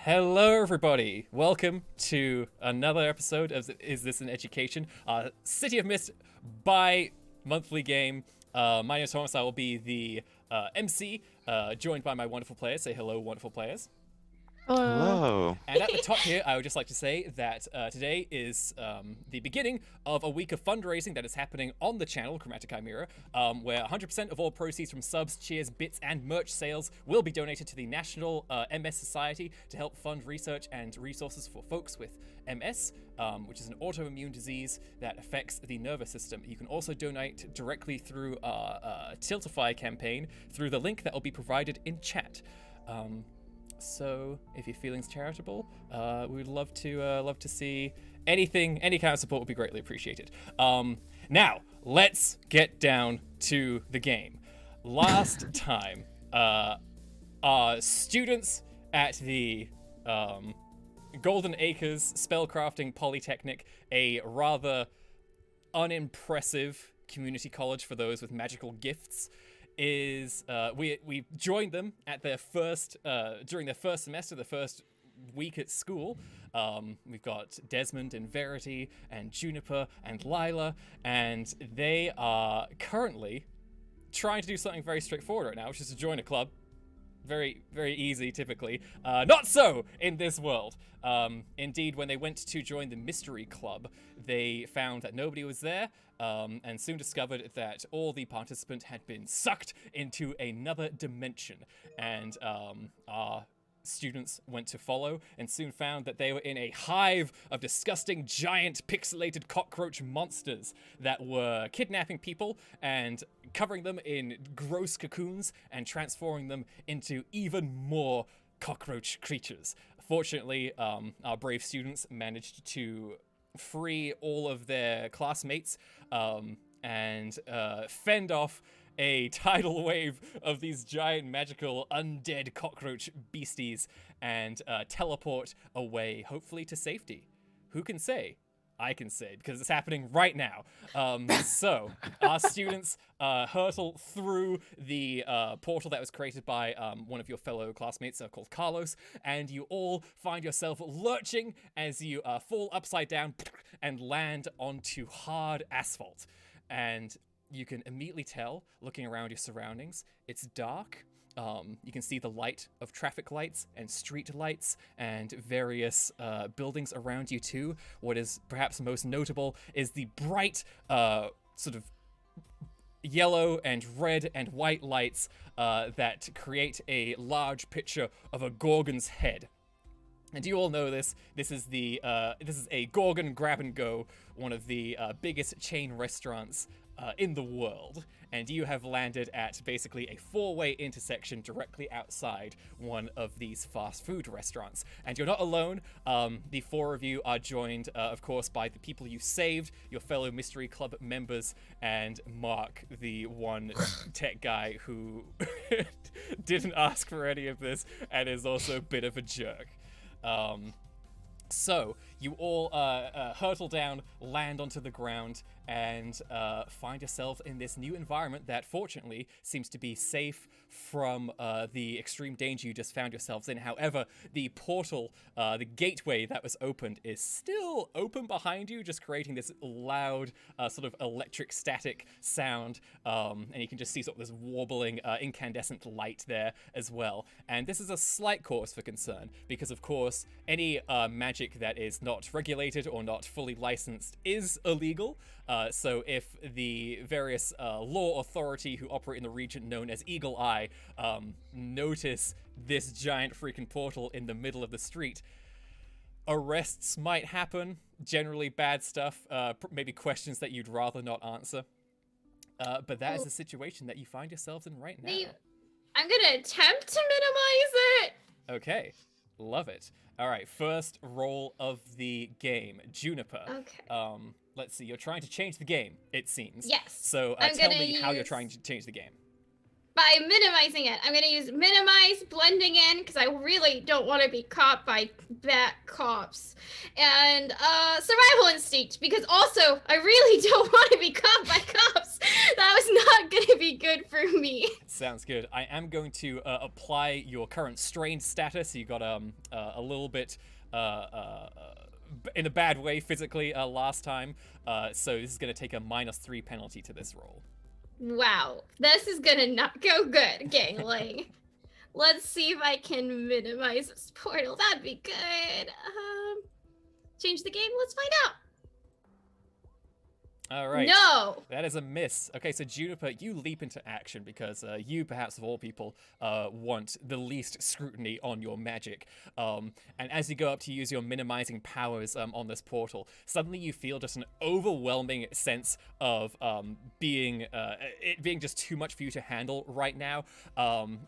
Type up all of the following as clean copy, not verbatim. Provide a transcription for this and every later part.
Hello, everybody. Welcome to another episode of Is This an Education? City of Mist bi-monthly game. My name is Thomas. I will be the MC, joined by my wonderful players. Say hello, wonderful players. Hello. And at the top here, I would just like to say that today is the beginning of a week of fundraising that is happening on the channel, Chromatic Chimera, where 100% of all proceeds from subs, cheers, bits, and merch sales will be donated to the National MS Society to help fund research and resources for folks with MS, which is an autoimmune disease that affects the nervous system. You can also donate directly through our Tiltify campaign through the link that will be provided in chat. So, if your feeling's charitable, we would love to see anything, any kind of support would be greatly appreciated. Now, let's get down to the game. Last time, our students at the Golden Acres Spellcrafting Polytechnic, a rather unimpressive community college for those with magical gifts, we joined them at their first during their first semester, the first week at school. We've got Desmond and Verity and Juniper and Lila, and they are currently trying to do something very straightforward right now, which is to join a club. Very, very easy, typically. Not so in this world. Indeed, when they went to join the Mystery Club, they found that nobody was there, and soon discovered that all the participants had been sucked into another dimension. And our students went to follow and soon found that they were in a hive of disgusting giant pixelated cockroach monsters that were kidnapping people and covering them in gross cocoons and transforming them into even more cockroach creatures. Fortunately, our brave students managed to free all of their classmates and fend off a tidal wave of these giant magical undead cockroach beasties and teleport away, hopefully to safety. Who can say? I can say, because it's happening right now. So, our students hurtle through the portal that was created by one of your fellow classmates called Carlos, and you all find yourself lurching as you fall upside down and land onto hard asphalt. And you can immediately tell, looking around your surroundings, it's dark. You can see the light of traffic lights and street lights and various buildings around you too. What is perhaps most notable is the bright sort of yellow and red and white lights that create a large picture of a Gorgon's head. And you all know this. This is a Gorgon Grab and Go, one of the biggest chain restaurants in the world, and you have landed at basically a four-way intersection directly outside one of these fast food restaurants. And you're not alone. The four of you are joined, of course, by the people you saved, your fellow Mystery Club members, and Mark, the one tech guy who didn't ask for any of this and is also a bit of a jerk. So, you all hurtle down, land onto the ground, and find yourself in this new environment that fortunately seems to be safe from the extreme danger you just found yourselves in. However, the portal, the gateway that was opened is still open behind you, just creating this loud sort of electric static sound, and you can just see sort of this warbling incandescent light there as well. And this is a slight cause for concern, because of course, any magic that is not regulated or not fully licensed is illegal. So if the various law authority who operate in the region known as Eagle Eye notice this giant freaking portal in the middle of the street, arrests might happen, generally bad stuff, maybe questions that you'd rather not answer. But that is the situation that you find yourselves in right now. I'm gonna attempt to minimize it. Okay, love it. All right, first roll of the game, Juniper. Okay. Let's see, you're trying to change the game, it seems. Yes. So tell me how you're trying to change the game. By minimizing it, I'm gonna use minimize blending in because I really don't want to be caught by bat cops, and survival instinct because also I really don't want to be caught by cops. That was not going to be good for me. Sounds good. I am going to apply your current strained status. You got a little bit in a bad way physically last time, so this is going to take a -3 penalty to this roll. Wow, this is gonna not go good, gangling. Let's see if I can minimize this portal. That'd be good. Change the game. Let's find out. All right. No. That is a miss. Okay, so Juniper, you leap into action because you, perhaps of all people, want the least scrutiny on your magic. And as you go up to use your minimizing powers on this portal, suddenly you feel just an overwhelming sense of it being just too much for you to handle right now.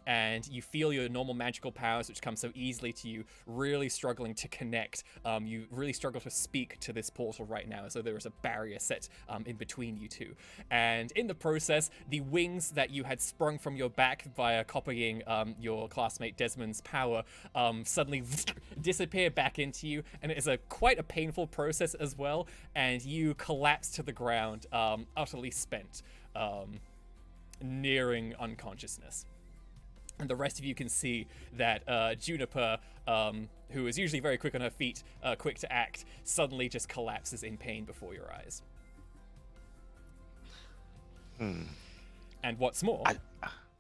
And you feel your normal magical powers, which come so easily to you, really struggling to connect. You really struggle to speak to this portal right now, so there is a barrier set in between you two. And in the process, the wings that you had sprung from your back via copying your classmate Desmond's power suddenly disappear back into you, and it is quite a painful process as well, and you collapse to the ground, utterly spent, nearing unconsciousness. And the rest of you can see that Juniper, who is usually very quick on her feet, quick to act, suddenly just collapses in pain before your eyes. And what's more...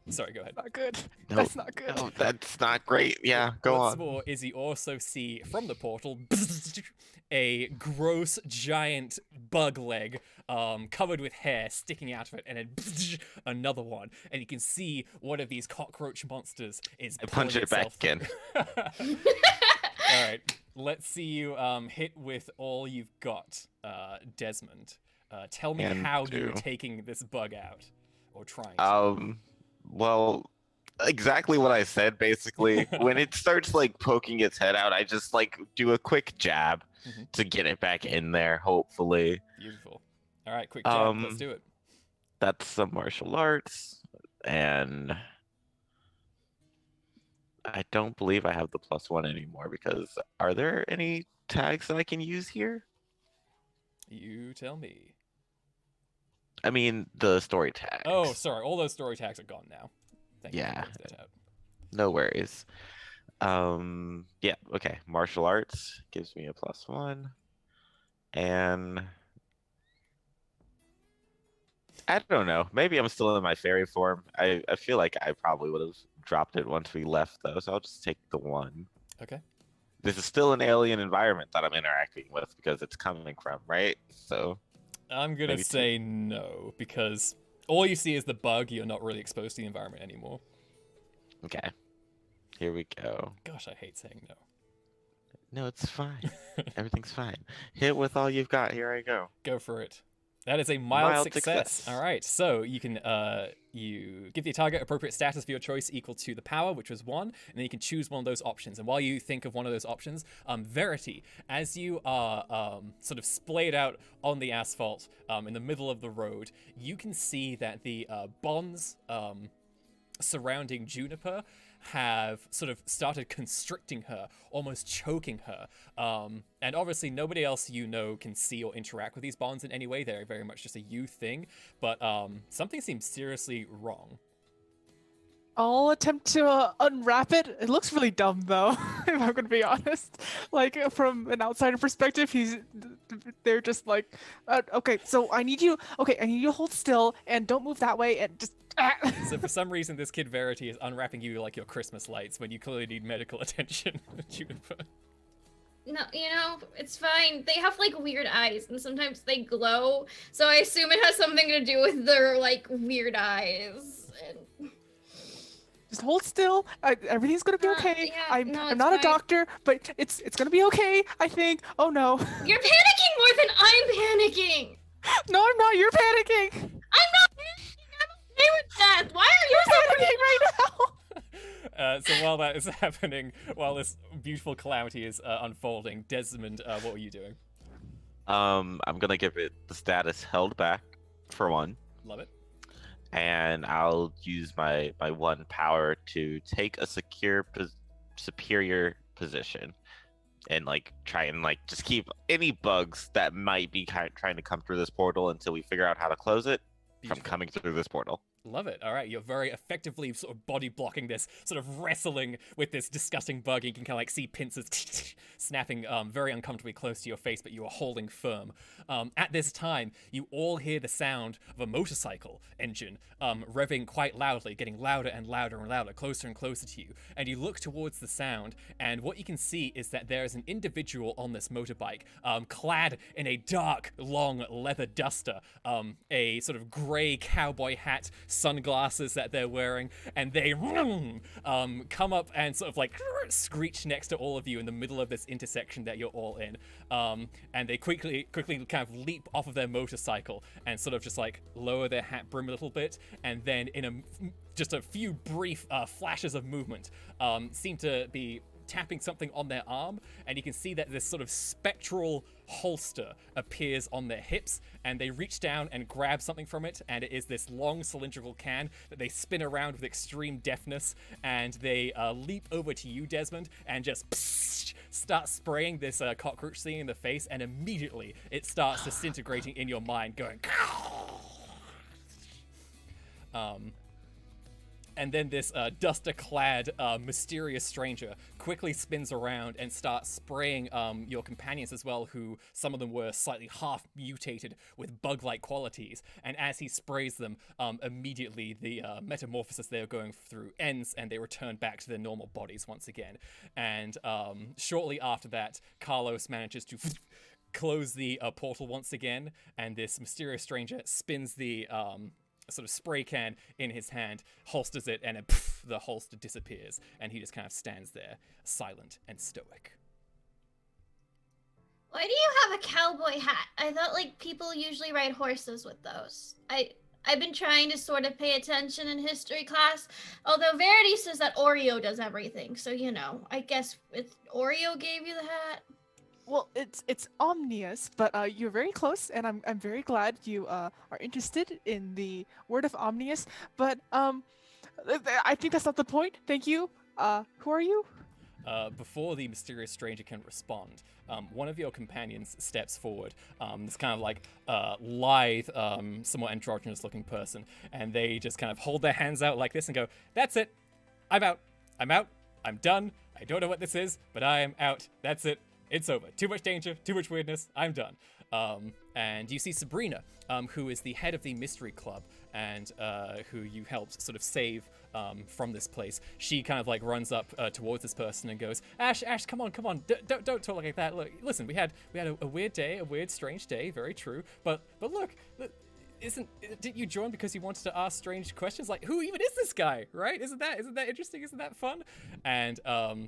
Sorry, go ahead. Not good. No, That's not good. No, that's not great. Yeah, go What's on. more is you also see from the portal a gross giant bug leg covered with hair sticking out of it, and then another one, and you can see one of these cockroach monsters is I punch it back in. All right, let's see you hit with all you've got, Desmond. Tell me And how you were two. taking this bug out, or trying to. Well, exactly what I said, basically. When it starts, like, poking its head out, I just, like, do a quick jab to get it back in there, hopefully. Beautiful. All right, quick jab. Let's do it. That's some martial arts, and I don't believe I have the +1 anymore, because are there any tags that I can use here? You tell me. I mean, the story tags. Oh, sorry. All those story tags are gone now. Thank you for Yeah. pointing that out. No worries. Yeah, okay. Martial arts gives me a +1. And I don't know. Maybe I'm still in my fairy form. I feel like I probably would have dropped it once we left, though, so I'll just take the 1. Okay. This is still an alien environment that I'm interacting with because it's coming from, right? So I'm going to maybe say no, because all you see is the bug. You're not really exposed to the environment anymore. okay. Here we go. Gosh, I hate saying no. No, it's fine. Everything's fine. Hit with all you've got. Here I go. Go for it. That is a mild Mild success. success. All right, so you can you give the target appropriate status for your choice equal to the power, which was 1, and then you can choose one of those options. And while you think of one of those options, Verity, as you are sort of splayed out on the asphalt in the middle of the road, you can see that the bonds surrounding Juniper have sort of started constricting her, almost choking her. And obviously nobody else you know can see or interact with these bonds in any way. They're very much just a you thing, but something seems seriously wrong. I'll attempt to unwrap it. It looks really dumb, though, if I'm gonna be honest. Like, from an outsider perspective, they're just like, okay, so I need you to hold still and don't move that way and just. So for some reason, this kid Verity is unwrapping you like your Christmas lights when you clearly need medical attention, Juniper. No, it's fine. They have like weird eyes and sometimes they glow. So I assume it has something to do with their like weird eyes. And... Just hold still. Everything's gonna be okay. Yeah, I'm no, I'm it's not fine. a doctor, but it's gonna be okay, I think. Oh no. You're panicking more than I'm panicking. No, I'm not. You're panicking. I'm not panicking. I'm okay with that. Why are you You're so panicking right now. So while that is happening, while this beautiful calamity is unfolding, Desmond, what were you doing? I'm gonna give it the status held back for 1. Love it. And I'll use my 1 power to take a superior position, and like try and like just keep any bugs that might be trying to come through this portal until we figure out how to close it from coming through this portal. Love it. All right, you're very effectively sort of body blocking this, sort of wrestling with this disgusting bug. You can kind of like see pincers snapping very uncomfortably close to your face, but you are holding firm. At this time, you all hear the sound of a motorcycle engine revving quite loudly, getting louder and louder and louder, closer and closer to you. And you look towards the sound, and what you can see is that there is an individual on this motorbike, clad in a dark, long leather duster, a sort of gray cowboy hat, sunglasses that they're wearing, and they come up and sort of like screech next to all of you in the middle of this intersection that you're all in. And they quickly kind of leap off of their motorcycle and sort of just like lower their hat brim a little bit, and then in just a few brief flashes of movement, seem to be tapping something on their arm, and you can see that this sort of spectral holster appears on their hips, and they reach down and grab something from it, and it is this long cylindrical can that they spin around with extreme deftness, and they leap over to you, Desmond, and just start spraying this cockroach thing in the face, and immediately it starts disintegrating in your mind, going and then this duster-clad, mysterious stranger quickly spins around and starts spraying your companions as well, who some of them were slightly half-mutated with bug-like qualities. And as he sprays them, immediately the metamorphosis they were going through ends, and they return back to their normal bodies once again. And shortly after that, Carlos manages to close the portal once again, and this mysterious stranger spins the sort of spray can in his hand, holsters it, and then the holster disappears, and he just kind of stands there, silent and stoic. Why do you have a cowboy hat? I thought like people usually ride horses with those. I've been trying to sort of pay attention in history class, although Verity says that Oreo does everything, so you know, I guess Oreo gave you the hat. Well, it's Omnius, but you're very close, and I'm very glad you are interested in the word of Omnius. But I think that's not the point. Thank you. Who are you? Before the mysterious stranger can respond, one of your companions steps forward. This kind of like lithe, somewhat androgynous-looking person, and they just kind of hold their hands out like this and go, "That's it. I'm out. I'm out. I'm done. I don't know what this is, but I am out. That's it. It's over. Too much danger, too much weirdness. I'm done." And you see Sabrina, who is the head of the mystery club, and who you helped sort of save from this place. She kind of like runs up towards this person and goes, Ash, come on. Don't talk like that. Look, listen, we had a weird day, a weird, strange day. Very true. But look, didn't you join because you wanted to ask strange questions? Like, who even is this guy, right? Isn't that interesting? Isn't that fun? And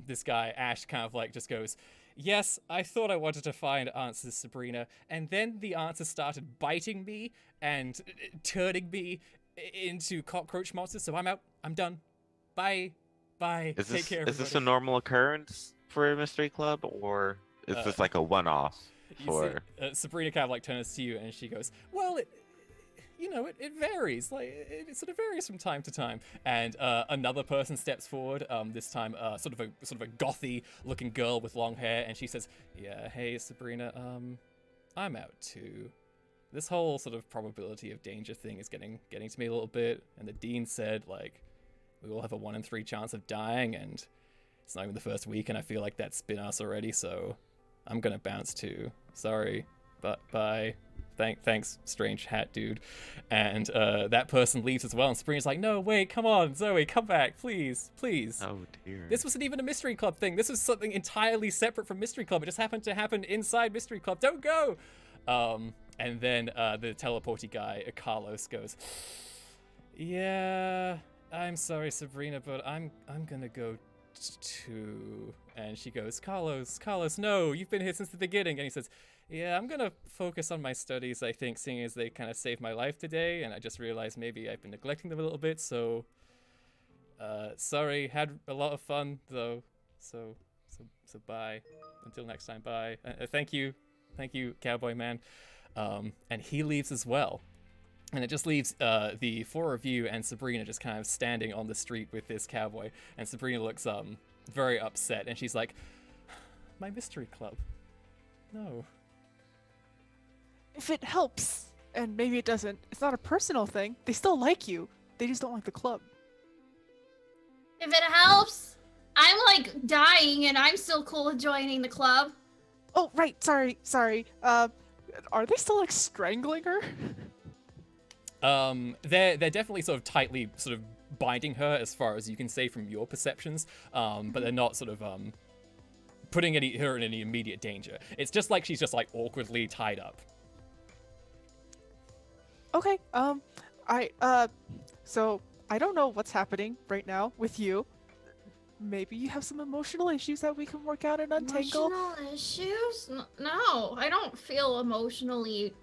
this guy, Ash, kind of like just goes, "Yes, I thought I wanted to find answers, Sabrina, and then the answers started biting me and turning me into cockroach monsters, so I'm out. I'm done. Bye. Take care, Is this a everybody." normal occurrence for a mystery club, or is this like a one-off for... Sabrina kind of like turns to you and she goes, "Well, it varies. Like, it sort of varies from time to time." And another person steps forward, this time sort of a gothy looking girl with long hair, and she says, "Yeah, hey Sabrina, I'm out too. This whole sort of probability of danger thing is getting to me a little bit, and the dean said, like, we all have a 1 in 3 chance of dying, and it's not even the first week, and I feel like that's been us already, so I'm gonna bounce too. Sorry, but bye. Thanks, strange hat dude." And that person leaves as well, and Sabrina's like, "No, wait, come on, Zoe, come back, please. Oh dear. This wasn't even a Mystery Club thing. This was something entirely separate from Mystery Club. It just happened to happen inside Mystery Club. Don't go!" And then the teleporty guy, Carlos, goes, "Yeah, I'm sorry, Sabrina, but I'm gonna go too." And she goes, Carlos, no, you've been here since the beginning." And he says, "Yeah, I'm gonna focus on my studies, I think, seeing as they kind of saved my life today, and I just realized maybe I've been neglecting them a little bit, so sorry, had a lot of fun though, so bye, until next time, bye. Thank you, cowboy man." And he leaves as well, and it just leaves the 4 of you and Sabrina just kind of standing on the street with this cowboy, and Sabrina looks very upset, and she's like, "My mystery club, no." If it helps, and maybe it doesn't. It's not a personal thing. They still like you. They just don't like the club. If it helps, I'm like dying and I'm still cool with joining the club. Oh, right. Sorry. Are they still like strangling her? They're definitely sort of tightly sort of binding her as far as you can say from your perceptions, but they're not sort of putting her in any immediate danger. It's just like she's just like awkwardly tied up. Okay. So I don't know what's happening right now with you. Maybe you have some emotional issues that we can work out and untangle. Emotional issues? No, I don't feel emotionally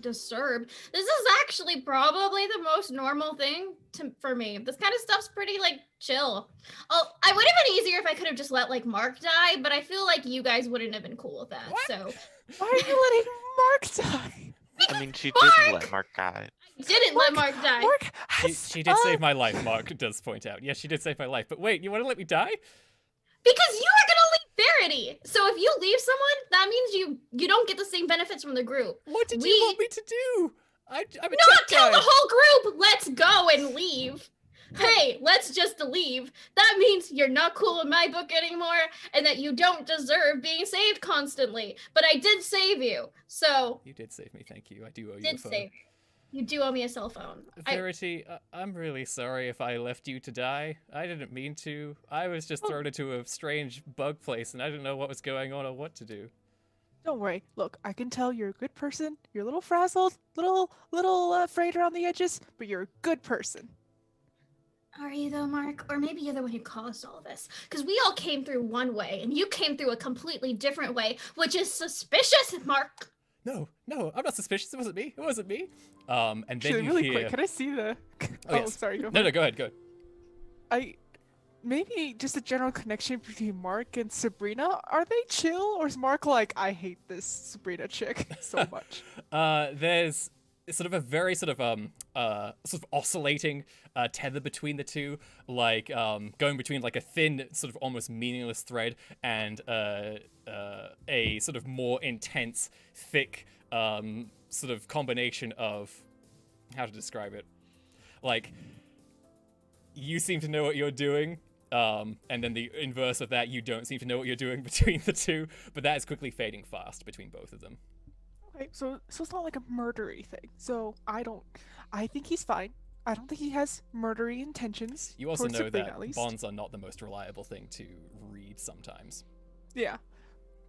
disturbed. This is actually probably the most normal thing for me. This kind of stuff's pretty like chill. Oh, I would have been easier if I could have just let like Mark die, but I feel like you guys wouldn't have been cool with that. What? So Why are you letting Mark die? I mean, she Mark! didn't let Mark die. I didn't let Mark die. Mark has, She did save my life, Mark does point out. Yes, she did save my life. But wait, you want to let me die? Because you are gonna leave Verity. So if you leave someone, that means you don't get the same benefits from the group. What did you want me to do? I'm a Not tech tell guy. the whole group, let's go and leave. Hey, let's just leave. That means you're not cool in my book anymore and that you don't deserve being saved constantly. But I did save you. So, You did save me, thank you. I do owe you a did phone. save you. You do owe me a cell phone. Verity, I'm really sorry if I left you to die. I didn't mean to. I was just thrown into a strange bug place and I didn't know what was going on or what to do. Don't worry. Look, I can tell you're a good person. You're a little frazzled, little frayed around the edges, but you're a good person. Are you though, Mark? Or maybe you're the one who caused all this. Because we all came through one way and you came through a completely different way, which is suspicious, Mark. No, I'm not suspicious. It wasn't me. And then Actually, you really hear... quick, can I see the? Oh, yes. Sorry. Go No, ahead. go ahead. Maybe just a general connection between Mark and Sabrina. Are they chill, or is Mark like, I hate this Sabrina chick so much? There's sort of a very sort of oscillating tether between the two, like going between like a thin, sort of almost meaningless thread and a sort of more intense, thick sort of combination of how to describe it. Like, you seem to know what you're doing, and then the inverse of that, you don't seem to know what you're doing between the two, but that is quickly fading fast between both of them. Okay, so it's not like a murdery thing. So I think he's fine. I don't think he has murdery intentions. You also towards know Sabrina, that at least. bonds are not the most reliable thing to read sometimes. Yeah.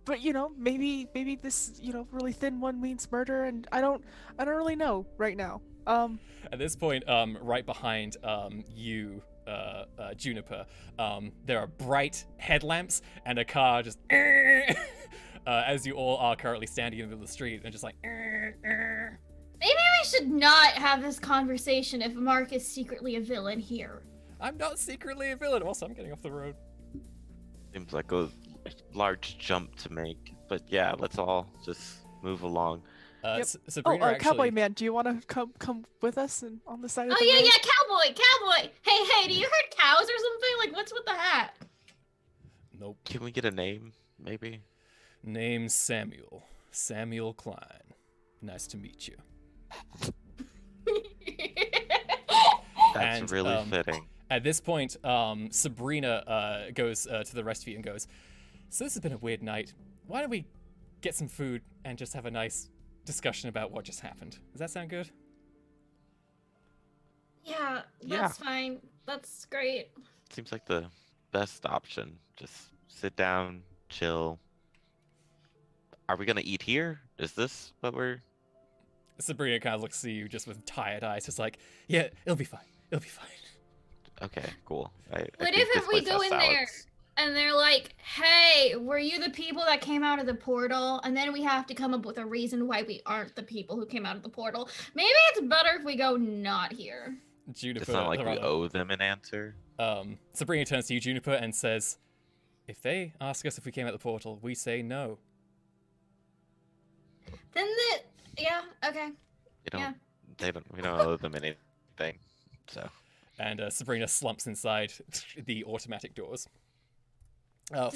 But maybe this, really thin one means murder, and I don't really know right now. At this point, right behind you, Juniper, there are bright headlamps and a car just as you all are currently standing in the middle of the street and just like. Maybe we should not have this conversation if Mark is secretly a villain here. I'm not secretly a villain. Also, I'm getting off the road. Seems like a large jump to make, but yeah, let's all just move along. Yep. Sabrina actually... Cowboy man, do you want to come with us and on the side of the Oh, road? yeah, cowboy. Hey, do you herd cows or something? Like, what's with the hat? Nope. Can we get a name, maybe? Name's Samuel. Samuel Klein. Nice to meet you. That's And, really fitting. At this point, Sabrina goes to the rest of you and goes, so this has been a weird night. Why don't we get some food and just have a nice discussion about what just happened? Does that sound good? Yeah, that's fine. That's great. Seems like the best option. Just sit down, chill. Are we gonna eat here? Is this what we're... Sabrina kind of looks at you just with tired eyes, just like, yeah, it'll be fine. It'll be fine. Okay, cool. I What think if this we place go has in there salads. and they're like, hey, were you the people that came out of the portal? And then we have to come up with a reason why we aren't the people who came out of the portal. Maybe it's better if we go not here. Juniper, It's not like we owe them an answer. Sabrina turns to you, Juniper, and says, if they ask us if we came out the portal, we say no. Then yeah, okay. We don't owe them anything. So And Sabrina slumps inside the automatic doors,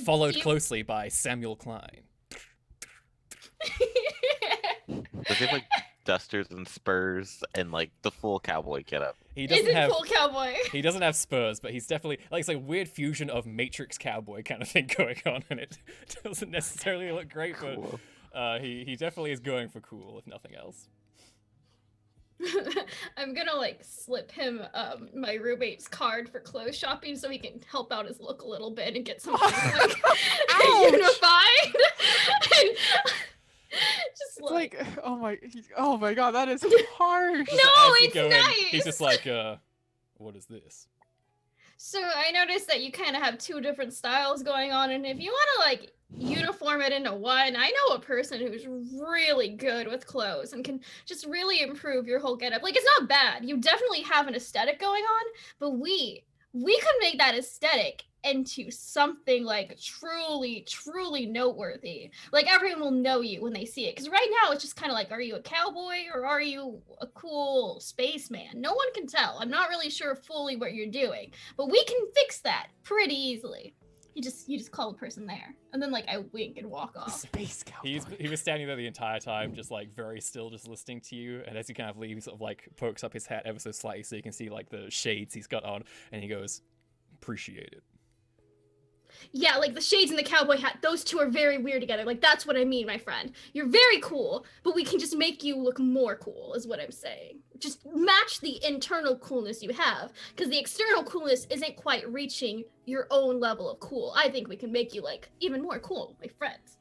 followed closely by Samuel Klein. does he have like dusters and spurs and like the full cowboy getup. He doesn't Isn't have full cowboy. he doesn't have spurs, but he's definitely like it's like a weird fusion of Matrix cowboy kind of thing going on, and it doesn't necessarily look great, Cool. but he definitely is going for cool, if nothing else. I'm gonna like slip him my roommate's card for clothes shopping so he can help out his look a little bit and get something like Ouch! unified. And just It's like, oh my god, that is harsh. Just No, as you it's go in, nice! he's just like, what is this? So I noticed that you kind of have two different styles going on, and if you want to like uniform it into one, I know a person who's really good with clothes and can just really improve your whole getup. Like, it's not bad. You definitely have an aesthetic going on, but we could make that aesthetic into something like truly noteworthy. Like, everyone will know you when they see it. Because right now it's just kind of like, are you a cowboy or are you a cool spaceman? No one can tell. I'm not really sure fully what you're doing, but we can fix that pretty easily. You just call the person there, and then like I wink and walk off. Space cowboy. He was standing there the entire time, just like very still, just listening to you. And as you kind of leave, he sort of like pokes up his hat ever so slightly so you can see like the shades he's got on, and he goes, "Appreciate it." Yeah, like the shades and the cowboy hat, those two are very weird together. Like, that's what I mean, my friend. You're very cool, but we can just make you look more cool, is what I'm saying. Just match the internal coolness you have, because the external coolness isn't quite reaching your own level of cool. I think we can make you, like, even more cool, my friends.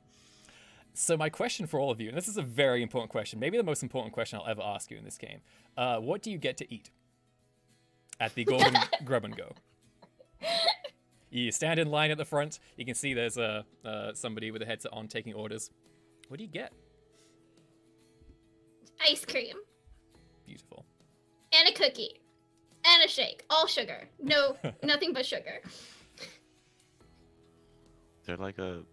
So my question for all of you, and this is a very important question, maybe the most important question I'll ever ask you in this game. What do you get to eat at the Golden Grub and Go? You stand in line at the front. You can see there's somebody with a headset on taking orders. What do you get? Ice cream. Beautiful. And a cookie. And a shake. All sugar. No, nothing but sugar. Is there like a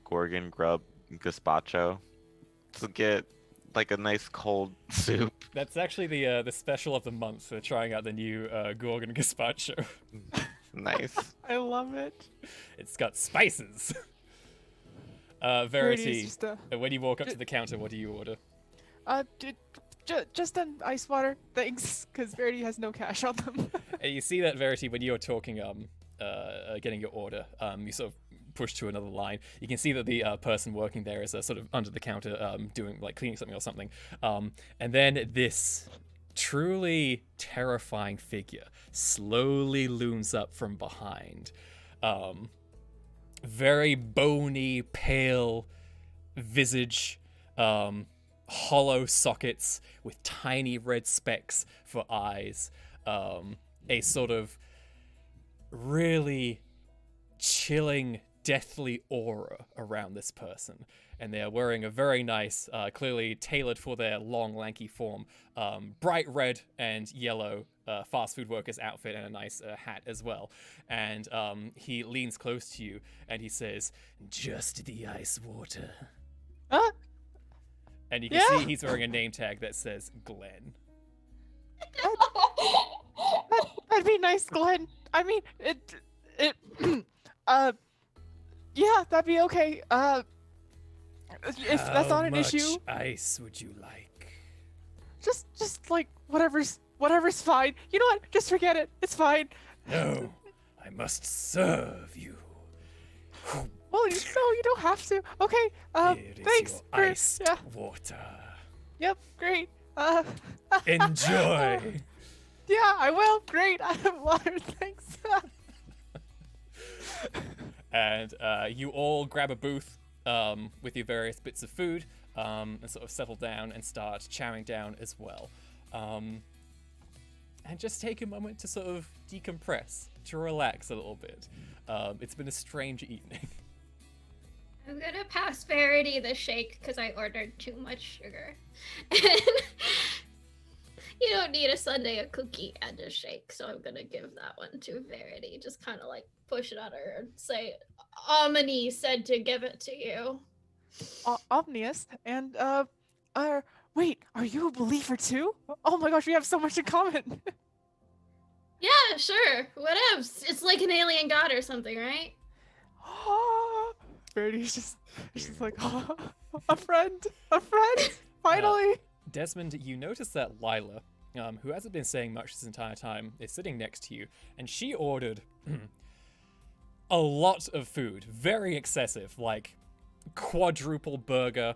Gorgon grub gazpacho to get like a nice cold soup? That's actually the special of the month. They're trying out the new Gorgon Gazpacho. Nice. I love it. It's got spices. Verity Verity, is just a- when you walk up to the counter, what do you order? Just an ice water, thanks, because Verity has no cash on them. And you see that, Verity, when you're talking, getting your order, you sort of push to another line. You can see that the person working there is sort of under the counter, doing like cleaning something or something. And then this truly terrifying figure slowly looms up from behind. Very bony, pale visage, hollow sockets with tiny red specks for eyes, a sort of really chilling, deathly aura around this person. And they're wearing a very nice, clearly tailored for their long, lanky form, bright red and yellow fast food worker's outfit and a nice hat as well. And he leans close to you and he says, "Just the ice water." Huh? And you can see he's wearing a name tag that says Glenn. That'd be nice, Glenn. I mean, yeah, that'd be okay. If that's not an issue, How much ice would you like? just like whatever's fine. You know what? Just forget it. It's fine. No, I must serve you. Well, you don't have to. Okay. Here is Thanks. your for- iced yeah. water. Yep. Great. Enjoy. Yeah, I will. Great. I have water. Thanks. And you all grab a booth with your various bits of food and sort of settle down and start chowing down as well. And just take a moment to sort of decompress, to relax a little bit. It's been a strange evening. I'm gonna pass Verity the shake because I ordered too much sugar. And you don't need a sundae, a cookie, and a shake, so I'm gonna give that one to Verity. Just kind of like push it on her and say, Omni said to give it to you. Omnius and wait, are you a believer too? Oh my gosh, we have so much in common. Yeah, sure. Whatevs. It's like an alien god or something, right? Verity's just like, oh, a friend, finally. Desmond, you notice that Lila, who hasn't been saying much this entire time, is sitting next to you, and she ordered a lot of food, very excessive, like quadruple burger,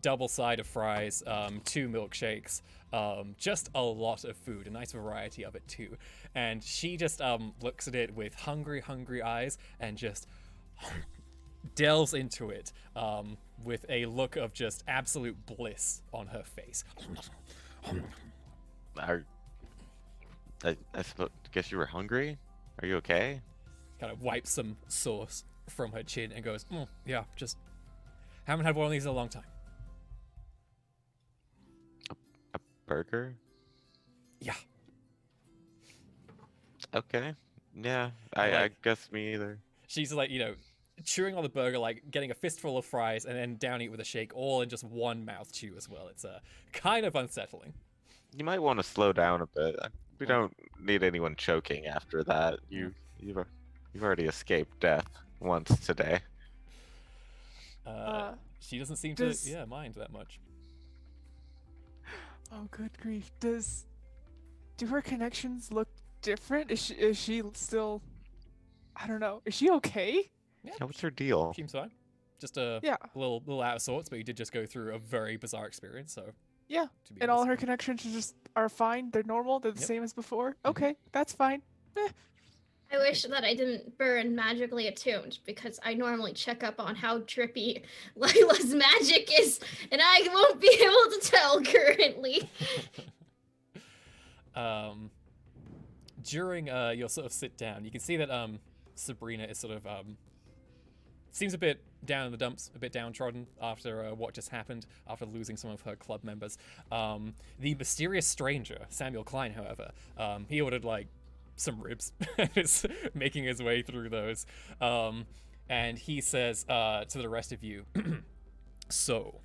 double side of fries, 2 milkshakes, just a lot of food, a nice variety of it too. And she just looks at it with hungry eyes and just delves into it with a look of just absolute bliss on her face. I guess you were hungry? Are you okay? Kind of wipes some sauce from her chin and goes, yeah, just haven't had one of these in a long time. A burger? Yeah. Okay. Yeah, I guess me either. She's like, chewing on the burger, like getting a fistful of fries and then downing it with a shake, all in just one mouth chew as well. It's kind of unsettling. You might want to slow down a bit. We don't need anyone choking after that. You've already escaped death once today. She doesn't seem to mind that much. Oh, good grief. Do her connections look different? Is she still, I don't know. Is she okay? Yeah, What's her deal? seems fine. Just a little out of sorts, but you did just go through a very bizarre experience, so. Yeah, and all her connections are fine. They're normal. They're the same as before. Okay, that's fine. I wish that I didn't burn magically attuned, because I normally check up on how trippy Lila's magic is, and I won't be able to tell currently. During your sort of sit down, you can see that Sabrina is sort of seems a bit down in the dumps, a bit downtrodden after what just happened, after losing some of her club members. The mysterious stranger, Samuel Klein, however, he ordered like some ribs and is making his way through those. And he says to the rest of you, so,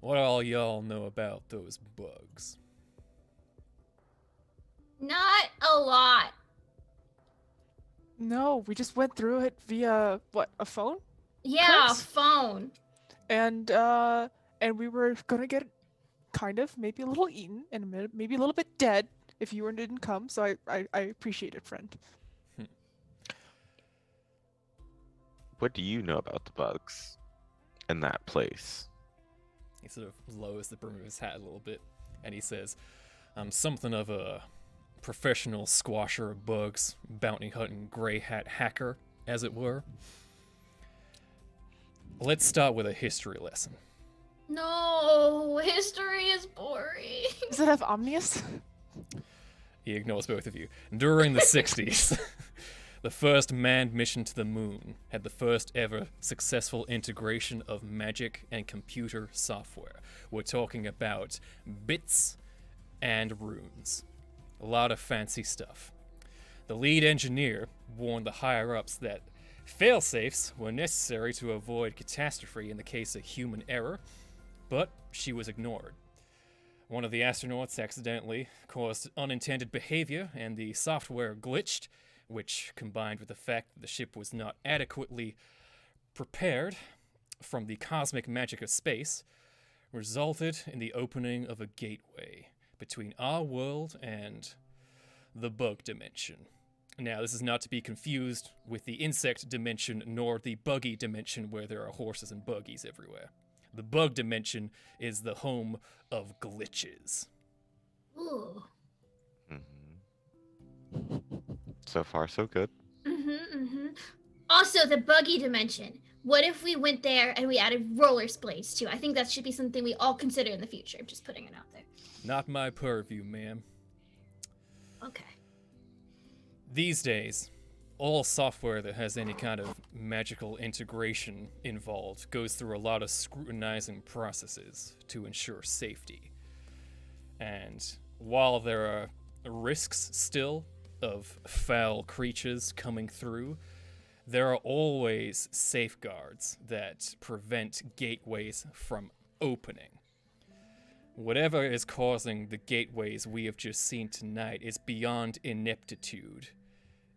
what all y'all know about those bugs? Not a lot. No, we just went through it via a phone? Yeah, Clicks? phone. And we were gonna get maybe a little eaten and maybe a little bit dead if you didn't come. So I appreciate it, friend. What do you know about the bugs in that place? He sort of lowers the brim of his hat a little bit, and he says, I'm something of a professional squasher of bugs, bounty hunting gray hat hacker, as it were. Let's start with a history lesson. No, history is boring. Does it have Omnius? He ignores both of you. During the 60s, the first manned mission to the moon had the first ever successful integration of magic and computer software. We're talking about bits and runes. A lot of fancy stuff. The lead engineer warned the higher-ups that fail-safes were necessary to avoid catastrophe in the case of human error, but she was ignored. One of the astronauts accidentally caused unintended behavior and the software glitched, which, combined with the fact that the ship was not adequately prepared from the cosmic magic of space, resulted in the opening of a gateway between our world and the bug dimension. Now, this is not to be confused with the insect dimension nor the buggy dimension where there are horses and buggies everywhere. The bug dimension is the home of glitches. Ooh. So far, so good. Also, the buggy dimension. What if we went there and we added roller blades too? I think that should be something we all consider in the future. I'm just putting it out there. Not my purview, ma'am. Okay. These days, all software that has any kind of magical integration involved goes through a lot of scrutinizing processes to ensure safety. And while there are risks still of foul creatures coming through, there are always safeguards that prevent gateways from opening. Whatever is causing the gateways we have just seen tonight is beyond ineptitude.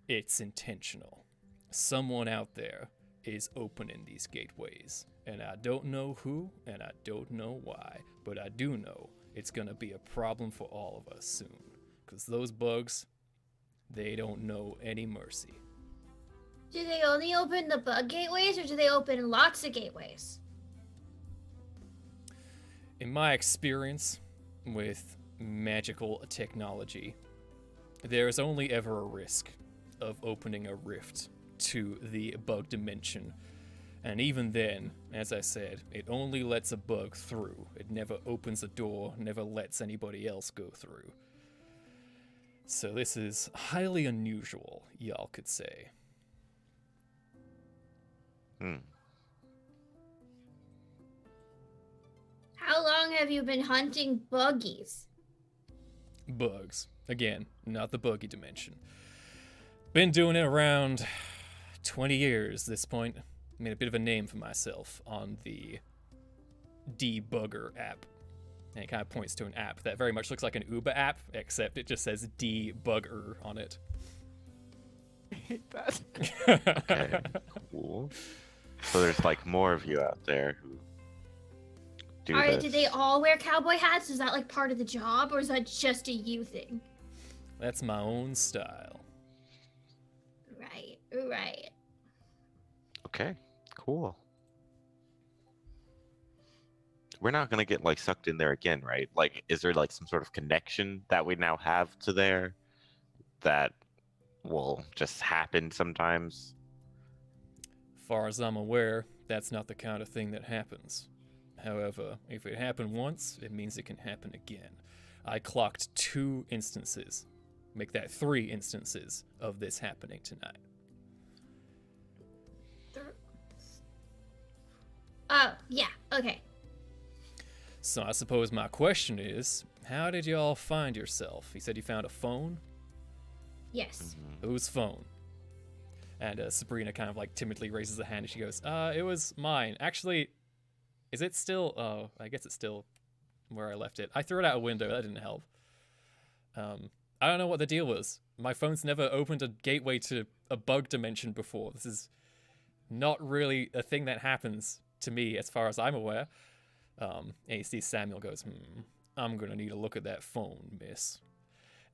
It's intentional. Someone out there is opening these gateways. And I don't know who, and I don't know why, but I do know it's gonna be a problem for all of us soon. Because those bugs, they don't know any mercy. Do they only open the bug gateways, or do they open lots of gateways? In my experience with magical technology, there is only ever a risk of opening a rift to the bug dimension. And even then, as I said, it only lets a bug through. It never opens a door, never lets anybody else go through. So this is highly unusual, y'all could say. How long have you been hunting buggies? Bugs. Again, not the buggy dimension. Been doing it around 20 years at this point. Made a bit of a name for myself on the Debugger app. And it kind of points to an app that very much looks like an Uber app, except it just says Debugger on it. I hate that. Okay, cool. So there's like more of you out there who do this. Do they all wear cowboy hats? Is that like part of the job, or is that just a you thing? That's my own style. Right. Okay, cool. We're not gonna get like sucked in there again, right? Like, is there like some sort of connection that we now have to there that will just happen sometimes? Far as I'm aware, that's not the kind of thing that happens. However, if it happened once, it means it can happen again. I clocked 2 instances. Make that 3 instances of this happening tonight. Yeah, okay. So I suppose my question is, how did y'all find yourself? He said you found a phone? Yes. Whose phone? And Sabrina kind of like timidly raises a hand and she goes, it was mine. Actually, is it still, oh, I guess it's still where I left it. I threw it out a window, that didn't help. I don't know what the deal was. My phone's never opened a gateway to a bug dimension before. This is not really a thing that happens to me as far as I'm aware. And you see Samuel goes, I'm gonna need a look at that phone, miss.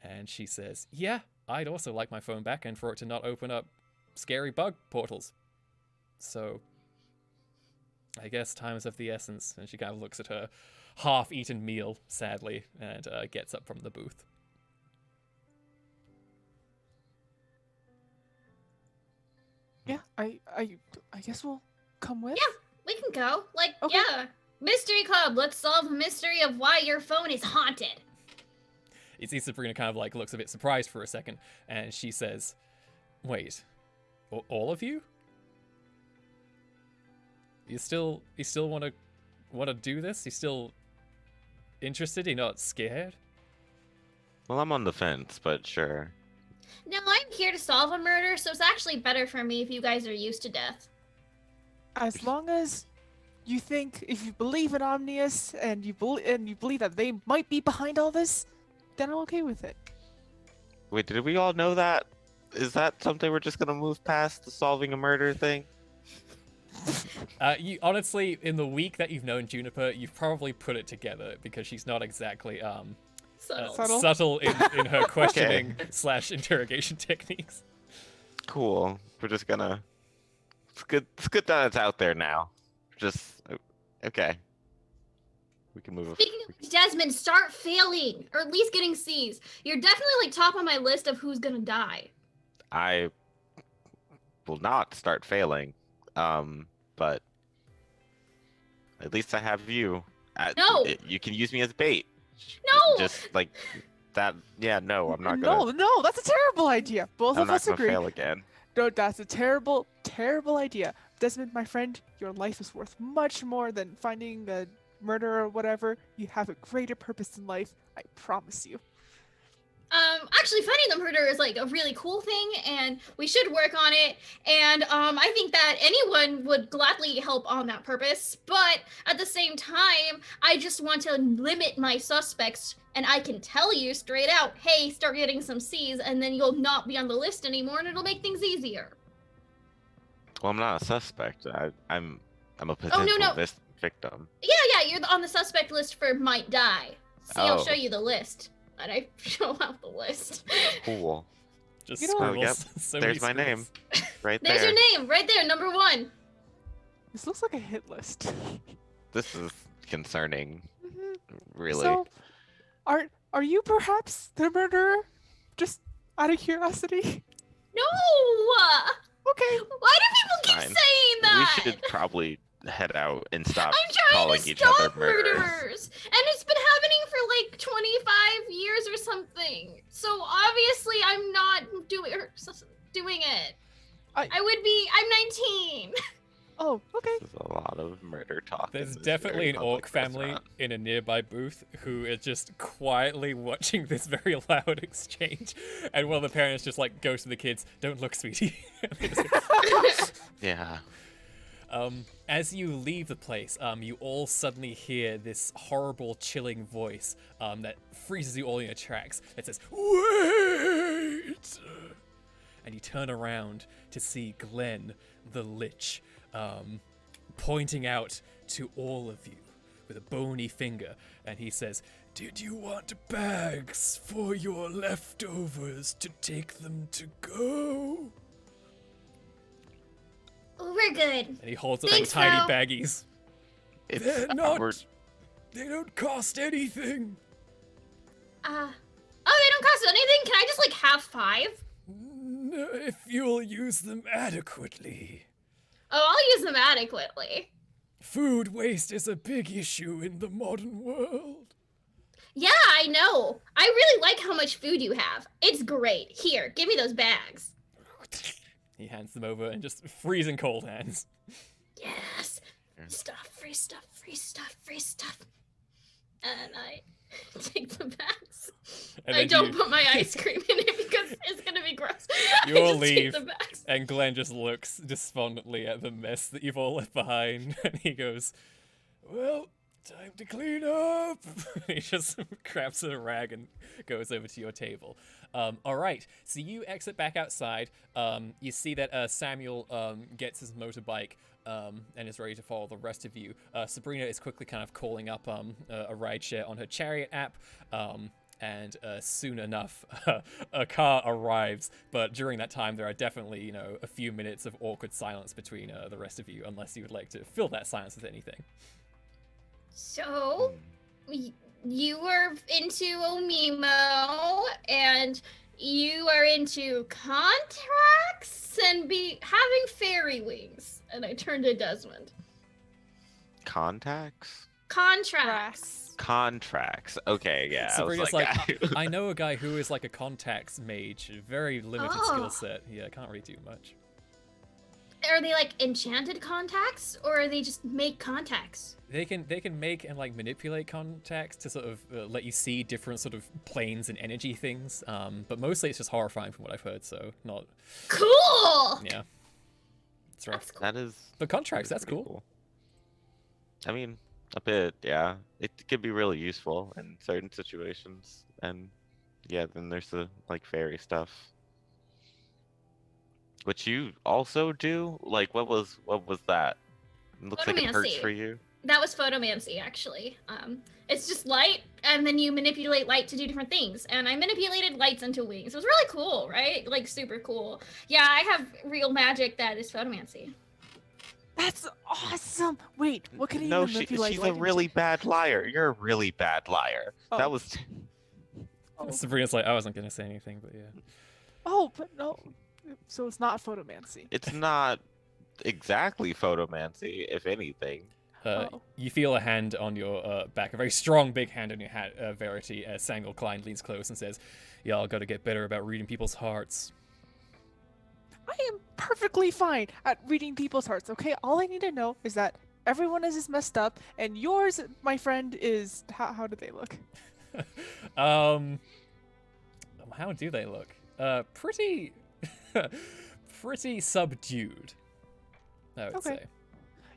And she says, yeah, I'd also like my phone back and for it to not open up scary bug portals. So I guess time is of the essence. And she kind of looks at her half-eaten meal, sadly, and gets up from the booth. Yeah, I guess we'll come with. Yeah, we can go. Like, Okay. yeah. Mystery Club, let's solve the mystery of why your phone is haunted. You see Sabrina kind of like looks a bit surprised for a second, and she says, wait, all of you? You still want to do this? You still interested? You're not scared? Well, I'm on the fence, but sure. No, I'm here to solve a murder, so it's actually better for me if you guys are used to death. As long as you think, if you believe in Omnius and you believe that they might be behind all this, then I'm okay with it. Wait, did we all know that? Is that something we're just gonna move past, the solving a murder thing? You honestly, in the week that you've known Juniper, you've probably put it together because she's not exactly subtle in her questioning / interrogation techniques. Cool. We're just gonna. It's good that it's out there now. Just okay. We can move. Speaking of Desmond, start failing, or at least getting C's. You're definitely like top on my list of who's gonna die. I will not start failing, but at least I have you. No. You can use me as bait. No. Just like that. Yeah, no, I'm not gonna. No, that's a terrible idea. Both I'm of not us gonna agree. fail again. No, that's a terrible, terrible idea. Desmond, my friend, your life is worth much more than finding a murder or whatever. You have a greater purpose in life. I promise you. Actually, finding the murder is like a really cool thing, and we should work on it. And I think that anyone would gladly help on that purpose. But at the same time, I just want to limit my suspects, and I can tell you straight out, hey, start getting some C's, and then you'll not be on the list anymore, and it'll make things easier. Well, I'm not a suspect. I'm a no, potential no. victim. Yeah, you're on the suspect list for might die. See, I'll show Oh. you the list. And I show out the list. Cool. Just You know- Oh, yep. scribbles. So many There's my name. scribbles. Right There's there. your name, right there, number 1. This looks like a hit list. This is concerning. Mhm. Really. So, are you perhaps the murderer? Just out of curiosity. No! Okay. Why do people keep Fine. saying that? We should probably head out and stop I'm trying calling to each other stop murderers. murderers. And it's been happening for like 25 years or something. So obviously I'm not doing it. I'm 19. Oh, okay. There's a lot of murder talk. in There's this definitely very an orc public family restaurant. in a nearby booth who is just quietly watching this very loud exchange. And one of the parents just like goes to the kids, "Don't look, sweetie." Yeah. As you leave the place, you all suddenly hear this horrible, chilling voice that freezes you all in your tracks. That says, "Wait!" And you turn around to see Glenn, the Lich, pointing out to all of you with a bony finger, and he says, "Did you want bags for your leftovers to take them to go?" We're good. And he holds up Thanks, some tiny bro. baggies. It's They're not. our- They don't cost anything. Oh, they don't cost anything? Can I just like have 5? No, if you'll use them adequately. Oh, I'll use them adequately. Food waste is a big issue in the modern world. Yeah, I know. I really like how much food you have. It's great. Here, give me those bags. He hands them over in just freezing cold hands. Yes. Stuff, free stuff, free stuff, free stuff. And I take the bags. And I then don't you- put my ice cream in it because it's gonna be gross. You I all just take leave. the bags. And Glenn just looks despondently at the mess that you've all left behind, and he goes, "Well, time to clean up." He just grabs a rag and goes over to your table. All right, so you exit back outside. You see that Samuel gets his motorbike and is ready to follow the rest of you. Sabrina is quickly kind of calling up a rideshare on her Chariot app. And soon enough, a car arrives. But during that time, there are definitely, a few minutes of awkward silence between the rest of you, unless you would like to fill that silence with anything. So, you were into Omimo, and you are into contracts and having fairy wings. And I turned to Desmond. Contacts? Contracts. Contracts. Okay, yeah. I was Sabrina's like, I- I know a guy who is like a contacts mage, very limited Oh. skill set. Yeah, can't really do much. Are they like enchanted contacts, or are they just make contacts? They can make and like manipulate contacts to sort of let you see different sort of planes and energy things. But mostly it's just horrifying from what I've heard. So not. Cool. Yeah. That's right. That's cool. that is. But contracts, that is that's pretty cool. I mean, a bit, yeah. It could be really useful in certain situations, and yeah, then there's the like fairy stuff, which you also do. Like, what was that? It looks like it hurts Photomancy. for you. That was photomancy, actually. It's just light, and then you manipulate light to do different things. And I manipulated lights into wings. It was really cool, right? Like, super cool. Yeah, I have real magic that is photomancy. That's awesome. Wait, what can you No, manipulate? she's light a into? really bad liar. You're a really bad liar. Oh. That was. Oh. Sabrina's like, I wasn't gonna say anything, but yeah. Oh, but no. So it's not photomancy. It's not exactly photomancy, if anything. Oh. You feel a hand on your back, a very strong, big hand on your hat, Verity, as Samuel Klein leans close and says, "Y'all gotta get better about reading people's hearts." I am perfectly fine at reading people's hearts, okay? All I need to know is that everyone is messed up, and yours, my friend, is... How do they look? How do they look? Pretty, pretty subdued, I would Okay. say.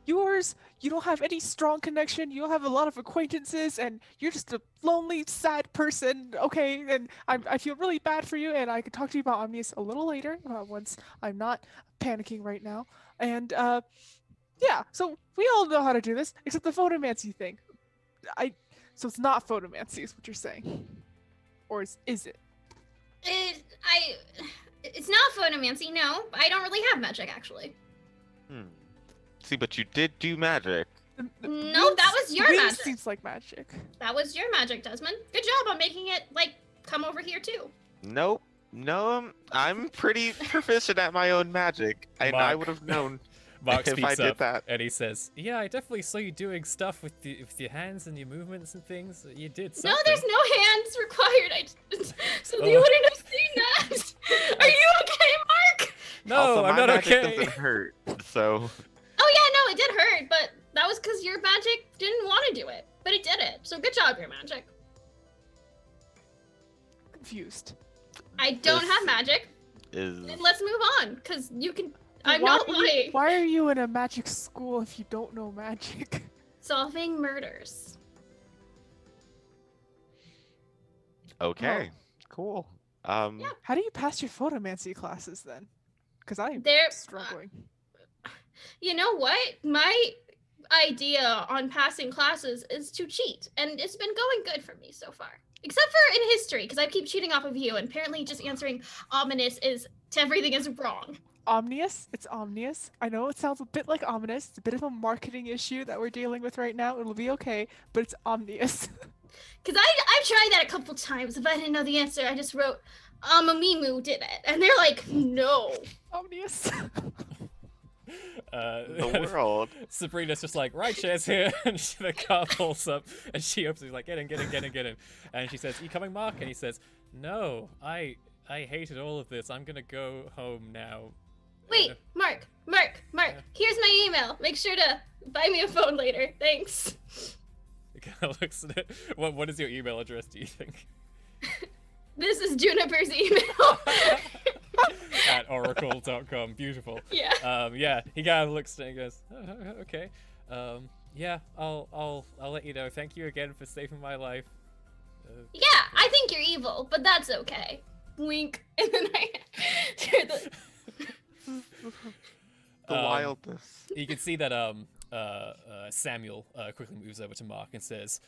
Yours, you don't have any strong connection, you don't have a lot of acquaintances, and you're just a lonely, sad person, okay? And I feel really bad for you, and I could talk to you about Omnius a little later, once I'm not panicking right now. And yeah, so we all know how to do this, except the photomancy thing. So it's not photomancy, is what you're saying, or is it? It's not photomancy. No, I don't really have magic actually. See, but you did do magic. No, that was your the magic. Seems like magic. That was your magic, Desmond. Good job on making it like come over here too. Nope. No, I'm pretty proficient at my own magic, and I Mark. would have known Mark if I speaks did up that. and he says, "Yeah, I definitely saw you doing stuff with your hands and your movements and things. You did something." No, there's no hands required. So Oh. you wouldn't have seen that. Are you okay, Mark? No, Also, I'm my not magic okay. doesn't hurt, so Oh yeah, no, it did hurt, but that was because your magic didn't want to do it, but it did it. So good job, your magic. Confused. I don't This have magic. is And let's move on, because you can. I'm Why not are you- lying. Why are you in a magic school if you don't know magic? Solving murders. okay. Cool. Yeah. How do you pass your photomancy classes then? Because I'm There. struggling. You know what? My idea on passing classes is to cheat, and it's been going good for me so far. Except for in history, because I keep cheating off of you, and apparently just answering ominous is to everything is wrong. Omnious? It's omnious. I know it sounds a bit like ominous. It's a bit of a marketing issue that we're dealing with right now. It'll be okay, but it's omnious. Because I've tried that a couple times. If I didn't know the answer, I just wrote, Amamimu did it. And they're like, no. Omnious. The world. Sabrina's just like, right, chair's here, and the car pulls up, and she opens it, like, get in, and she says, you coming, Mark? And he says, no, I hated all of this. I'm gonna go home now. Wait, Mark, here's my email. Make sure to buy me a phone later. Thanks. He kind of looks at it. What is your email address, do you think? This is Juniper's email. At oracle.com. Beautiful. Yeah. Yeah, he kind of looks at it and goes, oh, okay. Yeah, I'll let you know. Thank you again for saving my life. Yeah, I think you're evil, but that's okay. Wink. And then I turn the... The wildness. You can see that Samuel quickly moves over to Mark and says,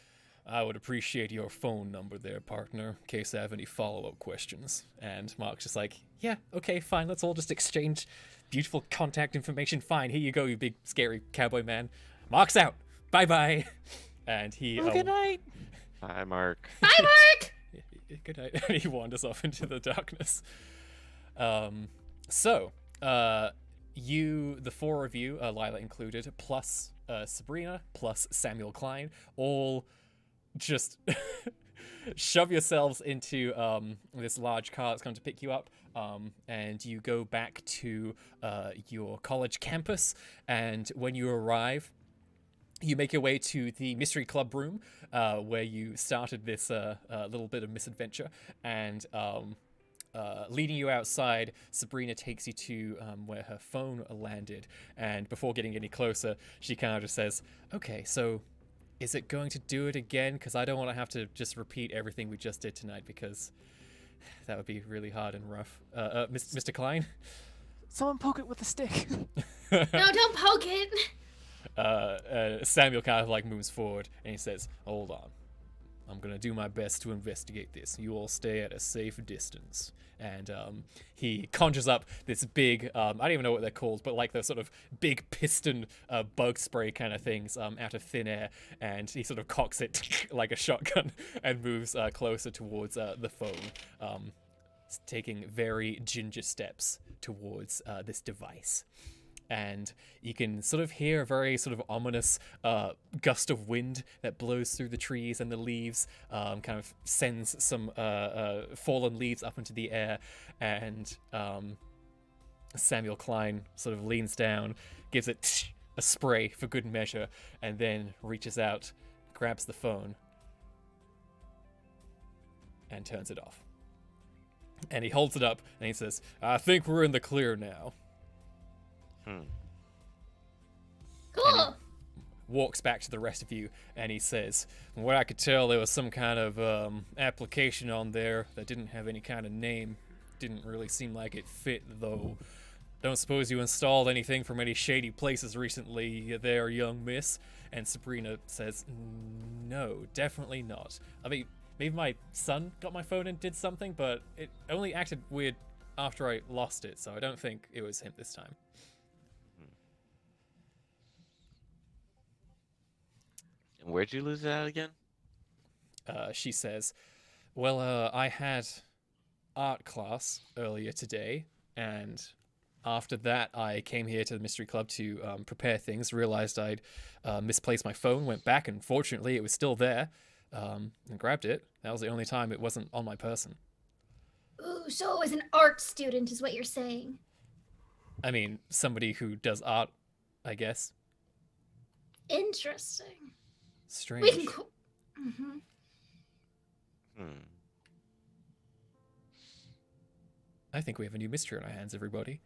I would appreciate your phone number there, partner, in case I have any follow-up questions. And Mark's just like, yeah, okay, fine, let's all just exchange beautiful contact information. Fine, here you go, you big scary cowboy man. Mark's out. Bye-bye. And he... Good night. Hi, Mark. Bye, Mark! Good night. And he wanders off into the darkness. You, the four of you, Lila included, plus Sabrina, plus Samuel Klein, all just shove yourselves into this large car that's going to pick you up, and you go back to your college campus. And when you arrive, you make your way to the Mystery Club room, where you started this little bit of misadventure, and leading you outside, Sabrina takes you to where her phone landed, and before getting any closer, she kind of just says, okay, so is it going to do it again? Because I don't want to have to just repeat everything we just did tonight, because that would be really hard and rough. Mr. Klein? Someone poke it with a stick. No, don't poke it. Samuel kind of like moves forward, and he says, hold on. I'm going to do my best to investigate this. You all stay at a safe distance. And he conjures up this big, I don't even know what they're called, but like the sort of big piston bug spray kind of things out of thin air. And he sort of cocks it like a shotgun and moves closer towards the phone, taking very ginger steps towards this device. And you can sort of hear a very sort of ominous gust of wind that blows through the trees and the leaves, kind of sends some fallen leaves up into the air. And Samuel Klein sort of leans down, gives it a spray for good measure, and then reaches out, grabs the phone, and turns it off. And he holds it up and he says, I think we're in the clear now. Cool. Walks back to the rest of you and he says, from what I could tell, there was some kind of application on there that didn't have any kind of name. Didn't really seem like it fit, though. don't suppose you installed anything from any shady places recently there, young miss? And Sabrina says, no, definitely not. I mean, maybe my son got my phone and did something, but it only acted weird after I lost it, so I don't think it was him this time. And where'd you lose that again? She says, well, I had art class earlier today, and after that I came here to the Mystery Club to prepare things, realized I'd misplaced my phone, went back, and fortunately it was still there, and grabbed it. That was the only time it wasn't on my person. Ooh, so it was an art student, is what you're saying. I mean, somebody who does art, I guess. Interesting. Strange. We can mm-hmm. I think we have a new mystery on our hands, everybody.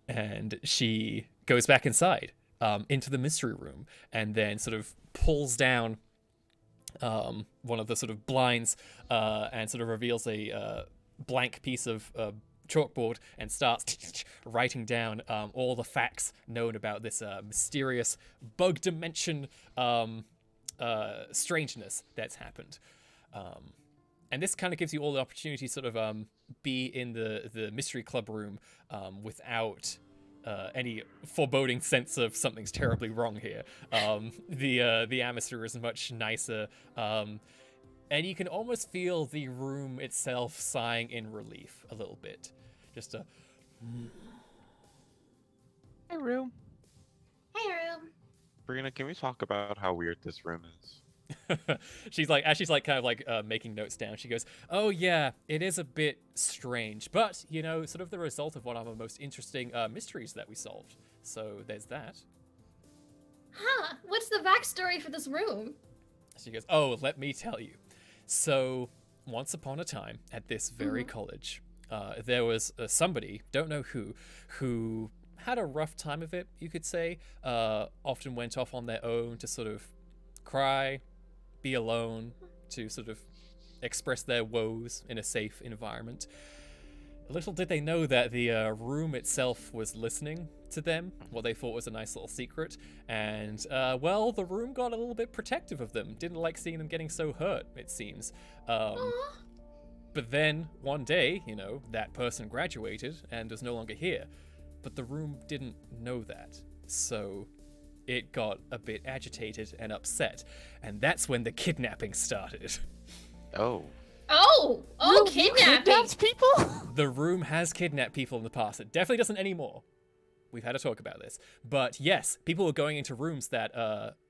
And she goes back inside, into the mystery room, and then sort of pulls down one of the sort of blinds and sort of reveals a blank piece of chalkboard and starts writing down all the facts known about this mysterious bug dimension strangeness that's happened. And this kind of gives you all the opportunity to sort of be in the mystery club room without any foreboding sense of something's terribly wrong here. The atmosphere is much nicer, and you can almost feel the room itself sighing in relief a little bit. Just a... Hey, room. Hey, room. Sabrina, can we talk about how weird this room is? She's like, as she's like kind of like making notes down, she goes, oh yeah, it is a bit strange, but you know, sort of the result of one of our most interesting mysteries that we solved. So there's that. Huh, what's the backstory for this room? She goes, oh, let me tell you. So once upon a time at this very college, there was somebody, don't know who had a rough time of it, you could say, often went off on their own to sort of cry, be alone, to sort of express their woes in a safe environment. Little did they know that the room itself was listening to them, what they thought was a nice little secret, and well, the room got a little bit protective of them, didn't like seeing them getting so hurt, it seems. But then one day, you know, that person graduated and was no longer here, but the room didn't know that, so it got a bit agitated and upset, and that's when the kidnapping started. Oh. Oh, Room, kidnapping. kidnapped people? The room has kidnapped people in the past. It definitely doesn't anymore. We've had a talk about this. But yes, people were going into rooms that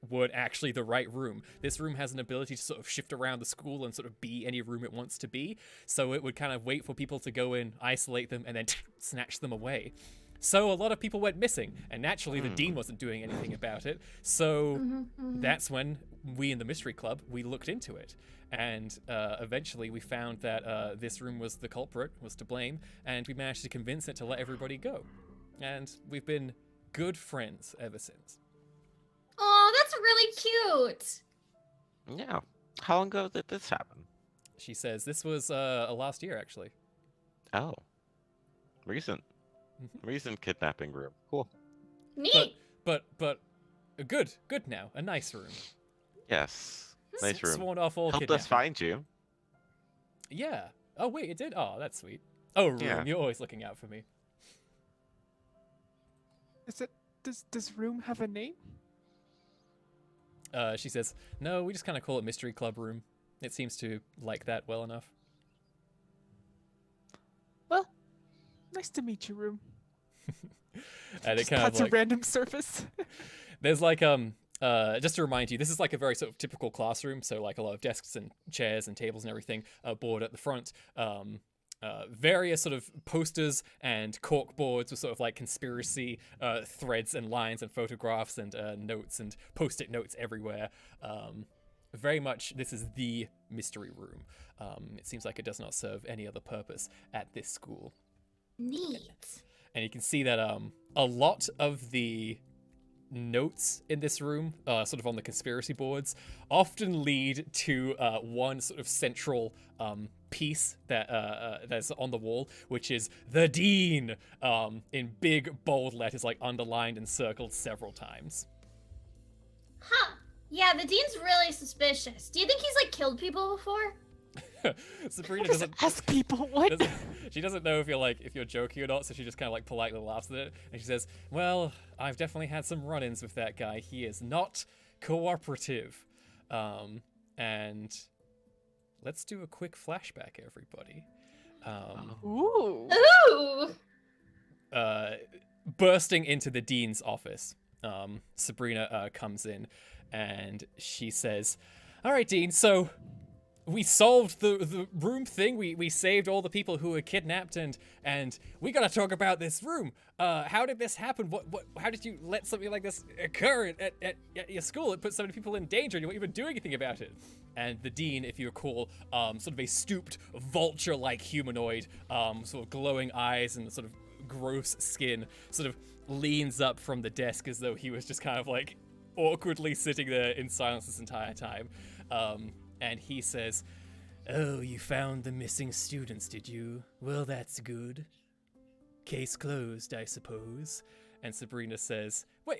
weren't actually the right room. This room has an ability to sort of shift around the school and sort of be any room it wants to be. So it would kind of wait for people to go in, isolate them, and then snatch them away. So a lot of people went missing, and naturally the dean wasn't doing anything about it. So that's when we in the Mystery Club, we looked into it. And eventually we found that this room was the culprit, was to blame, and we managed to convince it to let everybody go. And we've been good friends ever since. Oh, that's really cute. Yeah. How long ago did this happen? She says this was last year, actually. Oh. Recent. Recent kidnapping room. Cool. Neat. But good now. A nice room. Yes. Nice room. Sworn off all Helped kidnapping. us find you. Yeah. Oh wait, it did. Oh, that's sweet. Oh, room, Yeah. you're always looking out for me. Is it? Does room have a name? She says, no, we just kind of call it Mystery Club Room. It seems to like that well enough. Well, nice to meet you, room. And it Just kind of pats a like, random surface. there's like just to remind you, this is like a very sort of typical classroom. So like a lot of desks and chairs and tables and everything board at the front. Various sort of posters and cork boards with sort of like conspiracy threads and lines and photographs and notes and post-it notes everywhere. Very much, this is the mystery room. It seems like it does not serve any other purpose at this school. Neat. And you can see that a lot of the notes in this room, sort of on the conspiracy boards, often lead to one sort of central piece that's on the wall, which is the Dean, in big bold letters, like underlined and circled several times. Huh. Yeah, the dean's really suspicious. Do you think he's like killed people before? Sabrina Just doesn't ask people what. she doesn't know if you're joking or not, so she just kind of like politely laughs at it, and she says, "Well, I've definitely had some run-ins with that guy. He is not cooperative." And let's do a quick flashback, everybody. Ooh. Ooh! Bursting into the dean's office, Sabrina comes in, and she says, "All right, Dean, so we solved the room thing. We saved all the people who were kidnapped, and we gotta talk about this room. How did this happen? How did you let something like this occur at your school? It put so many people in danger, and you weren't even doing anything about it." And the dean, if you recall, sort of a stooped vulture-like humanoid, sort of glowing eyes and sort of gross skin, sort of leans up from the desk as though he was just kind of like awkwardly sitting there in silence this entire time. And he says, "Oh, you found the missing students, did you? Well, that's good. Case closed, I suppose." And Sabrina says, "Wait,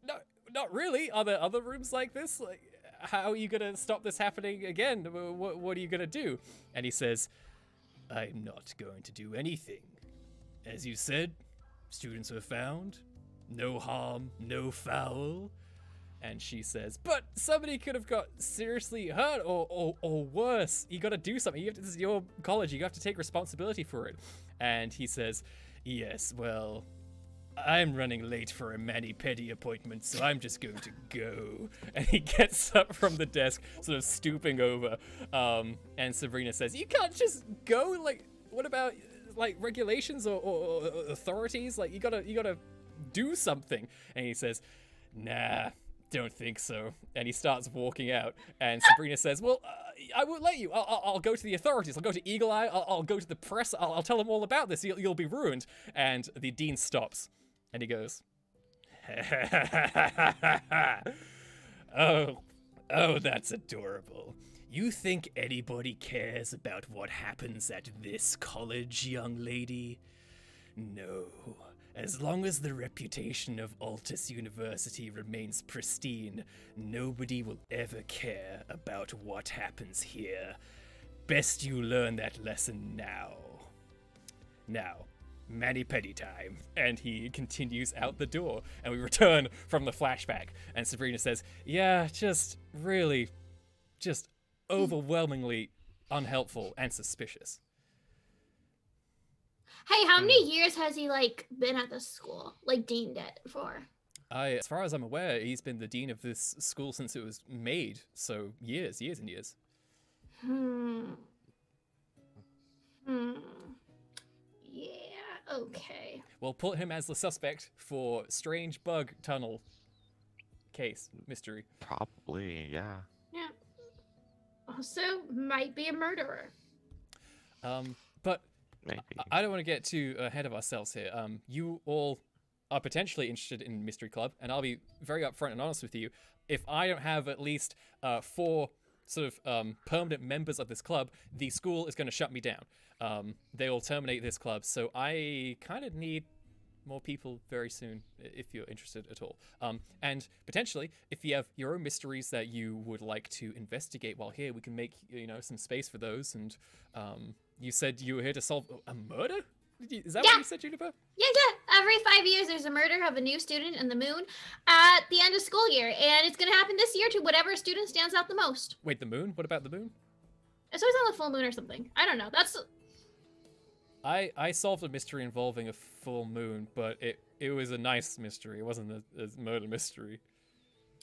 no, not really. Are there other rooms like this? Like, how are you gonna stop this happening again? What are you gonna do?" And he says, "I'm not going to do anything. As you said, students were found. No harm, no foul." And she says, "But somebody could have got seriously hurt or worse. You gotta do something. This is your college. You have to take responsibility for it." And he says, "Yes, well, I'm running late for a mani-pedi appointment, so I'm just going to go." And he gets up from the desk, sort of stooping over. And Sabrina says, "You can't just go. Like, what about like regulations or authorities? Like, you gotta do something." And he says, "Nah, don't think so." And he starts walking out, and Sabrina says, "Well, I won't let you. I'll go to the authorities. I'll go to Eagle Eye. I'll go to the press. I'll tell them all about this. You'll be ruined." And the dean stops, and he goes, "Oh, that's adorable. You think anybody cares about what happens at this college, young lady? No. As long as the reputation of Altus University remains pristine, nobody will ever care about what happens here. Best you learn that lesson now. Now, mani-pedi time." And he continues out the door, and we return from the flashback, and Sabrina says, "Yeah, just really, just overwhelmingly unhelpful and suspicious." Hey, how many years has he like been at this school? Like deaned it for? As far as I'm aware, he's been the dean of this school since it was made, so years and years. Yeah, okay. We'll put him as the suspect for strange bug tunnel case mystery. Probably, yeah. Yeah. Also, might be a murderer. But Maybe. I don't want to get too ahead of ourselves here. You all are potentially interested in Mystery Club, and I'll be very upfront and honest with you. If I don't have at least 4 sort of permanent members of this club, the school is going to shut me down. They will terminate this club, so I kind of need more people very soon, if you're interested at all. And potentially, if you have your own mysteries that you would like to investigate while here, we can make, some space for those. And you said you were here to solve a murder? Is that what you said, Juniper? Yeah. Every 5 years, there's a murder of a new student in the moon at the end of school year, and it's gonna happen this year to whatever student stands out the most. Wait, the moon? What about the moon? It's always on the full moon or something. I don't know. That's. I solved a mystery involving a full moon, but it was a nice mystery. It wasn't a murder mystery.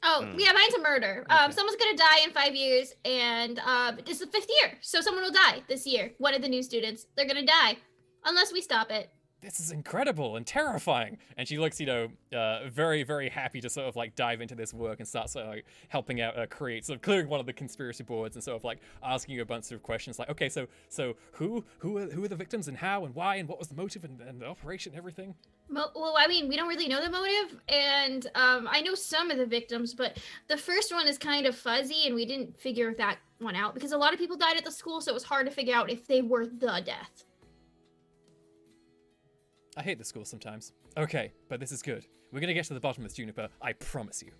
Oh, yeah, mine's a murder. Okay. Someone's gonna die in 5 years, and it's the 5th year, so someone will die this year. One of the new students, they're gonna die, unless we stop it. this is incredible and terrifying. And she looks, very, very happy to sort of like dive into this work and start sort of like helping out create, sort of clearing one of the conspiracy boards and sort of like asking you a bunch of questions like, okay, so who are the victims and how and why and what was the motive and the operation and everything? Well, I mean, we don't really know the motive, and I know some of the victims, but the first one is kind of fuzzy, and we didn't figure that one out because a lot of people died at the school, so it was hard to figure out if they were the death. I hate the school sometimes. Okay, but this is good. We're gonna get to the bottom of this, Juniper. I promise you.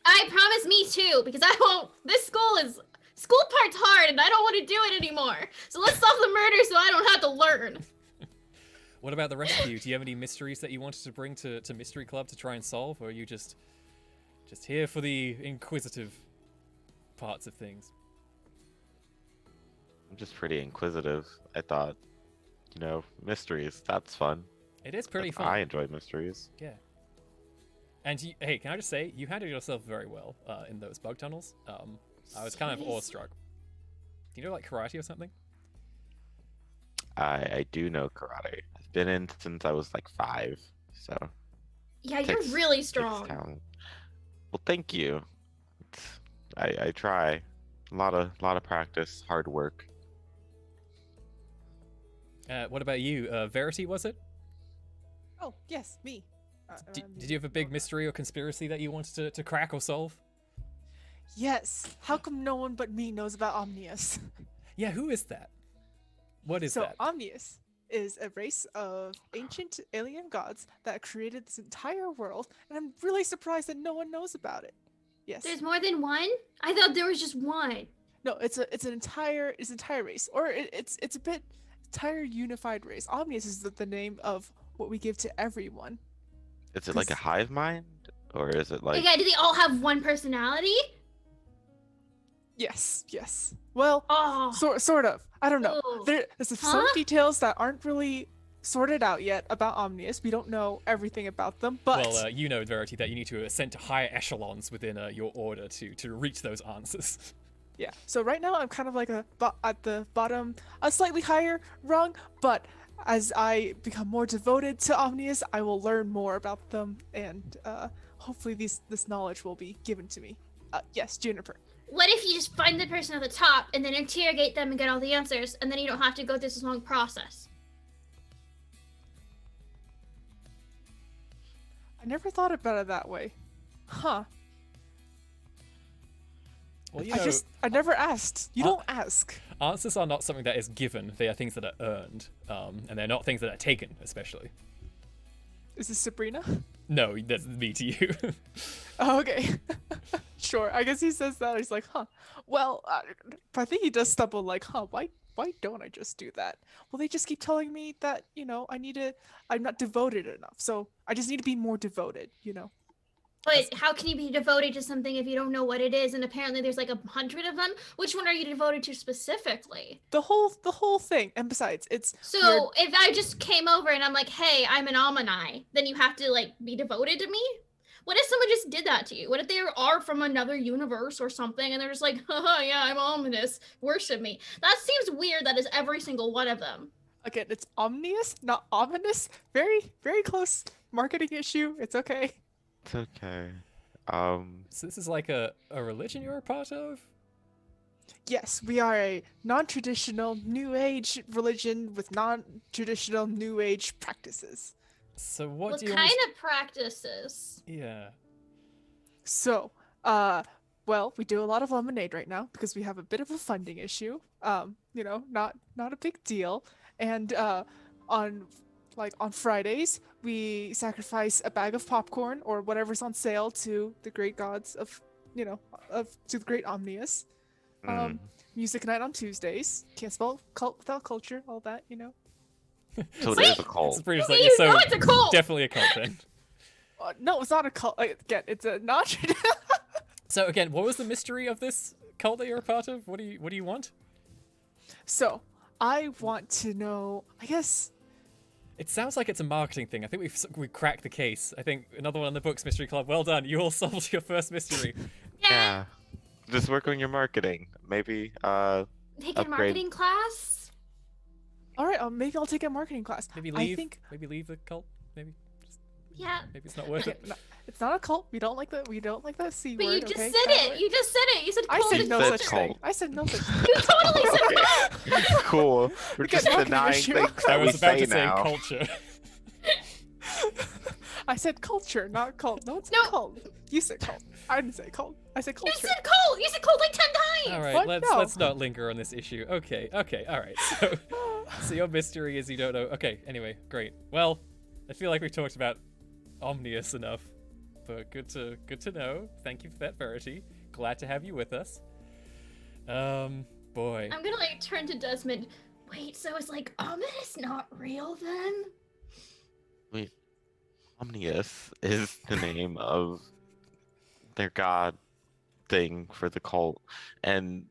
I promise me too, because I won't. This school part's hard, and I don't want to do it anymore. So let's solve the murder so I don't have to learn. What about the rest of you? Do you have any mysteries that you wanted to bring to Mystery Club to try and solve, or are you just here for the inquisitive parts of things? I'm just pretty inquisitive. I thought, mysteries, that's fun. It is pretty fun. I enjoy mysteries. Yeah. And hey, can I just say, you handled yourself very well in those bug tunnels. I was kind of awestruck. Do you know like karate or something? I do know karate. I've been in since I was like 5, so. Yeah, you're really strong. Well, thank you. I try. A lot of practice, hard work. What about you? Verity, was it? Oh, yes, me. Did you have a big mystery or conspiracy that you wanted to crack or solve? Yes. How come no one but me knows about Omnius? Yeah, who is that? What is that? So Omnius is a race of ancient alien gods that created this entire world, and I'm really surprised that no one knows about it. Yes. There's more than one? I thought there was just one. No, it's an entire race, or it's a bit entire unified race. Omnius is the name of what we give to everyone. Is it like a hive mind, or is it like? Yeah, do they all have one personality? Yes. Well, Oh. sort of. I don't know. Ooh. There's some details that aren't really sorted out yet about Omnius. We don't know everything about them, but well, you know, Verity, that you need to ascend to higher echelons within your order to reach those answers. Yeah. So right now I'm kind of like at the bottom, a slightly higher rung, but as I become more devoted to Omnius, I will learn more about them, and hopefully this knowledge will be given to me. Yes, Juniper. What if you just find the person at the top and then interrogate them and get all the answers, and then you don't have to go through this long process? I never thought about it that way. Huh. Well, I never asked. You don't ask. Answers are not something that is given. They are things that are earned, and they're not things that are taken, especially. Is this Sabrina? No, that's me to you. Oh, okay. Sure. I guess he says that. He's like, huh. Well, I think he does stumble like, huh, why don't I just do that? Well, they just keep telling me that, I'm not devoted enough. So I just need to be more devoted, But how can you be devoted to something if you don't know what it is? And apparently there's like 100 of them. Which one are you devoted to specifically? The whole thing. And besides, it's so if I just came over and I'm like, hey, I'm an Almani, then you have to like be devoted to me? What if someone just did that to you? What if they are from another universe or something and they're just like, haha, yeah, I'm ominous, worship me? That seems weird. That is every single one of them. Again, it's omnious, not ominous. Very, very close marketing issue. It's okay. It's okay. So this is like a religion you're a part of? Yes, we are a non-traditional New Age religion with non-traditional New Age practices. So what do you kind of practices? Yeah. So, well, we do a lot of lemonade right now because we have a bit of a funding issue. Not a big deal. And on Fridays, we sacrifice a bag of popcorn or whatever's on sale to the great gods of to the great Omnius. Music night on Tuesdays. Can't spell cult without culture, all that, So it is a cult. It's pretty You know it's a cult! Definitely a cult then. No, it's not a cult. Again, it's a not. So again, what was the mystery of this cult that you're a part of? What do you want? So I want to know. I guess it sounds like it's a marketing thing. I think we've cracked the case. I think another one on the books, Mystery Club. Well done. You all solved your first mystery. Yeah. Just work on your marketing. Maybe take a marketing class. All right, maybe I'll take a marketing class. Maybe I leave. think Maybe leave the cult. Maybe. Yeah. Maybe it's not worth it. no, it's not a cult. We don't like that. We don't like that C But word. you just okay? said Bad it. word. You just said it. You said I cult said and no said such culture. cult. thing. I said no such thing. You totally said cult. Cool. We're Because just marketing denying issue. things I that we was about say to say now. culture. I said culture, not cult. No, it's No. cult. You said cult. I didn't say cult. I said You culture. said cult. You said cult like 10 times. All right, What? let's No. let's not linger on this issue. Okay, all right. So your mystery is you don't know. Okay, anyway, great. Well, I feel like we've talked about Omnius enough, but good to know. Thank you for that, Verity. Glad to have you with us. Boy. I'm gonna like turn to Desmond. Wait, so is like Ominous not real then? Wait, Omnius is the name of their god thing for the cult, and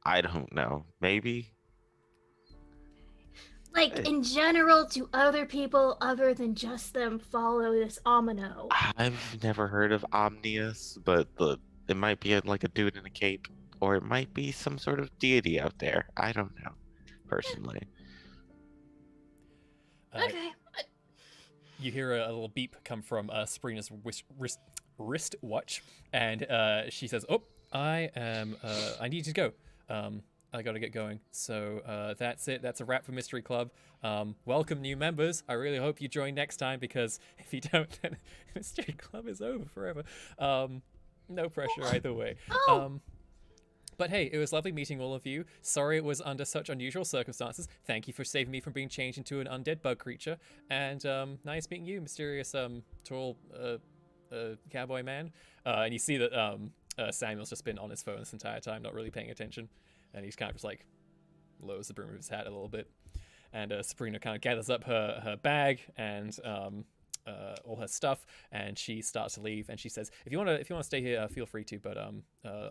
I don't know. Maybe Like in general, do other people other than just them follow this Omino? I've never heard of Omnius, but it might be like a dude in a cape, or it might be some sort of deity out there. I don't know, personally. Okay. You hear a little beep come from Sabrina's wrist watch, and she says, "Oh, I need to go. I gotta get going. So that's it. That's a wrap for Mystery Club. Welcome new members. I really hope you join next time, because if you don't, then Mystery Club is over forever. No pressure either way. Oh. But hey, it was lovely meeting all of you. Sorry it was under such unusual circumstances. Thank you for saving me from being changed into an undead bug creature. And nice meeting you, mysterious tall cowboy man. And you see that Samuel's just been on his phone this entire time, not really paying attention. And he's kind of just like lowers the brim of his hat a little bit. And Sabrina kind of gathers up her bag and all her stuff, and she starts to leave. And she says, "If you want to stay here, feel free to. But I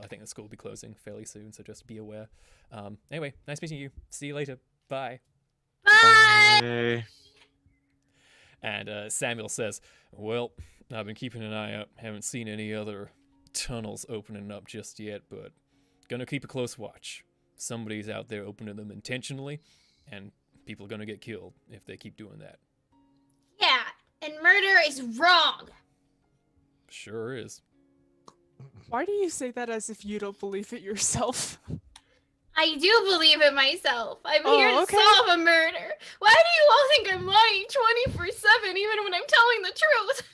think the school will be closing fairly soon, so just be aware. Anyway, nice meeting you. See you later. Bye." Bye. Hey. And Samuel says, "Well, I've been keeping an eye out. Haven't seen any other tunnels opening up just yet, but gonna keep a close watch. Somebody's out there opening them intentionally, and people are gonna get killed if they keep doing that." Yeah, and murder is wrong. Sure is. Why do you say that as if you don't believe it yourself? I do believe it myself. I'm here to okay. solve a murder. Why do you all think I'm lying 24/7 even when I'm telling the truth?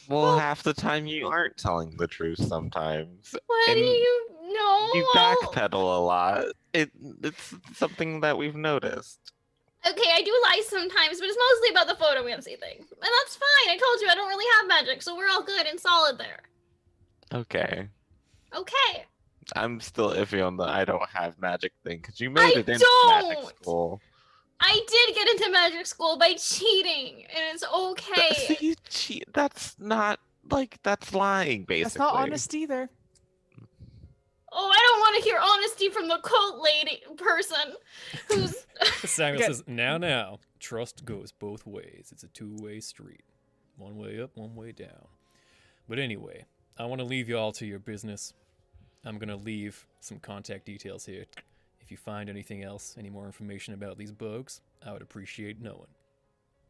Well, half the time you aren't telling the truth sometimes. What And do you know? You backpedal a lot. It's something that we've noticed. Okay, I do lie sometimes, but it's mostly about the photomancy thing. And that's fine. I told you I don't really have magic, so we're all good and solid there. Okay. Okay. I'm still iffy on the I don't have magic thing, because you made I it into magic don't! school. I did get into magic school by cheating, and it's okay. See, you cheat. That's not, that's lying, basically. That's not honest either. Oh, I don't want to hear honesty from the cult lady person who's... Samuel Okay. says, now, trust goes both ways. It's a two-way street. One way up, one way down. But anyway, I want to leave you all to your business. I'm going to leave some contact details here. If you find anything else, any more information about these bugs, I would appreciate knowing.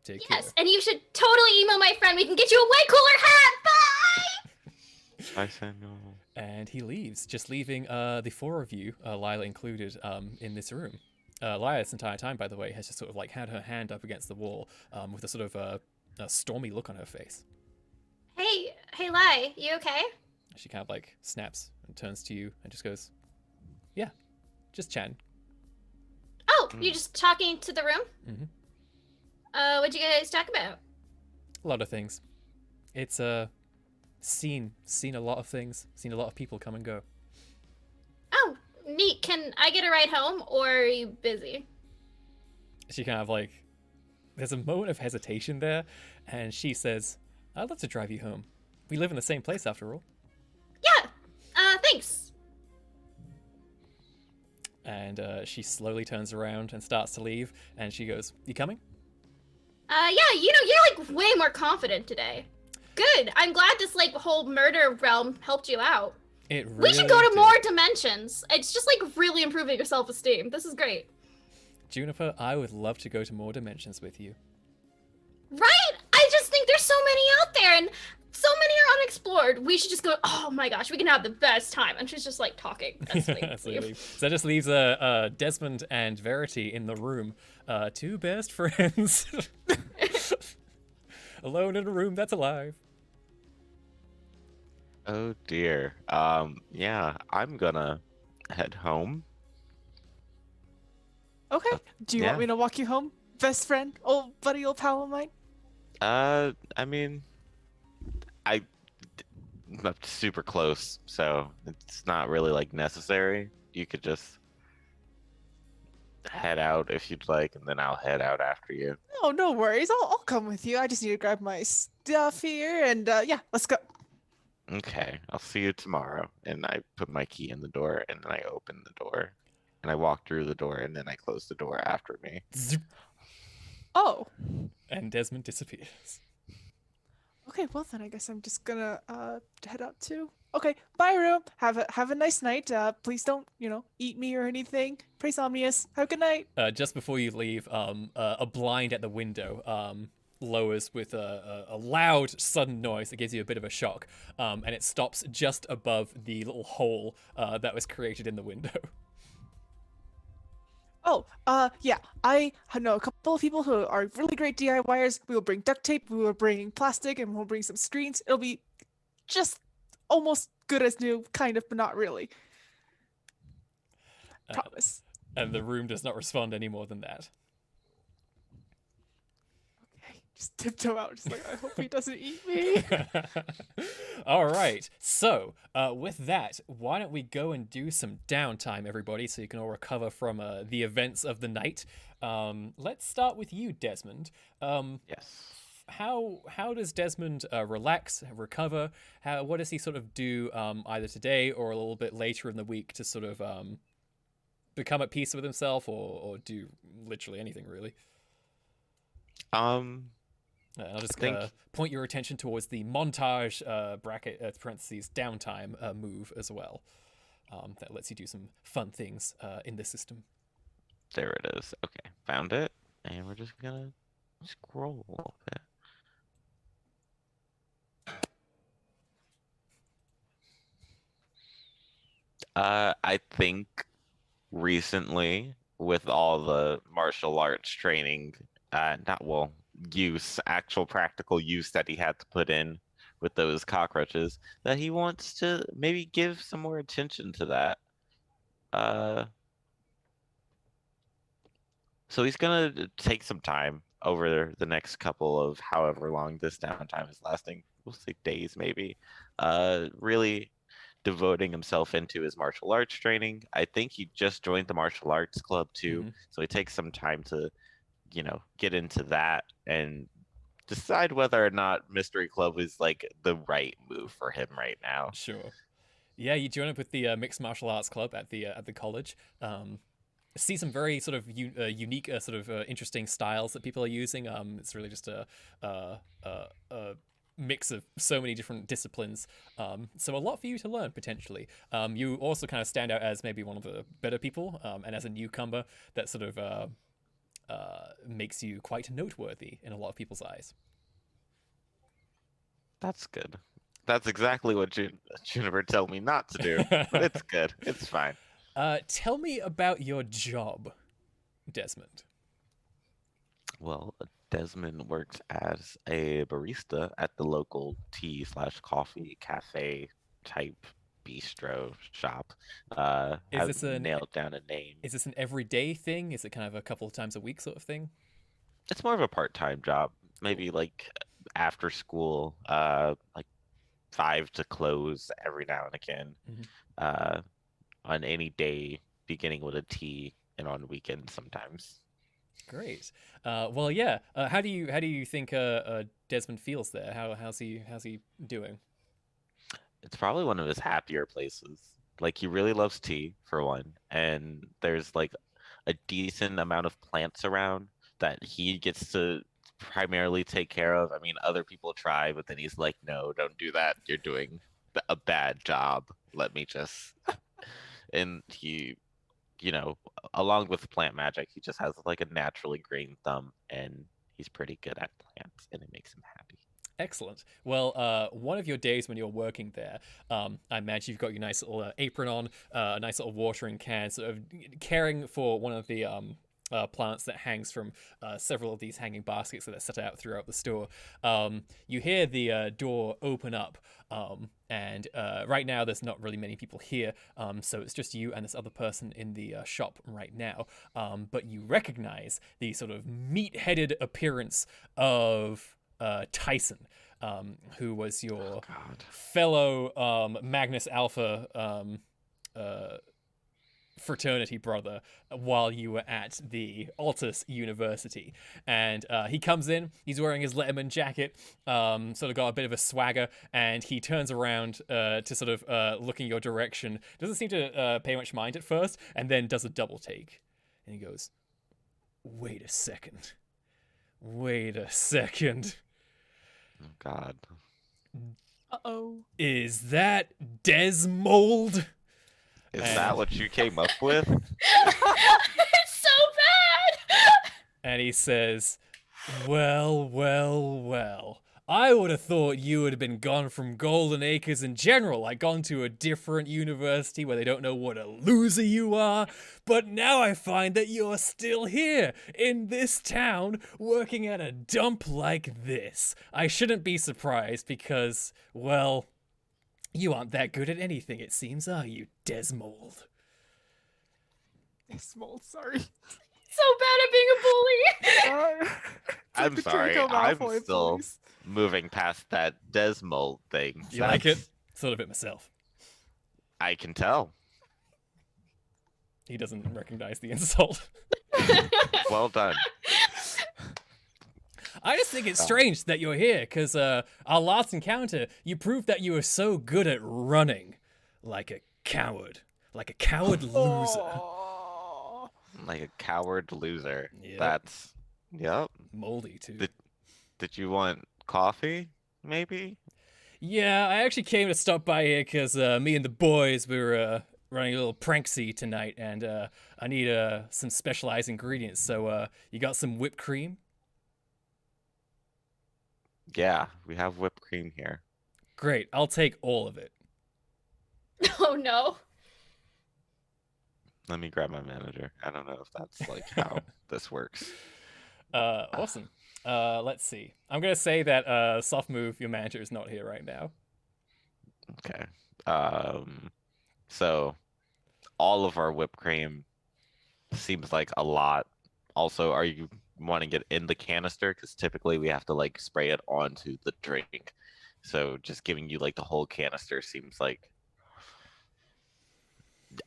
Take Yes, care. and you should totally email my friend. We can get you a way cooler hat. Bye! I said no. And he leaves, just leaving the four of you, Lila included, in this room. Lila, this entire time, by the way, has just sort of like had her hand up against the wall with a sort of a stormy look on her face. Hey, Lai, you okay? She kind of like snaps and turns to you and just goes, "Yeah, just chatting." Oh, you just talking to the room? Mhm. What'd you guys talk about? A lot of things. It's seen a lot of things, seen a lot of people come and go. Oh, neat. Can I get a ride home, or are you busy? She kind of like, there's a moment of hesitation there, and she says, "I'd love to drive you home. We live in the same place after all." Yeah. Thanks. And she slowly turns around and starts to leave, and she goes, "You coming?" Yeah. You're like way more confident today. Good. I'm glad this like whole murder realm helped you out. It really We should go to did. more dimensions. It's just like really improving your self-esteem. This is great. Juniper, I would love to go to more dimensions with you. Right? I just think there's so many out there, and so many are unexplored. We should just go. Oh my gosh, we can have the best time. And she's just like talking. That's Absolutely. So that just leaves Desmond and Verity in the room. Two best friends. Alone in a room that's alive. Oh dear. Yeah, I'm gonna head home. Okay. Do you want Yeah. me to walk you home, best friend, old buddy, old pal of mine? I mean, I'm not super close, so it's not really like necessary. You could just head out if you'd like, and then I'll head out after you. Oh, no worries. I'll come with you. I just need to grab my stuff here, and yeah, let's go. Okay, I'll see you tomorrow. And I put my key in the door, and then I open the door, and I walk through the door, and then I close the door after me. Zip. Oh. And Desmond disappears. Okay, well then I guess I'm just gonna head out too. Okay, bye room. Have a nice night. Please don't, eat me or anything. Praise Omnius. Have a good night. Just before you leave, a blind at the window lowers with a loud, sudden noise that gives you a bit of a shock, and it stops just above the little hole that was created in the window. Oh, yeah. I know a couple of people who are really great DIYers. We will bring duct tape, we will bring plastic, and we'll bring some screens. It'll be just almost good as new, kind of, but not really. Promise. And the room does not respond any more than that. Okay, just tiptoe out, just like, I hope he doesn't eat me. All right. So, with that, why don't we go and do some downtime, everybody, so you can all recover from the events of the night. Let's start with you, Desmond. Yes. How does Desmond relax, recover? What does he sort of do either today or a little bit later in the week to sort of become at peace with himself, or do literally anything really? I'll just point your attention towards the montage bracket parentheses downtime move as well. That lets you do some fun things in the system. There it is. Okay, found it, and we're just gonna scroll a little bit. I think recently, with all the martial arts training, actual practical use that he had to put in with those cockroaches, that he wants to maybe give some more attention to that. So he's gonna take some time over the next couple of however long this downtime is lasting. We'll say days maybe. Really devoting himself into his martial arts training. I think he just joined the martial arts club too, so he takes some time to, get into that and decide whether or not Mystery Club is like the right move for him right now. Sure. Yeah, you join up with the mixed martial arts club at the college. See some very sort of unique, interesting styles that people are using. It's really just a mix of so many different disciplines. So a lot for you to learn potentially. You also kind of stand out as maybe one of the better people, and as a newcomer, that sort of makes you quite noteworthy in a lot of people's eyes. That's good. That's exactly what Juniper told me not to do, but it's good. It's fine. Tell me about your job, Desmond. Well, Desmond works as a barista at the local tea/coffee cafe type bistro shop. Nailed down a name. Is this an everyday thing? Is it kind of a couple of times a week sort of thing? It's more of a part-time job, maybe like after school, like 5 to close every now and again. On any day beginning with a T, and on weekends sometimes. Great. Well, yeah. How do you think Desmond feels there? How's he doing? It's probably one of his happier places. Like, he really loves tea for one, and there's like a decent amount of plants around that he gets to primarily take care of. I mean, other people try, but then he's like, no, don't do that. You're doing a bad job. Let me just. And he along with plant magic, he just has like a naturally green thumb, and he's pretty good at plants, and it makes him happy. Excellent. Well, one of your days when you're working there, I imagine you've got your nice little apron on, a nice little watering can, sort of caring for one of the plants that hangs from several of these hanging baskets that are set out throughout the store. You hear the door open up, and right now there's not really many people here, so it's just you and this other person in the shop right now. But you recognize the sort of meat-headed appearance of Tyson, who was your fellow Magnus Alpha fraternity brother while you were at the Altus University. And he comes in, he's wearing his Letterman jacket, sort of got a bit of a swagger, and he turns around to sort of look in your direction. Doesn't seem to pay much mind at first, and then does a double take. And he goes, Wait a second. Oh, God. Uh-oh. Is that Desmond? Is that what you came up with? It's so bad. And he says, well. I would have thought you would have been gone from Golden Acres in general, like gone to a different university where they don't know what a loser you are. But now I find that you're still here in this town working at a dump like this. I shouldn't be surprised because, well, you aren't that good at anything, it seems, are you, Desmond? Desmond, sorry. So bad at being a bully. I'm sorry. Draco I'm Malfoy, still please. moving past that Desmond thing. You like it? Thought of it myself. I can tell. He doesn't recognize the insult. Well done. I just think it's strange that you're here, because our last encounter, you proved that you were so good at running. Like a coward. Like a coward loser. Aw. Like a coward loser. Yep. That's... Yep. Moldy, too. Did you want coffee, maybe? Yeah, I actually came to stop by here because me and the boys, we were running a little pranksy tonight, and I need some specialized ingredients. So you got some whipped cream? Yeah, we have whipped cream here. Great, I'll take all of it. Oh no. Let me grab my manager. I don't know if that's like how this works. Awesome. Let's see. I'm gonna say that soft move, your manager is not here right now. Okay. So all of our whipped cream seems like a lot. Also, are you wanting it in the canister? Because typically we have to like spray it onto the drink. So just giving you like the whole canister seems like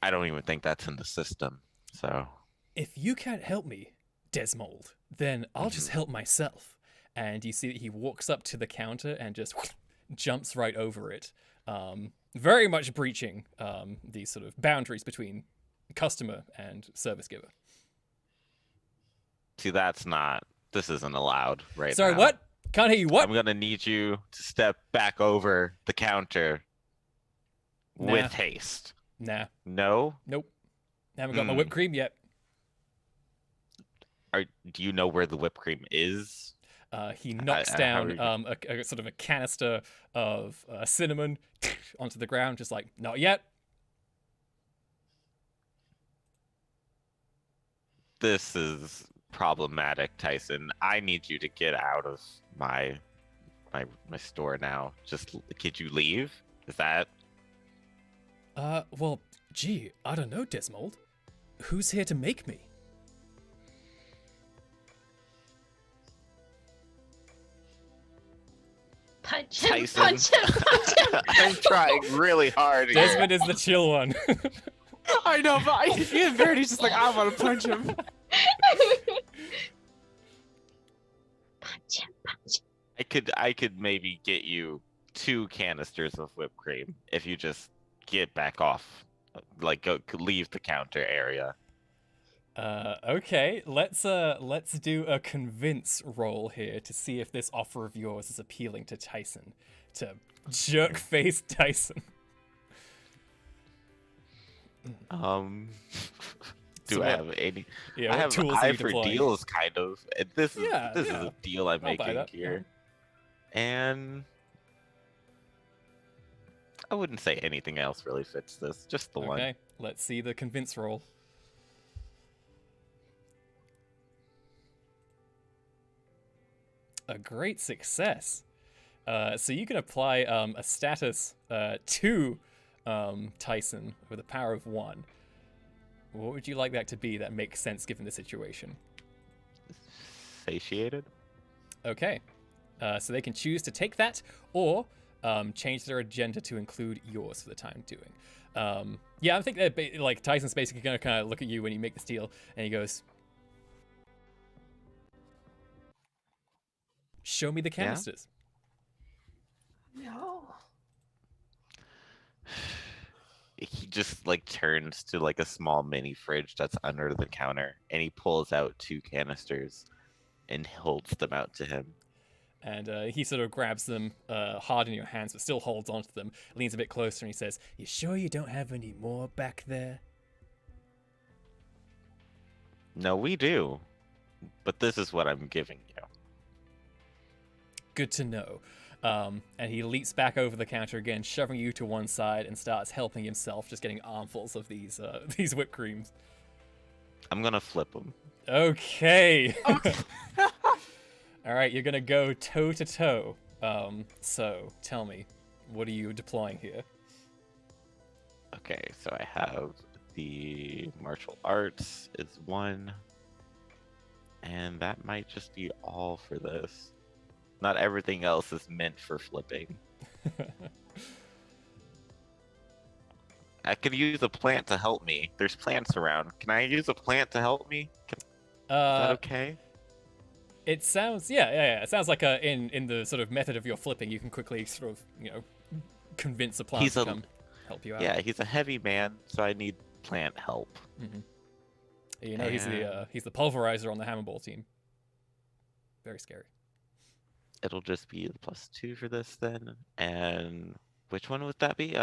I don't even think that's in the system. So If you can't help me, Desmond, then I'll just help myself. And you see that he walks up to the counter and just jumps right over it, very much breaching these sort of boundaries between customer and service giver. see, this isn't allowed right Sorry, now. what? Can't hear you. What? I'm gonna need you to step back over the counter Nah. with haste. Nah, No? nope. Haven't got my whipped cream yet. Do you know where the whipped cream is? He knocks how down are you- a sort of a canister of cinnamon onto the ground, just like, not yet. This is problematic, Tyson. I need you to get out of my store now. Could you leave? Is that Well, gee, I don't know, Desmond. Who's here to make me? Punch him, Tyson? punch him, punch him. I'm trying really hard here. Desmond is the chill one. I know, but Ian Verity's just like, I want to punch him. Punch him, punch him. I could maybe get you 2 canisters of whipped cream if you just get back off, like leave the counter area. Okay, let's do a convince roll here to see if this offer of yours is appealing to Tyson. To jerk face Tyson. Do So I what- have any? Yeah, I what have tools are eye you for deploying? deals, kind of. And this is Yeah, this is yeah. a deal I'm I'll buy making that. here. And I wouldn't say anything else really fits this. Just the one. Okay, let's see the convince roll. A great success. So you can apply a status to Tyson with a power of 1. What would you like that to be that makes sense given the situation? Satiated. Okay. So they can choose to take that or change their agenda to include yours for the time doing. Yeah, I think that like Tyson's basically gonna kind of look at you when you make this deal, and he goes, "Show me the canisters." No. He just like turns to like a small mini fridge that's under the counter, and he pulls out 2 canisters and holds them out to him. And he sort of grabs them hard in your hands, but still holds onto them, leans a bit closer, and he says, "You sure you don't have any more back there?" No, we do, but this is what I'm giving you. Good to know. And he leaps back over the counter again, shoving you to one side, and starts helping himself, just getting armfuls of these these whipped creams. I'm gonna flip them. Okay. Okay. All right, you're gonna go toe to toe. So tell me, what are you deploying here? Okay, so I have the martial arts is 1, and that might just be all for this. Not everything else is meant for flipping. I could use a plant to help me. There's plants around. Can I use a plant to help me? Is that okay? It sounds, yeah. It sounds like in the sort of method of your flipping, you can quickly sort of, convince a plant He's to a- come help you out. Yeah, he's a heavy man, so I need plant help. You know, he's the pulverizer on the Hammerball team. Very scary. It'll just be the +2 for this then. And which one would that be?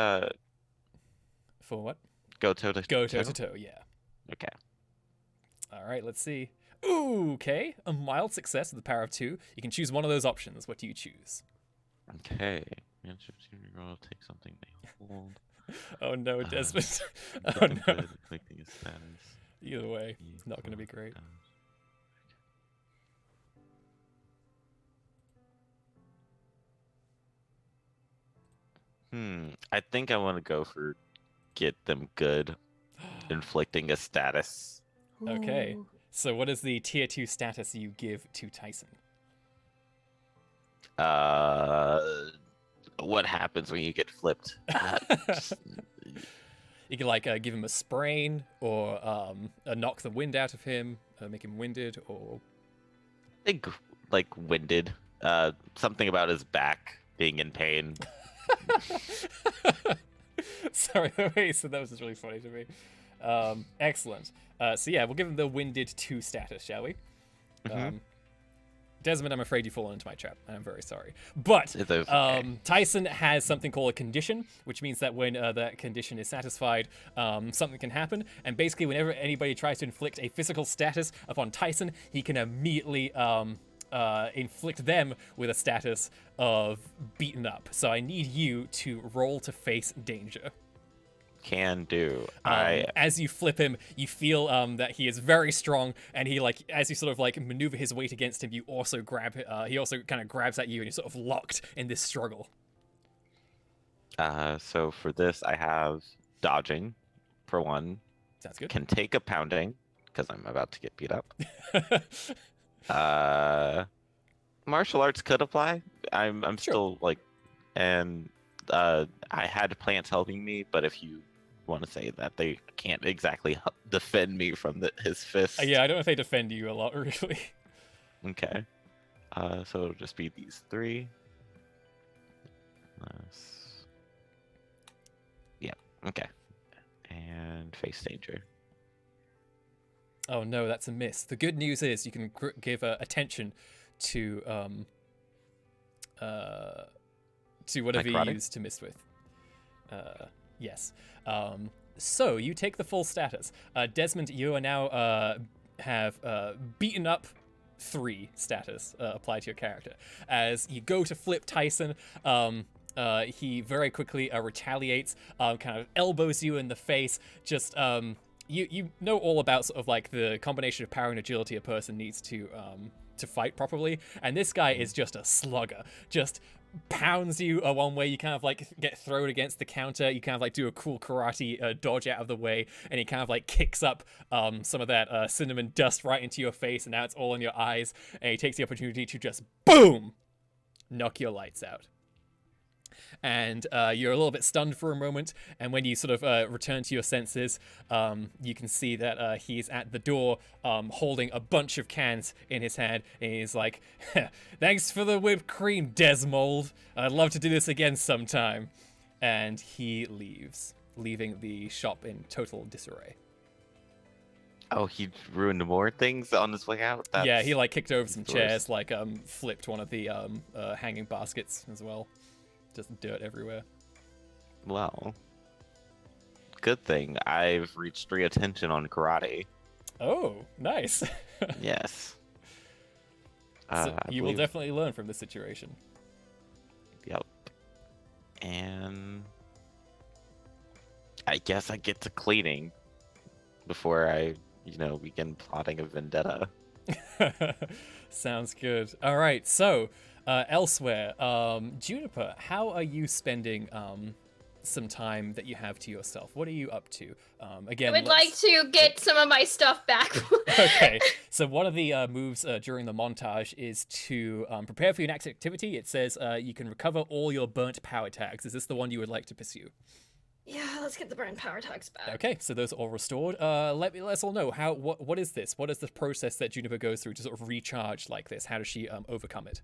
For what? Go toe to Go toe to toe, yeah. Okay. All right, let's see. Ooh, okay. A mild success with the power of 2. You can choose one of those options. What do you choose? Okay. Roll, take something they hold. Oh no, Desmond. Get Oh them no. good, inflicting a status. Either way, not going to be great. I think I want to go for get them good, inflicting a status. Okay. Ooh. So what is the tier 2 status you give to Tyson? What happens when you get flipped? You can like give him a sprain or knock the wind out of him, make him winded, or I think like winded. Something about his back being in pain. sorry, the way you said that was just really funny to me. Excellent. So yeah, we'll give him the winded 2 status, shall we? Mhm. Desmond, I'm afraid you've fallen into my trap. I'm very sorry. But It's okay. Tyson has something called a condition, which means that when that condition is satisfied, something can happen. And basically, whenever anybody tries to inflict a physical status upon Tyson, he can immediately inflict them with a status of beaten up. So I need you to roll to face danger. Can do. As you flip him, you feel that he is very strong, and he as you sort of maneuver his weight against him, you also grab. He also kind of grabs at you, and you're sort of locked in this struggle. So for this, I have dodging, for 1. Sounds good. Can take a pounding because I'm about to get beat up. Martial arts could apply. I'm Sure. still and I had plants helping me, but if you want to say that they can't exactly defend me from his fists. Yeah, I don't know if they defend you a lot, really. Okay. So it'll just be these 3. Yeah. Okay. And face danger. Oh no, that's a miss. The good news is you can give attention to whatever you karate? use to miss with. Yes. So you take the full status. Desmond, you are now have beaten up 3 status applied to your character. As you go to flip Tyson, he very quickly retaliates, kind of elbows you in the face. Just you know all about sort of like the combination of power and agility a person needs to fight properly, and this guy is just a slugger. Just pounds you one way, you kind of like get thrown against the counter, you kind of like do a cool karate dodge out of the way, and he kind of like kicks up some of that cinnamon dust right into your face, and now it's all in your eyes, and he takes the opportunity to just boom knock your lights out. And you're a little bit stunned for a moment, and when you sort of return to your senses, you can see that he's at the door holding a bunch of cans in his hand, and he's like, "Thanks for the whipped cream, Desmond. I'd love to do this again sometime." And he leaves, leaving the shop in total disarray. Oh, he ruined more things on his way out? Yeah, he like kicked over some the chairs, like flipped one of the hanging baskets as well. Just dirt everywhere. Well, good thing I've reached 3 attention on karate. Oh, nice. Yes. So I you will believe- definitely learn from this situation. Yep. And I guess I get to cleaning before I, begin plotting a vendetta. Sounds good. All right, so elsewhere, Juniper, how are you spending some time that you have to yourself? What are you up to? Again, I would like to get some of my stuff back. Okay, so one of the moves during the montage is to prepare for your next activity. It says you can recover all your burnt power tags. Is this the one you would like to pursue? Yeah, let's get the burn power tags back. Okay, so those are all restored. Let us all know what is this? What is the process that Juniper goes through to sort of recharge like this? How does she overcome it?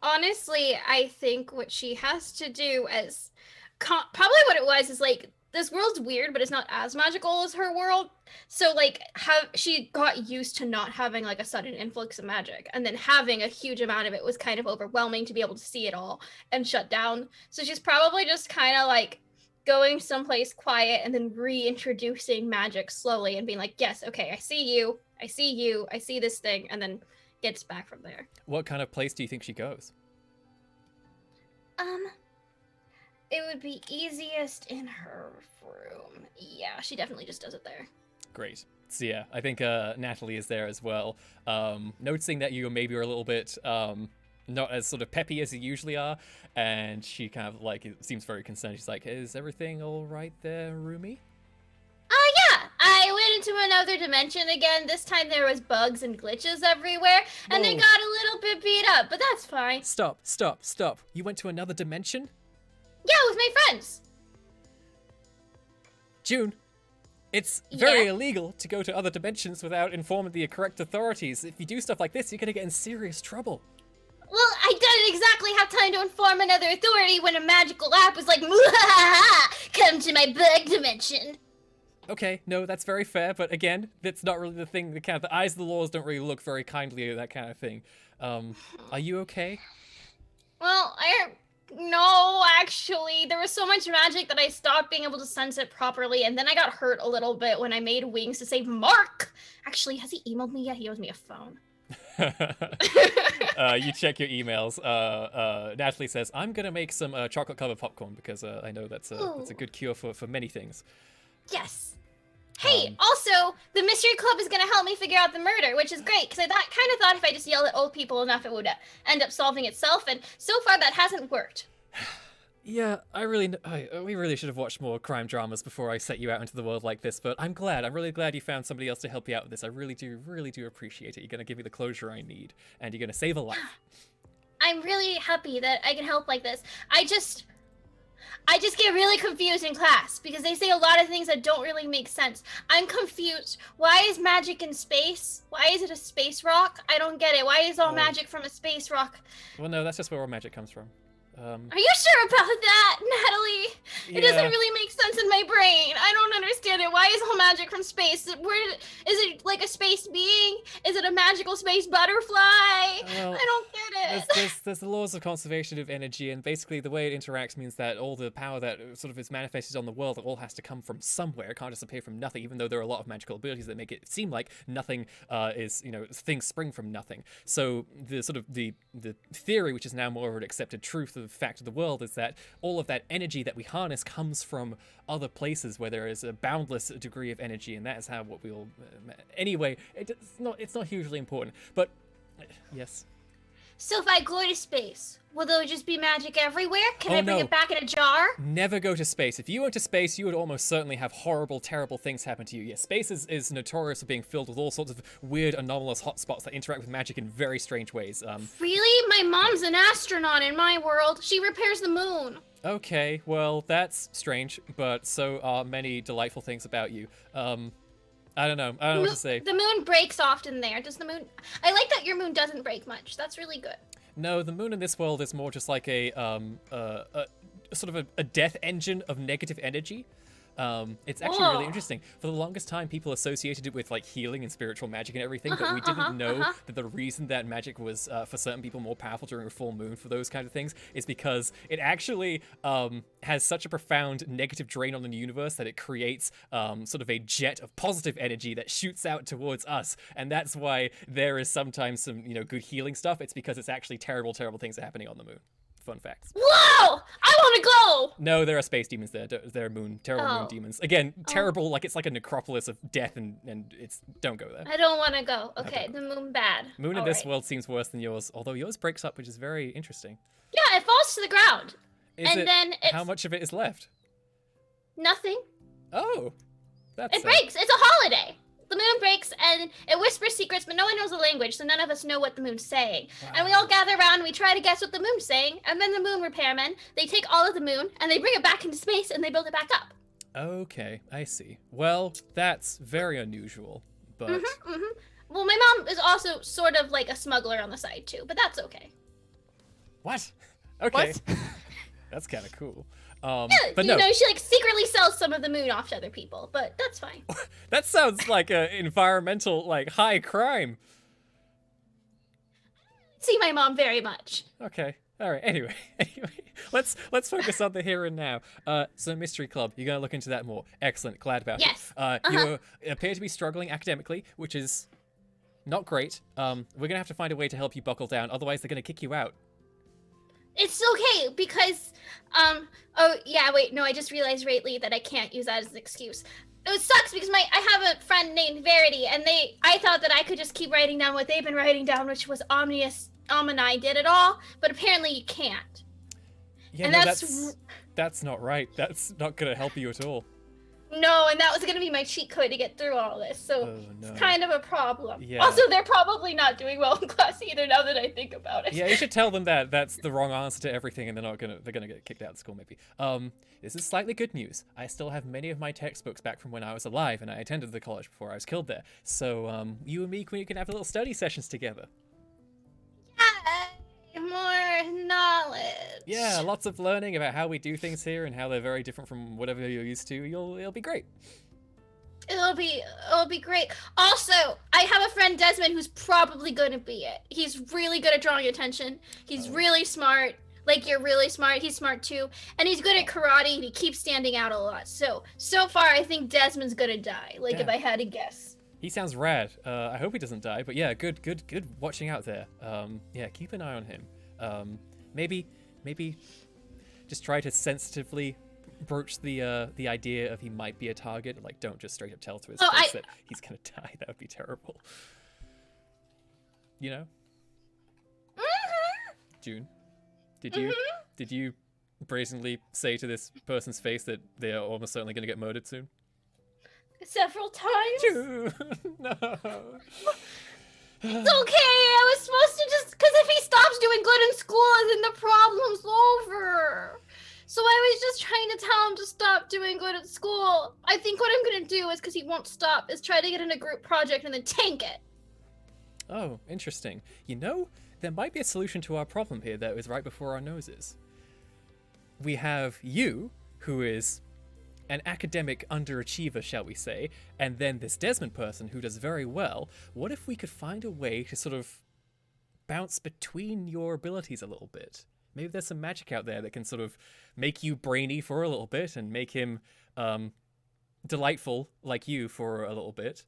Honestly, I think what she has to do is probably what it was is like this world's weird, but it's not as magical as her world. So like she got used to not having like a sudden influx of magic, and then having a huge amount of it was kind of overwhelming to be able to see it all and shut down. So she's probably just kind of like going someplace quiet and then reintroducing magic slowly and being like, yes, okay, I see you, I see you, I see this thing, and then gets back from there. What kind of place do you think she goes? It would be easiest in her room. Yeah, she definitely just does it there. Great. So yeah, I think Natalie is there as well. Noticing that you maybe are a little bit not as sort of peppy as you usually are, and she kind of like seems very concerned. She's like, "Is everything all right there, Rumi?" Yeah, I went into another dimension again. This time there was bugs and glitches everywhere, and they Whoa. got a little bit beat up, but that's fine. Stop! You went to another dimension? Yeah, with my friends. June, it's very Yeah? illegal to go to other dimensions without informing the correct authorities. If you do stuff like this, you're gonna get in serious trouble. Well, I didn't exactly have time to inform another authority when a magical app was like, "Mwahaha, come to my bug dimension." Okay, no, that's very fair, but again, that's not really the thing. The eyes of the laws don't really look very kindly at that kind of thing. Are you okay? Well, no, actually, there was so much magic that I stopped being able to sense it properly, and then I got hurt a little bit when I made wings to save Mark. Actually, has he emailed me yet? He owes me a phone. You check your emails. Natalie says, "I'm gonna make some chocolate-covered popcorn because I know that's a good cure for many things." Yes. Hey, also, the mystery club is gonna help me figure out the murder, which is great, because I kind of thought if I just yelled at old people enough, it would end up solving itself, and so far that hasn't worked. Yeah, we really should have watched more crime dramas before I set you out into the world like this, but I'm really glad you found somebody else to help you out with this. I really do appreciate it. You're gonna give me the closure I need, and you're gonna save a life. I'm really happy that I can help like this. I just get really confused in class because they say a lot of things that don't really make sense. I'm confused. Why is magic in space? Why is it a space rock? I don't get it. Why is all magic from a space rock? Well, no, that's just where all magic comes from. Are you sure about that, Natalie? It Yeah. doesn't really make sense in my brain. I don't understand it. Why is all magic from space? Where is it like a space being? Is it a magical space butterfly? Well, I don't get it. there's the laws of conservation of energy, and basically the way it interacts means that all the power that sort of is manifested on the world, it all has to come from somewhere. It can't just appear from nothing, even though there are a lot of magical abilities that make it seem like nothing is, things spring from nothing. So the sort of the theory, which is now more of an accepted truth of the fact of the world, is that all of that energy that we harness comes from other places where there is a boundless degree of energy, and that is how what we'll anyway, it's not hugely important, but yes. So if I go to space, will there just be magic everywhere? Can Oh, I bring no. it back in a jar? Never go to space. If you went to space, you would almost certainly have horrible, terrible things happen to you. Yeah, space is notorious for being filled with all sorts of weird, anomalous hotspots that interact with magic in very strange ways. Really? My mom's an astronaut in my world. She repairs the moon. Okay, well, that's strange, but so are many delightful things about you. I don't know what to say. The moon breaks often there. Does the moon... I like that your moon doesn't break much. That's really good. No, the moon in this world is more just like a sort of a death engine of negative energy. It's actually really Whoa. interesting. For the longest time, people associated it with like healing and spiritual magic and everything, but we didn't know that the reason that magic was for certain people more powerful during a full moon for those kind of things is because it actually has such a profound negative drain on the universe that it creates sort of a jet of positive energy that shoots out towards us, and that's why there is sometimes some good healing stuff. It's because it's actually terrible things are happening on the moon. Fun facts. Whoa! I want to go! No, there are space demons there. There are terrible moon Oh. demons. Again, terrible, like it's like a necropolis of death, and it's don't go there. I don't want to go. Okay, don't the moon bad. Moon in All this right. world seems worse than yours, although yours breaks up, which is very interesting. Yeah, it falls to the ground. Is And it, then it's- how much of it is left? Nothing. Oh, that's It breaks. It's a holiday. The moon breaks and it whispers secrets, but no one knows the language, so none of us know what the moon's saying. And we all gather around and we try to guess what the moon's saying, and then the moon repairmen, they take all of the moon and they bring it back into space and they build it back up. Okay, I see. Well, that's very unusual, but Well, my mom is also sort of like a smuggler on the side too, but that's okay. what? Okay, What? that's kind of cool. Yeah, But you no, know, she like secretly sells some of the moon off to other people, but that's fine. that sounds like a environmental, like high crime. See my mom very much. Okay. All right. Anyway, let's focus on the here and now. So Mystery Club, you're gonna look into that more. Excellent. Glad about Yes. it. You appear to be struggling academically, which is not great. We're gonna have to find a way to help you buckle down. Otherwise, they're gonna kick you out. It's okay because, oh yeah, wait, no, I just realized lately that I can't use that as an excuse. It sucks because I have a friend named Verity, and I thought that I could just keep writing down what they've been writing down, which was Omni did it all, but apparently you can't. Yeah, And no, that's that's not right. That's not gonna help you at all. No, and that was gonna be my cheat code to get through all this, so Oh, no. it's kind of a problem. Yeah. Also, they're probably not doing well in class either now that I think about it. Yeah, you should tell them that that's the wrong answer to everything, and they're gonna get kicked out of school maybe. This is slightly good news. I still have many of my textbooks back from when I was alive, and I attended the college before I was killed there. So you and me, Queen, can have little study sessions together. Yay, more knowledge. Yeah, lots of learning about how we do things here and how they're very different from whatever you're used to. It'll be great. It'll be great. Also, I have a friend Desmond who's probably gonna be it. He's really good at drawing attention. He's really smart. Like, you're really smart. He's smart too. And he's good at karate and he keeps standing out a lot. So far I think Desmond's gonna die. Like, if Yeah. I had to guess. He sounds rad. I hope he doesn't die, but yeah, good watching out there. Yeah, keep an eye on him. Maybe just try to sensitively broach the idea of he might be a target. Like, don't just straight up tell to his face that he's gonna die. That would be terrible. You know? June, did you brazenly say to this person's face that they are almost certainly gonna get murdered soon? Several times. June, no. It's okay. I was supposed to just, because if he stops doing good in school, then the problem's over. So I was just trying to tell him to stop doing good at school. I think what I'm gonna do is, because he won't stop, is try to get in a group project and then tank it. Oh, interesting. You know, there might be a solution to our problem here that is right before our noses. we have you, who is an academic underachiever, shall we say, and then this Desmond person who does very well. What if we could find a way to sort of bounce between your abilities a little bit? Maybe there's some magic out there that can sort of make you brainy for a little bit and make him delightful like you for a little bit,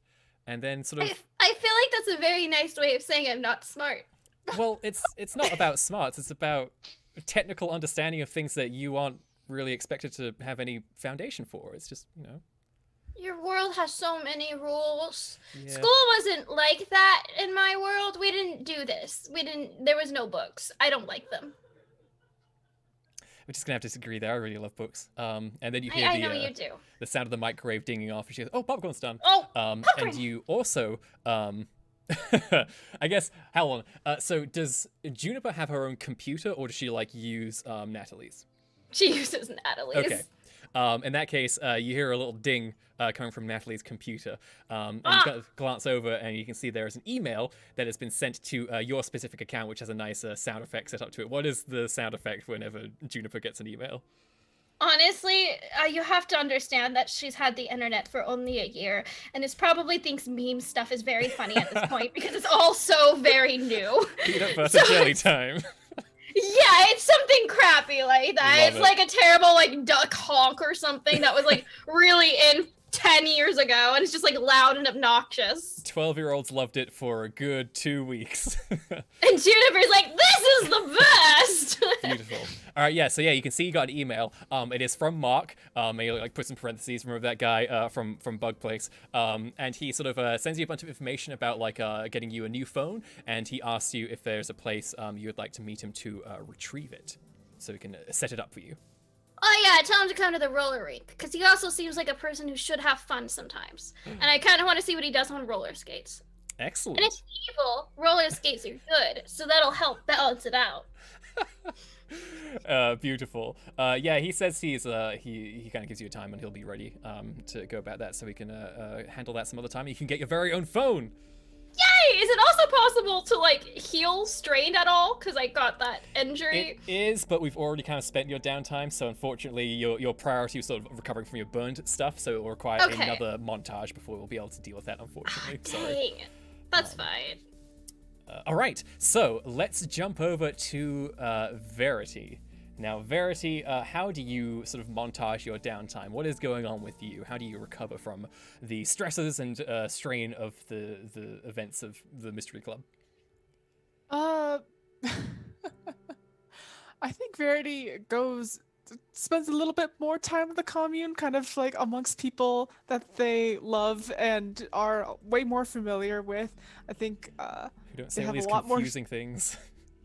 and then sort of. I feel like that's a very nice way of saying I'm not smart. Well, it's not about smarts. It's about technical understanding of things that you aren't really expected to have any foundation for. It's just, you know. Your world has so many rules. Yeah. School wasn't like that in my world. We didn't do this. There was no books. I don't like them. We're just gonna have to disagree there. I really love books. And then you hear I know you do. the sound of the microwave dinging off, and she goes, "Oh, popcorn's done." Oh, And popcorn. you also, I guess, how on? So does Juniper have her own computer, or does she like use Natalie's? She uses Natalie's. Okay. In that case, you hear a little ding coming from Natalie's computer. And you glance over and you can see there is an email that has been sent to your specific account, which has a nice sound effect set up to it. What is the sound effect whenever Juniper gets an email? Honestly, you have to understand that she's had the internet for only a year and is probably thinks meme stuff is very funny at this point because it's all so very new. Peanut butter jelly time. Yeah, it's something crappy like that. Love It's it. like a terrible like duck honk or something that was like really in 10 years ago and it's just like loud and obnoxious. 12-year-olds loved it for a good 2 weeks. And Juniper's like, this is the best! Beautiful. All right, yeah, so yeah, you can see you got an email. It is from Mark. And he like puts in parentheses, remember that guy from Bug Place. And he sort of sends you a bunch of information about like getting you a new phone, and he asks you if there's a place you would like to meet him to retrieve it, so we can set it up for you. Oh yeah, tell him to come to the roller rink, because he also seems like a person who should have fun sometimes. And I kind of want to see what he does on roller skates. Excellent. And it's evil, roller skates are good, so that'll help balance it out. Beautiful. Yeah, he says he kind of gives you a time and he'll be ready to go about that, so we can handle that some other time. You can get your very own phone. Yay! Is it also possible to like heal strained at all? Because I got that injury. It is, but we've already kind of spent your downtime, so unfortunately your priority is sort of recovering from your burned stuff, so it will require Okay. another montage before we'll be able to deal with that, unfortunately. Sorry. Dang. That's fine. All right, so let's jump over to Verity. Now, Verity, how do you sort of montage your downtime? What is going on with you? How do you recover from the stresses and strain of the events of the Mystery Club? I think Verity spends a little bit more time with the commune, kind of like amongst people that they love and are way more familiar with. I think Who don't say they all have these a lot more confusing things.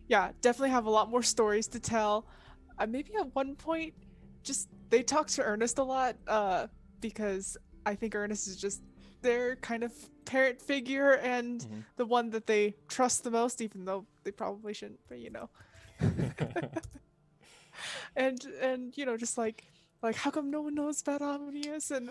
yeah, definitely have a lot more stories to tell. Maybe at one point, just they talk to Ernest a lot, because I think Ernest is just their kind of parent figure and the one that they trust the most, even though they probably shouldn't, but you know. and you know, just like how come no one knows about Omnius, and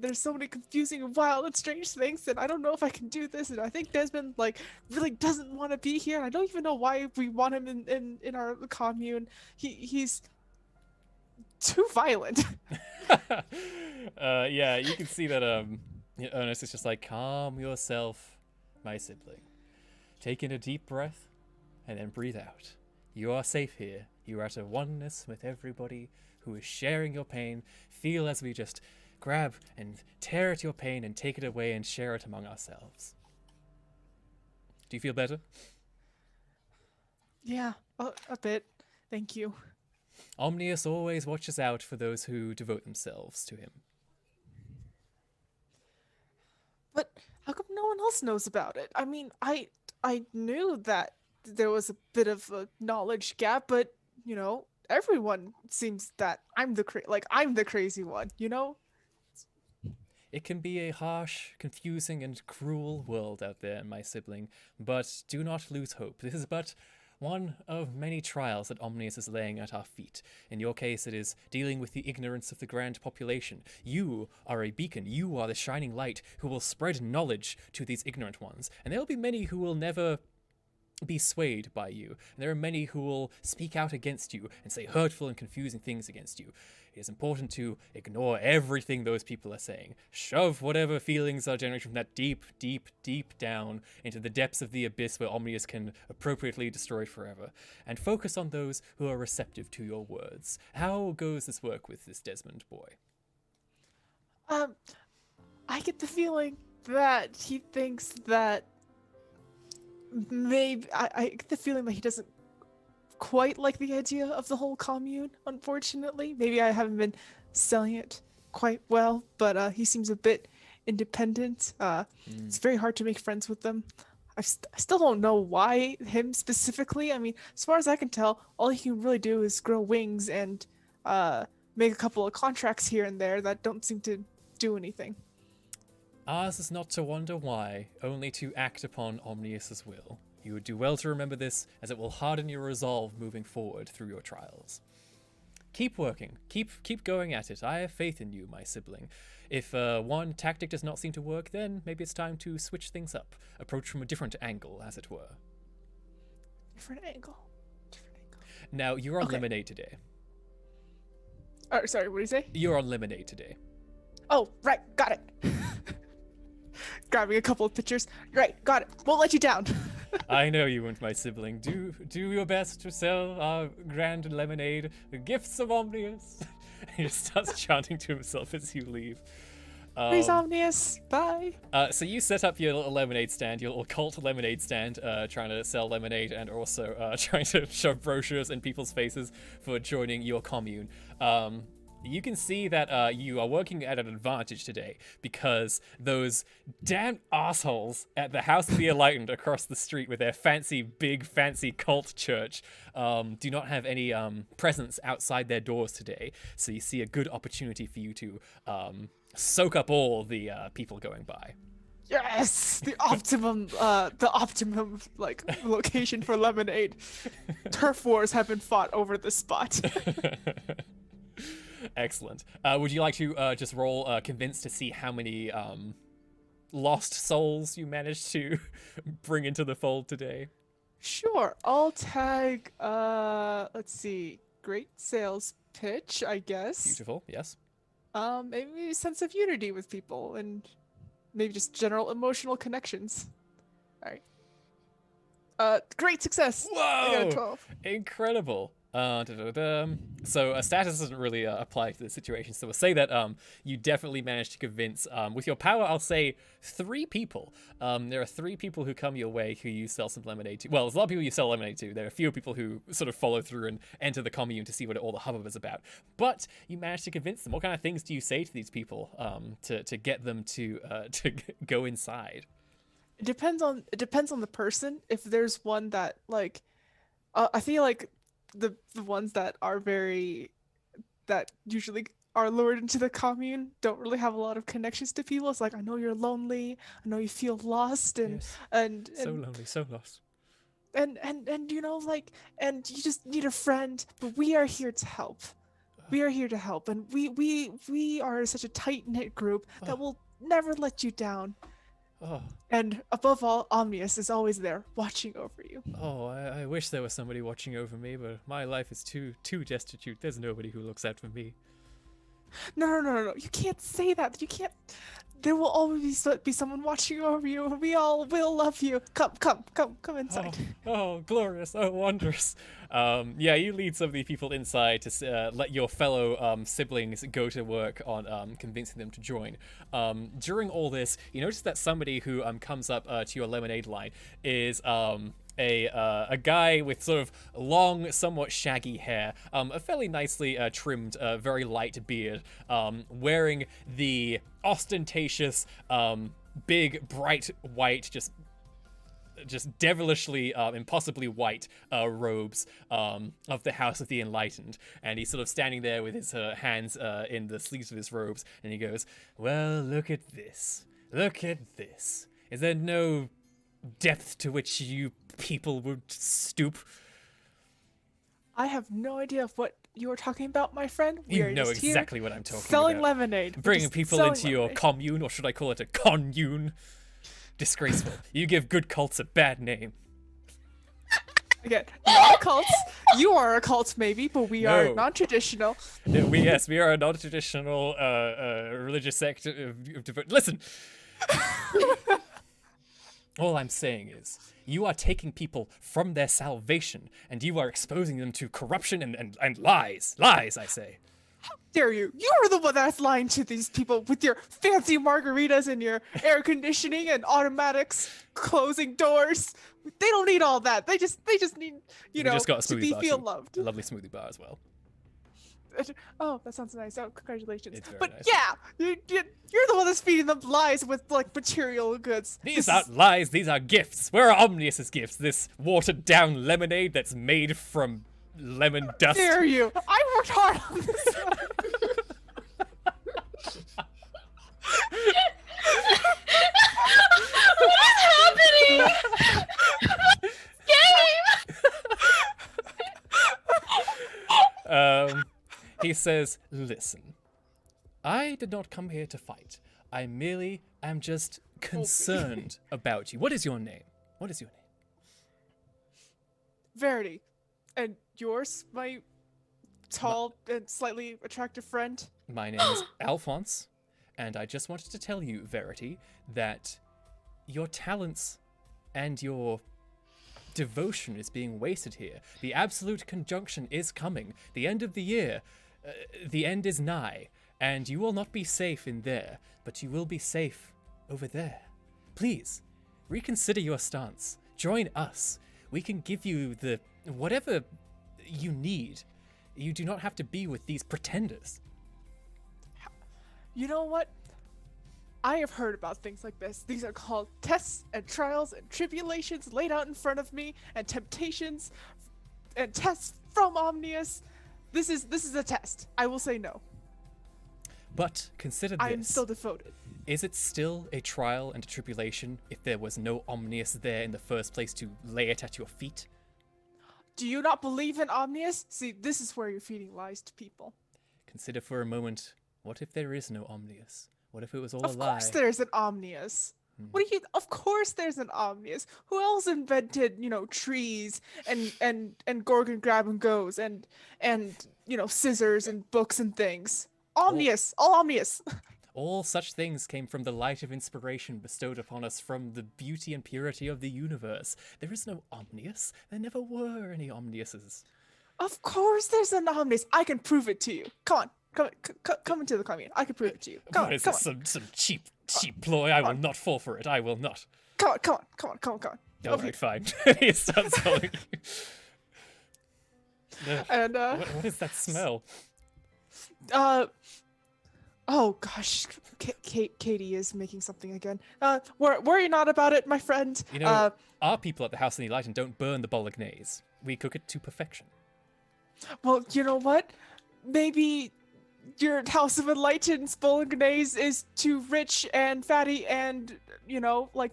there's so many confusing and wild and strange things, and I don't know if I can do this, and I think Desmond like really doesn't want to be here, and I don't even know why we want him in our commune. He's too violent. Yeah, you can see that Ernest is just like, calm yourself, my sibling. Take in a deep breath and then breathe out. You are safe here. You are at a oneness with everybody who is sharing your pain. Feel as we just grab and tear at your pain and take it away and share it among ourselves. Do you feel better? Yeah, a bit. Thank you. Omnius always watches out for those who devote themselves to him. But how come no one else knows about it? I mean, I knew that there was a bit of a knowledge gap, but you know, everyone seems that I'm the crazy one, you know? It can be a harsh, confusing, and cruel world out there, my sibling, but do not lose hope. This is but one of many trials that Omnius is laying at our feet. In your case, it is dealing with the ignorance of the grand population. You are a beacon. You are the shining light who will spread knowledge to these ignorant ones. And there will be many who will never be swayed by you, and there are many who will speak out against you and say hurtful and confusing things against you. It is important to ignore everything those people are saying. Shove whatever feelings are generated from that deep, deep, deep down into the depths of the abyss where Omnius can appropriately destroy forever, and focus on those who are receptive to your words. How goes this work with this Desmond boy? I get the feeling that he thinks that maybe I get the feeling that he doesn't quite like the idea of the whole commune, unfortunately. Maybe I haven't been selling it quite well, but he seems a bit independent. It's very hard to make friends with them. I still don't know why him specifically. I mean, as far as I can tell, all he can really do is grow wings and make a couple of contracts here and there that don't seem to do anything. Ours is not to wonder why, only to act upon Omnius's will. You would do well to remember this, as it will harden your resolve moving forward through your trials. Keep working. Keep going at it. I have faith in you, my sibling. If one tactic does not seem to work, then maybe it's time to switch things up. Approach from a different angle, as it were. Different angle. Now, you're on Okay. Lemonade today. Sorry, what do you say? You're on Lemonade today. Oh, right, got it. Grabbing a couple of pictures. Right, got it. Won't let you down. I know you weren't my sibling. Do your best to sell our grand lemonade, the gifts of Omnius. He just starts chanting to himself as you leave. Praise Omnius. Bye. So you set up your little lemonade stand, your little cult lemonade stand, trying to sell lemonade and also trying to shove brochures in people's faces for joining your commune. You can see that you are working at an advantage today because those damn assholes at the House of the Enlightened across the street with their big fancy cult church do not have any presence outside their doors today. So you see a good opportunity for you to soak up all the people going by. Yes, the optimum like location for lemonade. Turf wars have been fought over this spot. Excellent. Would you like to just roll convince to see how many lost souls you managed to bring into the fold today? Sure, I'll tag. Let's see, great sales pitch, I guess. Beautiful. Yes. Maybe a sense of unity with people and maybe just general emotional connections. All right. Great success. I got a Whoa! 12. Incredible. So a status doesn't really apply to the situation. So we'll say that you definitely managed to convince, with your power, I'll say 3 people. There are 3 people who come your way who you sell some lemonade to. Well, there's a lot of people you sell lemonade to. There are a few people who sort of follow through and enter the commune to see what all the hubbub is about. But you managed to convince them. What kind of things do you say to these people to get them to go inside? It depends on the person. If there's one that like, I feel like the ones that usually are lured into the commune don't really have a lot of connections to people. It's like, I know you're lonely, I know you feel lost, and Yes. and So lonely, so lost. and you know, like, and you just need a friend, but we are here to help. We are here to help, and we are such a tight-knit group that will never let you down. Oh, And above all, Omnius is always there, watching over you. I wish there was somebody watching over me, but my life is too destitute. There's nobody who looks out for me. No. You can't say that. You can't. There will always be someone watching over you. We all will love you. Come inside. Oh, glorious! Oh, wondrous! Yeah, you lead some of the people inside to let your fellow siblings go to work on convincing them to join. During all this, you notice that somebody who comes up to your lemonade line is a guy with sort of long, somewhat shaggy hair, a fairly nicely trimmed, very light beard, wearing the ostentatious, big, bright white, just devilishly, impossibly white robes of the House of the Enlightened. And he's sort of standing there with his hands in the sleeves of his robes, and he goes, "Well, look at this. Look at this. Is there no depth to which you people would stoop?" I have no idea of what you are talking about, my friend. We You are know just here exactly what I'm talking selling about. lemonade. We're Bringing just people selling into your lemonade. commune, or should I call it a commune? Disgraceful. You give good cults a bad name. Again, not a cult. You are a cult, maybe, but we are No. non-traditional. We are a non-traditional religious sect. Listen. All I'm saying is, you are taking people from their salvation, and you are exposing them to corruption and lies. Lies, I say. Dare you? You are the one that's lying to these people with your fancy margaritas and your air conditioning and automatics closing doors. They don't need all that. They just need, We know, just got a to smoothie bar feel too. loved. A lovely smoothie bar as well. Oh, that sounds nice. Oh, congratulations. It's very But nice. yeah, you're the one that's feeding them lies with like material goods. These This aren't is- lies, these are gifts. Where are Omnius's gifts? This watered down lemonade that's made from lemon dust. Dare you? I worked hard on this one. What is happening? Game. He says, listen, I did not come here to fight. I merely am just concerned about you. What is your name? What is your name? Verity. And yours, my tall and slightly attractive friend? My name is Alphonse, and I just wanted to tell you, Verity, that your talents and your devotion is being wasted here. The absolute conjunction is coming. The end of the year, the end is nigh, and you will not be safe in there, but you will be safe over there. Please, reconsider your stance. Join us. We can give you the whatever you need. You do not have to be with these pretenders. You know what? I have heard about things like this. These are called tests and trials and tribulations laid out in front of me, and temptations and tests from Omnius. This is a test. I will say no. But consider this. I am still devoted. Is it still a trial and a tribulation if there was no Omnius there in the first place to lay it at your feet? Do you not believe in Omnius? See, this is where you're feeding lies to people. Consider for a moment, what if there is no Omnius? What if it was all a Of lie? course there's an Omnius. What do you? Of course there's an Omnius. Who else invented, trees and Gorgon grab and goes and scissors and books and things? Omnius, all Omnius. All such things came from the light of inspiration bestowed upon us from the beauty and purity of the universe. There is no Omnius. There never were any Omniuses. Of course there's an Omnius. I can prove it to you. Come on, come into the commune. I can prove it to you. Come What on, is come this? on, Some cheap ploy? I will not fall for it. I will not. come on. All right, fine. He starts telling you. Ugh, And what is that smell? oh gosh, Katie is making something again. Worry not about it, my friend. You know, our people at the House of the Enlightened don't burn the bolognese. We cook it to perfection. Well, you know what? Maybe your House of Enlightened's bolognese is too rich and fatty, and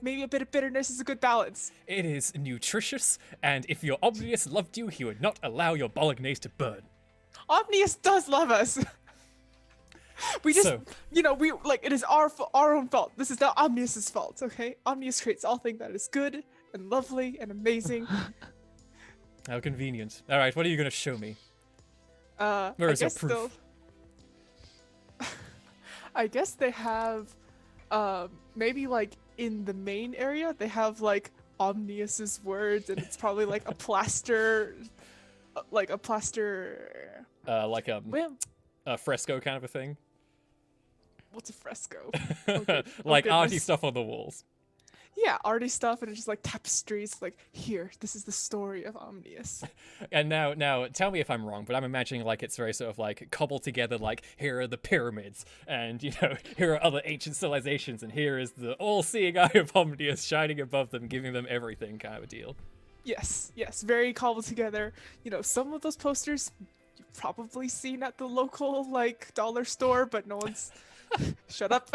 maybe a bit of bitterness is a good balance. It is nutritious, and if your Omnius loved you, he would not allow your bolognese to burn. Omnius does love us. We just, So- it is our own fault. This is not Omnius's fault, okay? Omnius creates all things that is good and lovely and amazing. How convenient. All right, what are you going to show me? Where I is your guess proof? they'll- I guess they have, maybe in the main area, they have Omnius's words, and it's probably like a plaster, Well, A fresco kind of a thing? what's a fresco? Like arty goodness. stuff on the walls. Yeah, arty stuff, and it's just like tapestries. Like, here, this is the story of Omnius. And now, tell me if I'm wrong, but I'm imagining it's very sort of cobbled together. Here are the pyramids, and here are other ancient civilizations, and here is the all-seeing eye of Omnius shining above them, giving them everything, kind of a deal. Yes, very cobbled together. Some of those posters you've probably seen at the local dollar store, but no one's. Shut up.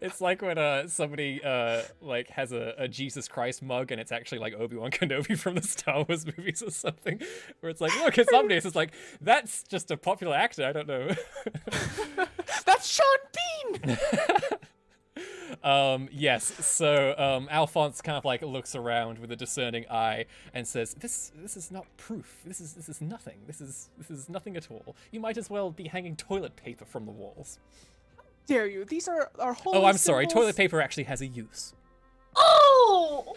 It's like when somebody has a Jesus Christ mug, and it's actually Obi-Wan Kenobi from the Star Wars movies or something, where it's look, it's Omnius. It's that's just a popular actor. I don't know. That's Sean Bean. Yes. So Alphonse kind of like looks around with a discerning eye and says, "This is not proof. This is nothing. This is nothing at all. You might as well be hanging toilet paper from the walls." Dare you? These are our holy Oh, I'm sorry. symbols. Toilet paper actually has a use. Oh!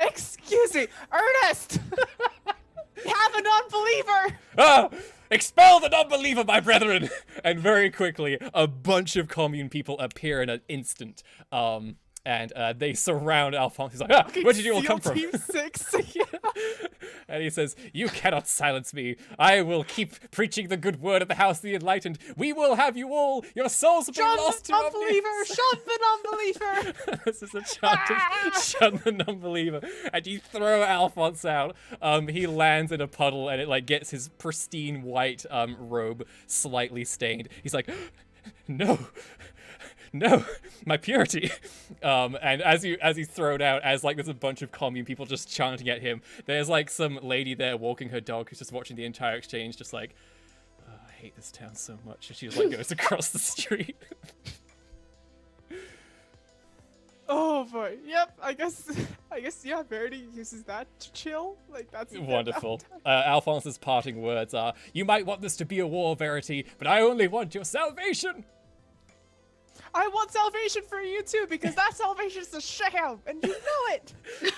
Excuse me, Ernest. We have an unbeliever. Ah! Expel the non-believer, my brethren! And very quickly, a bunch of commune people appear in an instant. And they surround Alphonse. He's like, ah, where did you all come from? Team 6. And he says, you cannot silence me. I will keep preaching the good word of the house of the enlightened. We will have you all. Your souls have been Shun lost the to unbeliever. omniscience." Shun the unbeliever. This is a chant of shun the non-believer. And you throw Alphonse out. He lands in a puddle and it like gets his pristine white robe slightly stained. He's like, no, my purity. And as he's thrown out, as like there's a bunch of commune people just chanting at him, there's like some lady there walking her dog who's just watching the entire exchange, just like, oh, I hate this town so much. And she just like goes across the street. Oh boy. Yep. I guess. Yeah. Verity uses that to chill. Like that's Wonderful. Alphonse's parting words are, you might want this to be a war, Verity, but I only want your salvation. I want salvation for you too, because that salvation is a sham, and you know it.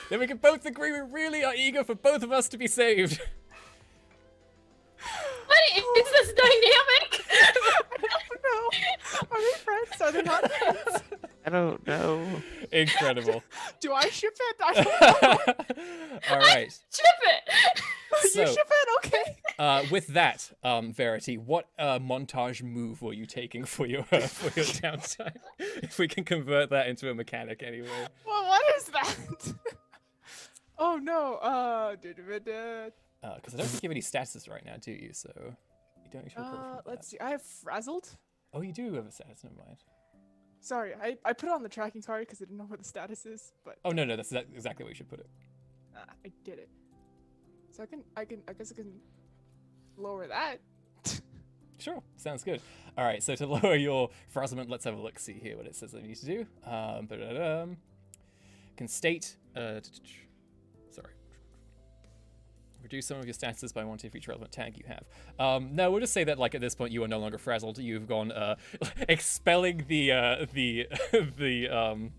Then we can both agree we really are eager for both of us to be saved. What is this dynamic? I don't know. Are they friends? Are they not friends? I don't know. Incredible. Do I ship it? I don't know. All right. Chip it! So, You ship it? Okay. with that, Verity, what montage move were you taking for your downtime? If we can convert that into a mechanic, anyway. Well, what is that? Oh no. Because I don't think you have any statuses right now, do you? So you don't usually pull from that. Let's see. I have frazzled. Oh, you do have a status. Never mind. Sorry, I put it on the tracking card because I didn't know what the status is, but Oh no, that's exactly where you should put it. I did it. So I guess I can lower that. Sure, sounds good. All right, so to lower your frazzlement, let's have a look. See here what it says I need to do. Can state. Sorry. Reduce some of your statuses by 1 for each relevant tag you have. No, we'll just say that like at this point you are no longer frazzled. You've gone expelling the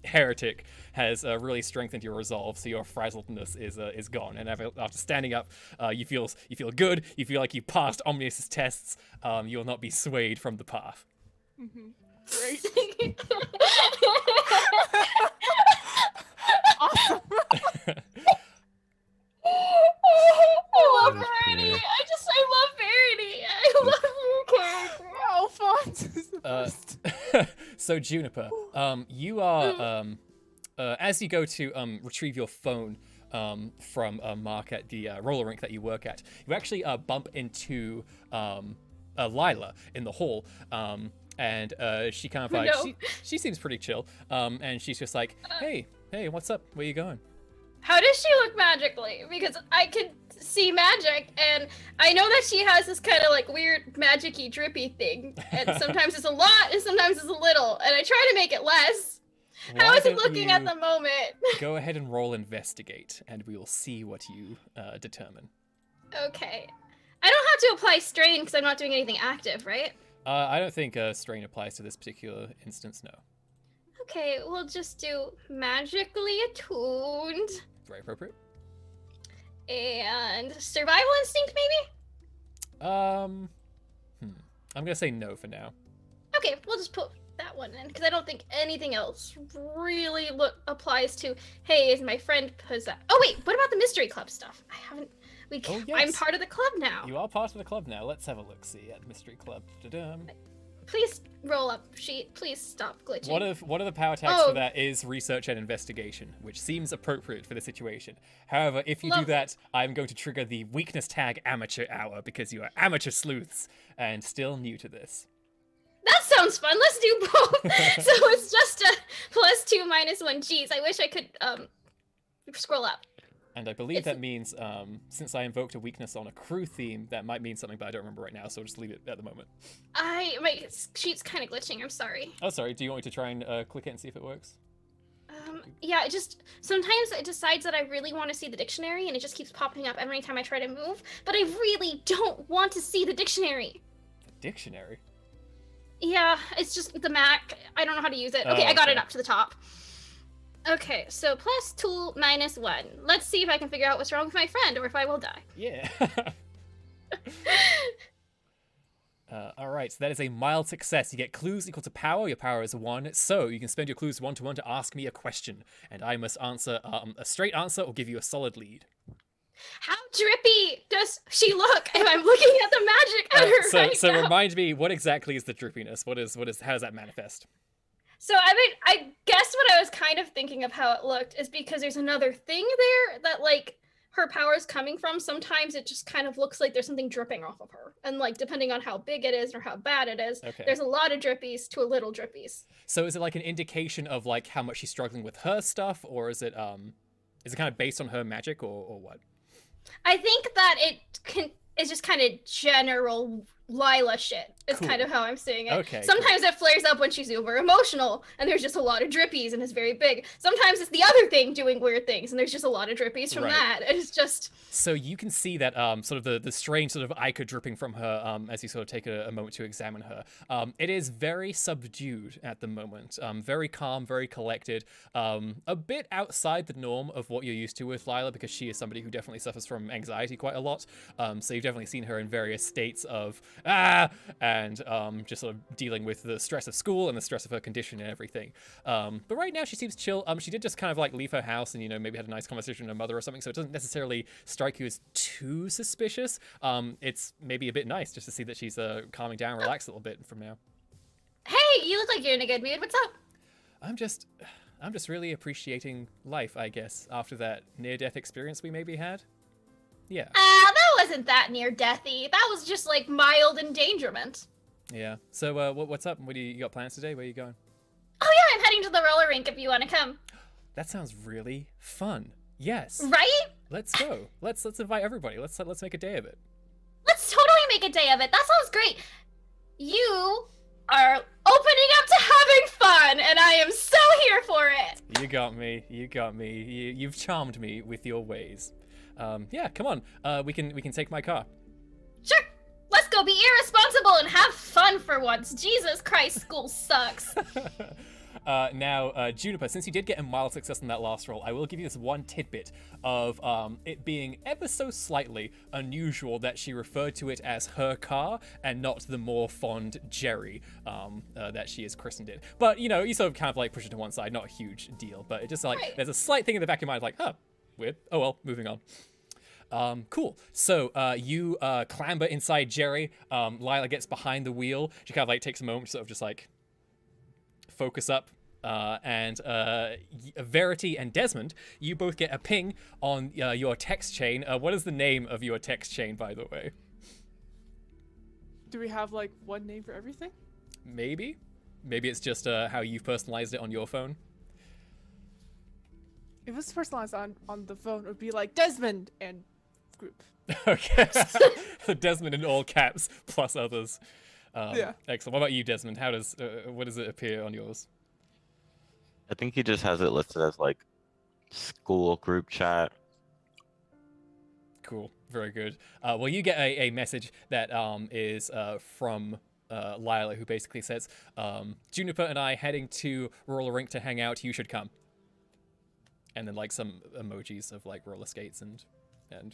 heretic has really strengthened your resolve, so your frazzledness is gone. And after standing up, you feel good. You feel like you passed Omnius's tests. You will not be swayed from the path. Great. Awesome. I love That is Verity. cute. I love Verity. I love your character. Alphonse is the best. So Juniper, you are as you go to retrieve your phone from Mark at the roller rink that you work at, you actually bump into Lila in the hall. And she kind of like No. she seems pretty chill. And she's just like, hey, what's up? Where you going? How does she look magically? Because I can see magic, and I know that she has this kind of like weird magic-y drippy thing, and sometimes it's a lot, and sometimes it's a little, and I try to make it less. How Why is it don't looking at you the moment? Go ahead and roll investigate, and we will see what you determine. Okay. I don't have to apply strain because I'm not doing anything active, right? I don't think strain applies to this particular instance. No. Okay, we'll just do magically attuned Very appropriate. and survival instinct, maybe? I'm gonna say no for now. Okay, we'll just put that one in because I don't think anything else really applies to. Hey, is my friend possessed? Oh wait, what about the mystery club stuff? I haven't. Oh, I'm yes. part of the club now. You are part of the club now. Let's have a look. See at Mystery Club. Da-dum. Please roll up sheet. Please stop glitching. One of the power tags Oh. for that is research and investigation, which seems appropriate for the situation. However, if you do Lovely. that, I'm going to trigger the weakness tag amateur hour because you are amateur sleuths and still new to this. That sounds fun. Let's do both. So it's just a +2 -1. Jeez, I wish I could scroll up. And I believe It's- that means, since I invoked a weakness on a crew theme, that might mean something, but I don't remember right now, so I'll just leave it at the moment. My sheet's kind of glitching. I'm sorry. Oh, sorry. Do you want me to try and click it and see if it works? Yeah, it just sometimes it decides that I really want to see the dictionary, and it just keeps popping up every time I try to move. But I really don't want to see the dictionary. The dictionary? Yeah, it's just the Mac. I don't know how to use it. Oh, Okay, I got it okay. up to the top. Okay, so plus 2 minus 1. Let's see if I can figure out what's wrong with my friend, or if I will die. Yeah. All right, so that is a mild success. You get clues equal to power. Your power is 1. So you can spend your clues 1-to-1 to ask me a question, and I must answer a straight answer or give you a solid lead. How drippy does she look? And I'm looking at the magic at her So right now. remind me, what exactly is the drippiness? What is how does that manifest? So I guess what I was kind of thinking of how it looked is because there's another thing there that like her power is coming from. Sometimes it just kind of looks like there's something dripping off of her, and like depending on how big it is or how bad it is, Okay. there's a lot of drippies to a little drippies. So is it like an indication of like how much she's struggling with her stuff, or is it kind of based on her magic, or what? I think that it's just kind of general Lila shit. Is Cool. kind of how I'm seeing it. Okay, Sometimes it flares up when she's uber emotional, and there's just a lot of drippies, and it's very big. Sometimes it's the other thing doing weird things, and there's just a lot of drippies from Right. that. It's just So you can see that sort of the strange sort of ichor dripping from her as you sort of take a moment to examine her. It is very subdued at the moment, very calm, very collected, a bit outside the norm of what you're used to with Lila, because she is somebody who definitely suffers from anxiety quite a lot. So you've definitely seen her in various states of and just sort of dealing with the stress of school and the stress of her condition and everything. But right now she seems chill. She did just kind of like leave her house and, you know, maybe had a nice conversation with her mother or something, so it doesn't necessarily strike you as too suspicious. It's maybe a bit nice just to see that she's calming down, relaxed a little bit from now. hey, you look like you're in a good mood. What's up? I'm just really appreciating life, I guess, after that near-death experience we maybe had. Yeah. That wasn't that near deathy. That was just like mild endangerment. Yeah. So what's up? What do you got plans today? Where are you going? Oh yeah, I'm heading to the roller rink if you want to come. That sounds really fun. Yes. Right? Let's go. Let's invite everybody. Let's make a day of it. Let's totally make a day of it. That sounds great. You are opening up to having fun, and I am so here for it. You got me. You got me. You've charmed me with your ways. Yeah, come on. We can take my car. Sure. Let's go be irresponsible and have fun for once. Jesus Christ, school sucks. Now, Juniper, since you did get a mild success in that last roll, I will give you this one tidbit of it being ever so slightly unusual that she referred to it as her car and not the more fond Jerry that she is christened it. But, you know, you sort of kind of like push it to one side, not a huge deal, but it just like, Right. there's a slight thing in the back of your mind like, huh, weird. Oh well, moving on. Cool. So you clamber inside Jerry. Lila gets behind the wheel. She kind of like takes a moment to sort of just like focus up. And Verity and Desmond, you both get a ping on your text chain. What is the name of your text chain, by the way? Do we have like one name for everything? Maybe it's just how you've personalized it on your phone. If it was personalized on the phone, it would be like Desmond and group. Okay. Desmond in all caps plus others. Yeah. Excellent. What about you, Desmond? How does what does it appear on yours? I think he just has it listed as like school group chat. Cool. Very good. Well, you get a message that is from Lila, who basically says, Juniper and I heading to roller rink to hang out. You should come. And then like some emojis of like roller skates and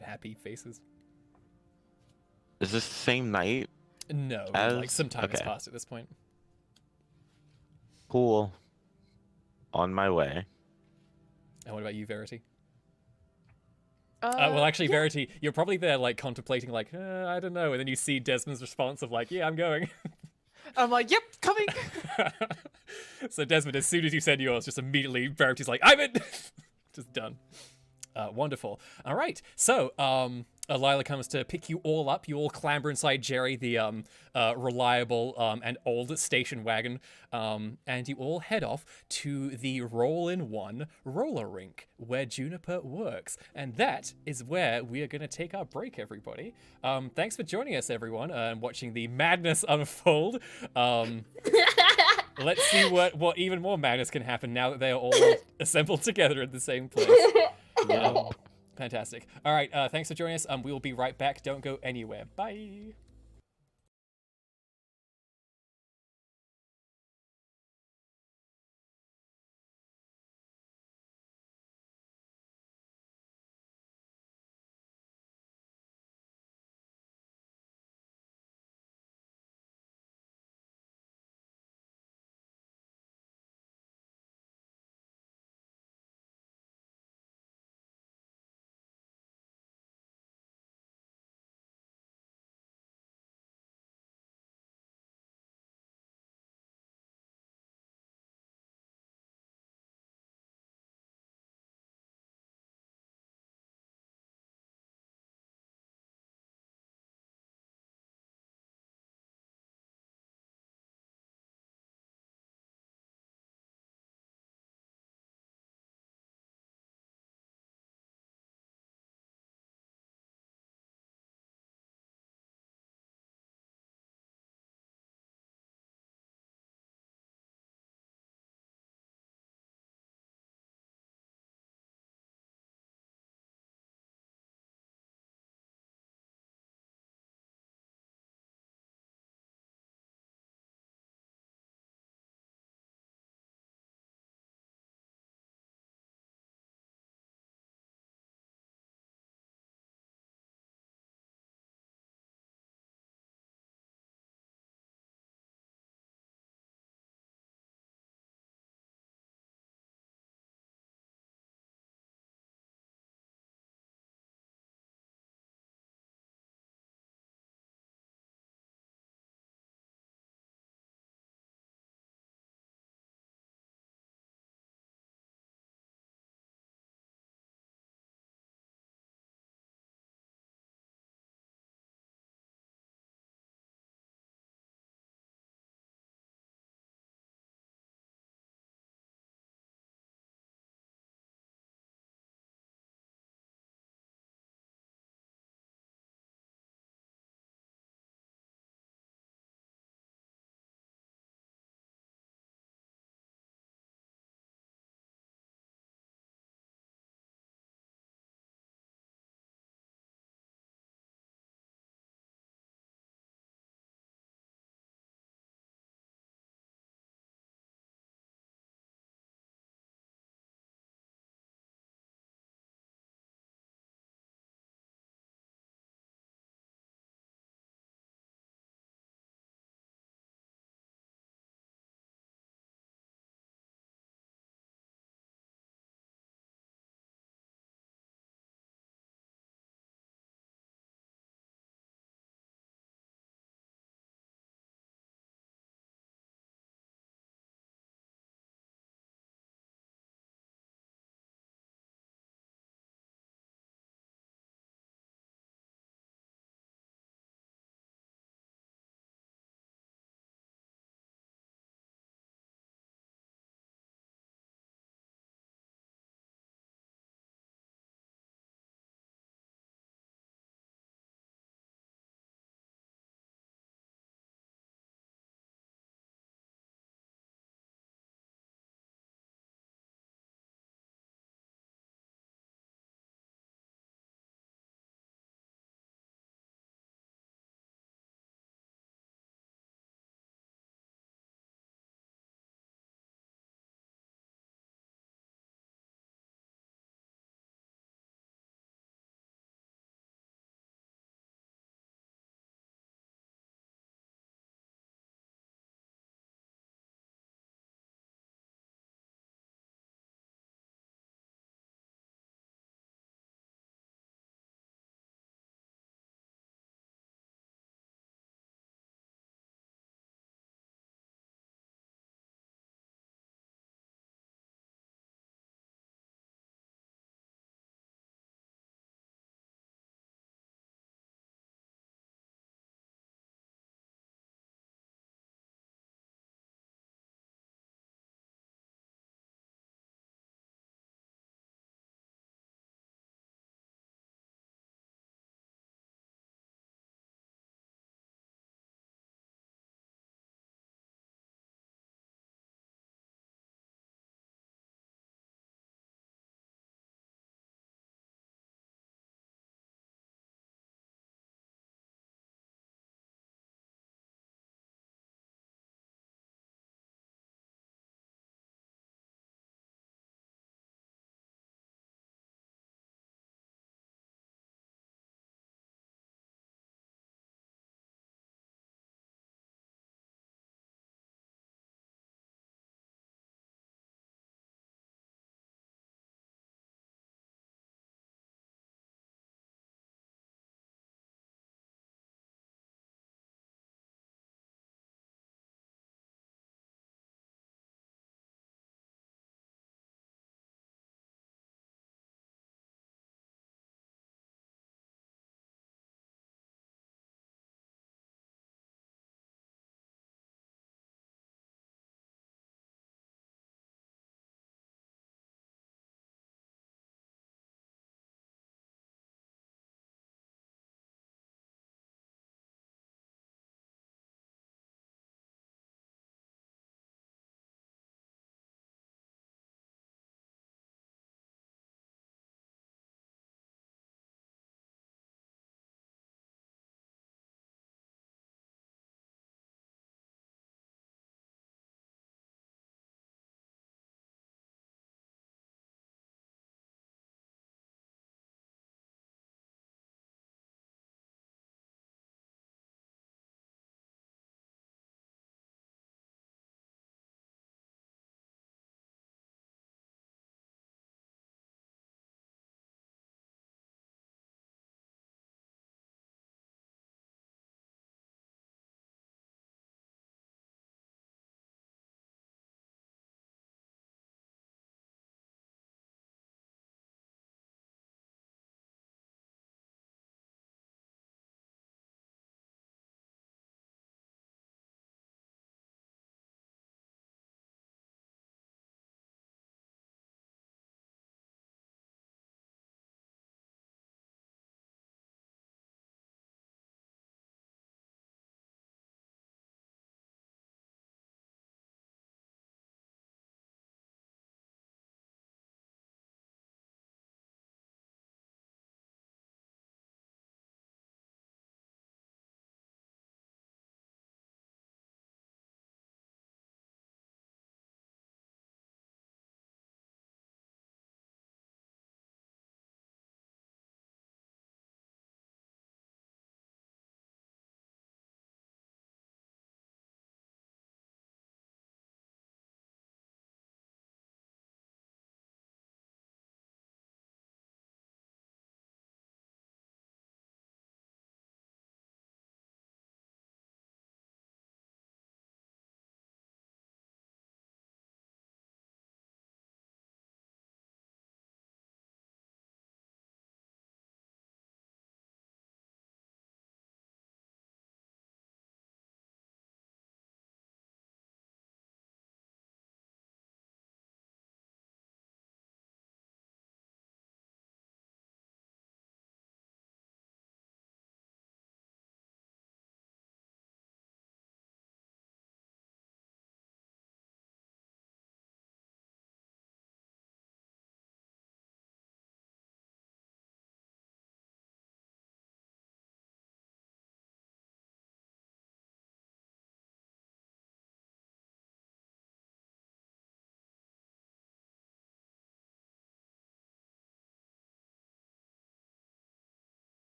happy faces. Is this the same night? No, As- like some time has okay. passed at this point. Cool. On my way. And what about you, Verity? Uh, Well, actually, yeah. Verity, you're probably there like contemplating like, I don't know. And then you see Desmond's response of like, yeah, I'm going. I'm like, yep, coming. So Desmond, as soon as you said yours, just immediately Verity's like, I'm in. Just done. Wonderful. All right. So, Lila comes to pick you all up. You all clamber inside Jerry, the reliable and old station wagon, and you all head off to the Roll-in-One roller rink where Juniper works. And that is where we are going to take our break, everybody. Thanks for joining us, everyone, and watching the madness unfold. Let's see what even more madness can happen now that they are all assembled together in the same place. Fantastic. All right, thanks for joining us. We will be right back. Don't go anywhere. Bye.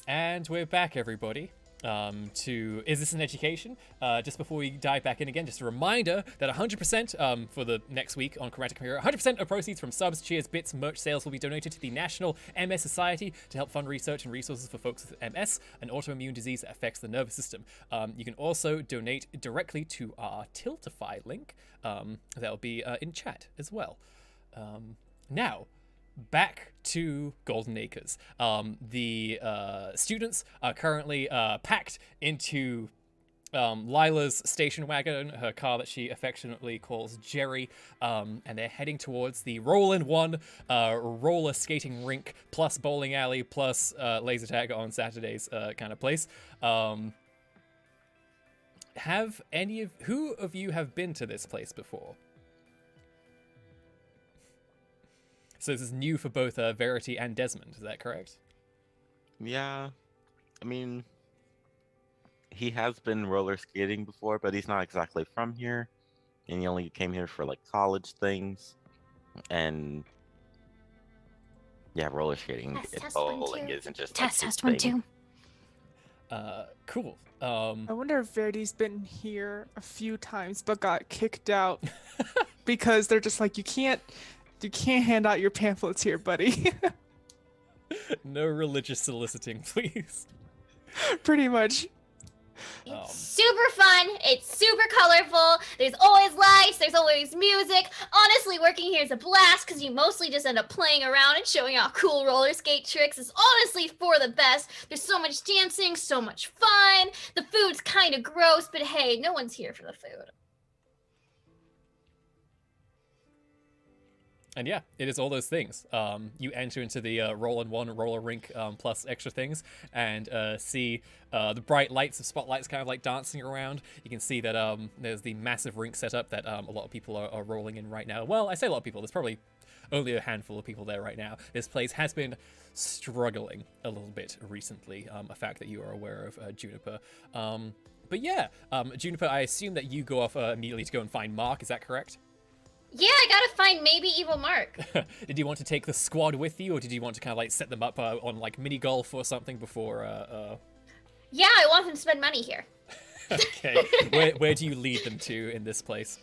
And we're back, everybody. To Is This an Education? Just before we dive back in again, just a reminder that 100% for the next week on Chromatic Mirror, 100% of proceeds from subs, cheers, bits, merch sales will be donated to the National MS Society to help fund research and resources for folks with MS, an autoimmune disease that affects the nervous system. You can also donate directly to our Tiltify link. That will be in chat as well. Now, back to Golden Acres. The students are currently packed into Lila's station wagon, her car that she affectionately calls Jerry, and they're heading towards the Roll-in-One roller skating rink plus bowling alley plus laser tag on Saturdays kind of place. Who of you have been to this place before? So this is new for both Verity and Desmond, is that correct? Yeah, I mean, he has been roller skating before, but he's not exactly from here, and he only came here for like college things, and yeah, roller skating and Test one, bowling two. isn't just like his Test one, thing. two. Cool. I wonder if Verity's been here a few times but got kicked out because they're just like, you can't hand out your pamphlets here, buddy. No religious soliciting, please. Pretty much. It's super fun. It's super colorful. There's always lights. There's always music. Honestly, working here is a blast because you mostly just end up playing around and showing off cool roller skate tricks. It's honestly for the best. There's so much dancing, so much fun. The food's kind of gross, but hey, no one's here for the food. And yeah, it is all those things. You enter into the Roll-in-One roller rink plus extra things and see the bright lights of spotlights kind of like dancing around. You can see that there's the massive rink setup that a lot of people are rolling in right now. Well, I say a lot of people. There's probably only a handful of people there right now. This place has been struggling a little bit recently, a fact that you are aware of, Juniper. But yeah, Juniper, I assume that you go off immediately to go and find Mark. Is that correct? Yeah, I gotta find maybe Evil Mark. Did you want to take the squad with you, or did you want to kind of like set them up on like mini golf or something before? Yeah, I want him to spend money here. Okay, where do you lead them to in this place?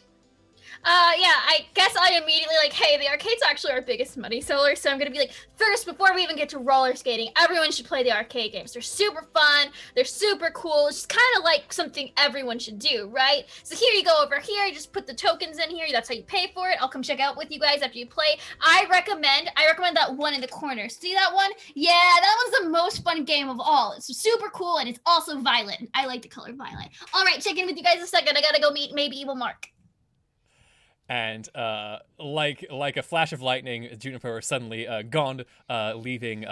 Yeah, I guess I immediately like, hey, the arcade's actually our biggest money seller, so I'm gonna be like, first, before we even get to roller skating, everyone should play the arcade games. They're super fun, they're super cool, it's just kind of like something everyone should do, right? So here you go over here, you just put the tokens in here, that's how you pay for it. I'll come check out with you guys after you play. I recommend that one in the corner. See that one? Yeah, that one's the most fun game of all. It's super cool, and it's also violent. I like the color violet. All right, check in with you guys in a second. I gotta go meet maybe Evil Mark. And like a flash of lightning, Juniper is suddenly gone, leaving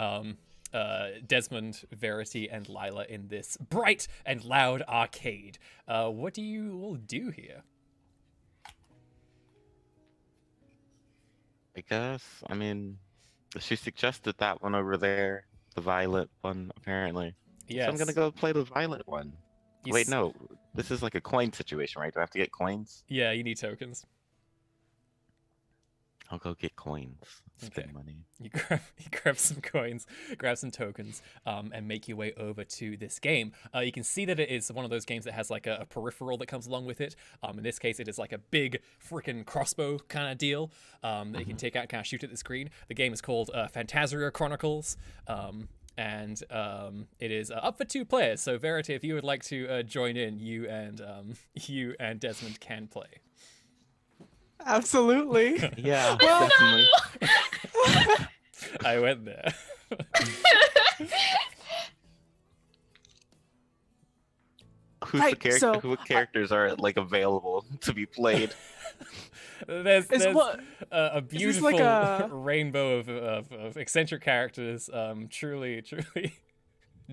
Desmond, Verity, and Lila in this bright and loud arcade. What do you all do here? I guess, I mean, she suggested that one over there, the violet one, apparently. Yes. So I'm gonna go play the violet one. You Wait, no, this is like a coin situation, right? Do I have to get coins? Yeah, you need tokens. I'll go get coins. Spend Okay. money. You grab some coins, grab some tokens, and make your way over to this game. You can see that it is one of those games that has like a peripheral that comes along with it. In this case, it is like a big freaking crossbow kind of deal that you can take out and kind of shoot at the screen. The game is called Phantasia Chronicles. And it is up for 2 players. So Verity, if you would like to join in, you and Desmond can play. Absolutely. Yeah, Well, definitely. I went there. Who's Right, the character? so, What characters are like available to be played? There's what- a this beautiful like a- rainbow of eccentric characters. Truly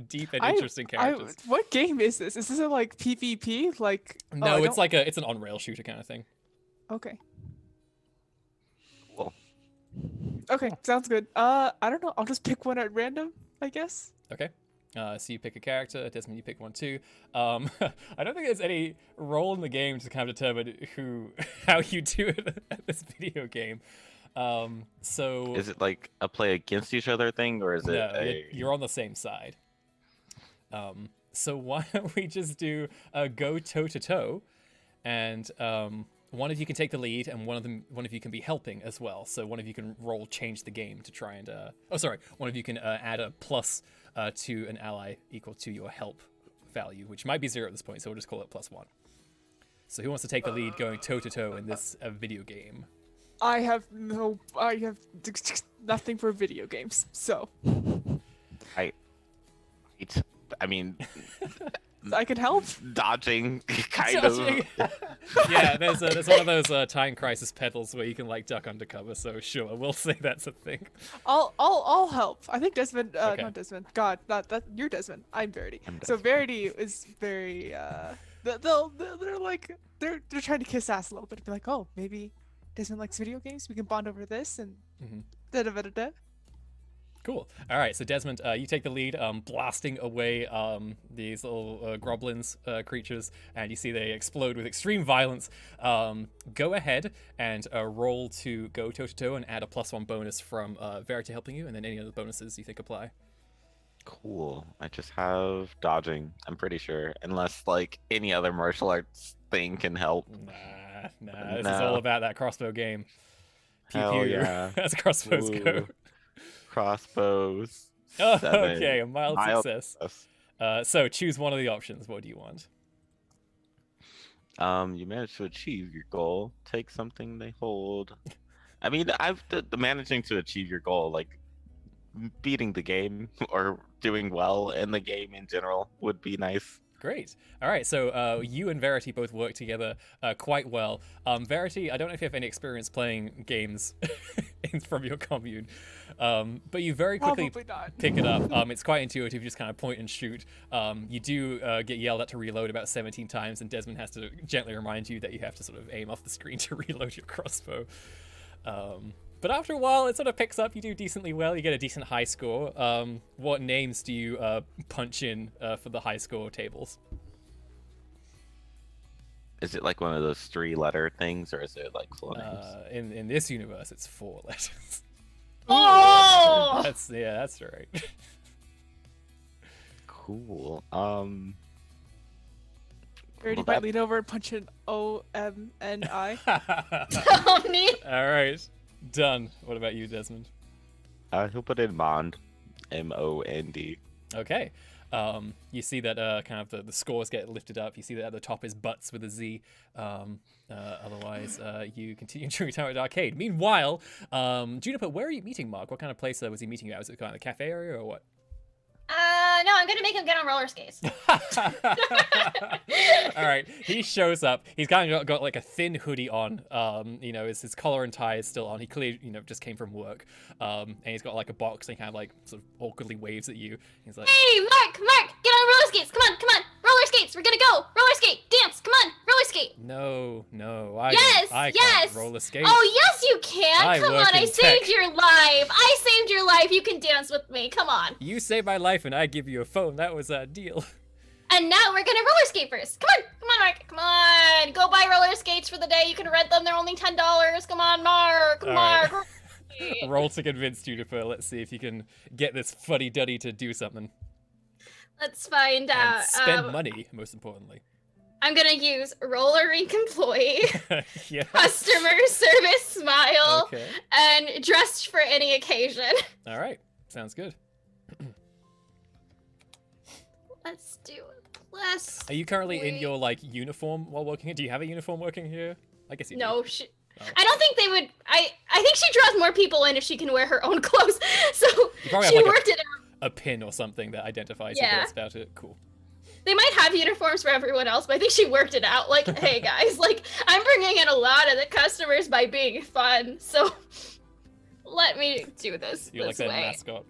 deep and I- interesting characters. What game is this? Is this a like PvP? Like No, I it's don't- like it's an on-rail shooter kind of thing. Okay. Well, Okay, sounds good. I don't know. I'll just pick one at random, I guess. Okay. So you pick a character, Desmond, you pick one too. I don't think there's any role in the game to kind of determine how you do it at this video game. So is it like a play against each other thing, or is it no, a... you're on the same side. So why don't we just do a go toe to toe, and one of you can take the lead, and one of you can be helping as well. So one of you can roll change the game to try and one of you can add a plus to an ally equal to your help value, which might be 0 at this point. So we'll just call it +1. So who wants to take the lead going toe to toe in this video game? I have nothing for video games, so I mean, I can help. dodging kind Dodging. of. Yeah, there's one of those time crisis pedals where you can like duck undercover. So sure, we'll say that's a thing. I'll help. I think Desmond, Okay. not Desmond. God, not that. You're Desmond. I'm Verity. I'm So Desmond. Verity is very they're trying to kiss ass a little bit. Be like, oh, maybe Desmond likes video games. We can bond over this and Mhm. da da da da. Cool. All right, so Desmond, you take the lead, blasting away these little groblins creatures, and you see they explode with extreme violence. Go ahead and roll to go toe to toe and add a +1 bonus from Verity helping you, and then any other bonuses you think apply. Cool. I just have dodging. I'm pretty sure, unless like any other martial arts thing can help. Nah. This is No. all about that crossbow game. Pew Hell pew. yeah. As crossbows go. Ooh. Crossbows. Oh, 7. okay, a mild success. success. So choose one of the options. What do you want? You managed to achieve your goal. Take something they hold. I mean, the managing to achieve your goal, like beating the game or doing well in the game in general, would be nice. Great. All right, so you and Verity both work together quite well. Verity, I don't know if you have any experience playing games from your commune, but you very quickly Probably not. pick it up. It's quite intuitive. You just kind of point and shoot. You do get yelled at to reload about 17 times, and Desmond has to gently remind you that you have to sort of aim off the screen to reload your crossbow. But after a while, it sort of picks up. You do decently well. You get a decent high score. What names do you punch in for the high score tables? Is it like one of those 3-letter things, or is it like full names? In this universe, it's 4 letters. Oh! That's right. Cool. Verity Well, might that- lean over and punch an OMNI. Oh, neat. All right, done. What about you, Desmond? He'll put in Mond. MOND. Okay. You see that kind of the scores get lifted up. You see that at the top is butts with a Z. Otherwise, you continue during your time at the arcade. Meanwhile, Juniper, where are you meeting Mark? What kind of place was he meeting you at? Was it kind of the cafe area or what? No, I'm gonna make him get on roller skates. All right, he shows up. He's kind of got like a thin hoodie on. His collar and tie is still on. He clearly, just came from work. And he's got like a box and he kind of like sort of awkwardly waves at you. He's like, Hey, Mark, get on roller skates. Come on, roller skates. We're gonna go. Roller skate, dance. Come on, roller skate. No, Yes, I yes. can't roller skate. Oh, yes, you can. I Come work on, I in saved tech. your life. I saved your life. You can dance with me. Come on. You saved my life and I give you a phone. That was a deal. And now we're gonna roller skate first. Come on, Mark. Come on. Go buy roller skates for the day. You can rent them. They're only $10. Come on, Mark. All Mark. right. Roll to convince Juniper. Let's see if you can get this fuddy-duddy to do something. Let's find And out. spend money, most importantly. I'm gonna use roller rink employee, Yeah. customer service smile, Okay. and dressed for any occasion. All right. Sounds good. Let's do it. Plus. Are you currently in Wait. your like uniform while working here? Do you have a uniform working here? I guess you do. No, Oh. I don't think they would. I think she draws more people in if she can wear her own clothes. So probably she have, like, worked it out. A pin or something that identifies you. Yeah. That's about it. Cool. They might have uniforms for everyone else, but I think she worked it out. Like, hey guys, like I'm bringing in a lot of the customers by being fun. So let me do this You're like this their way. mascot.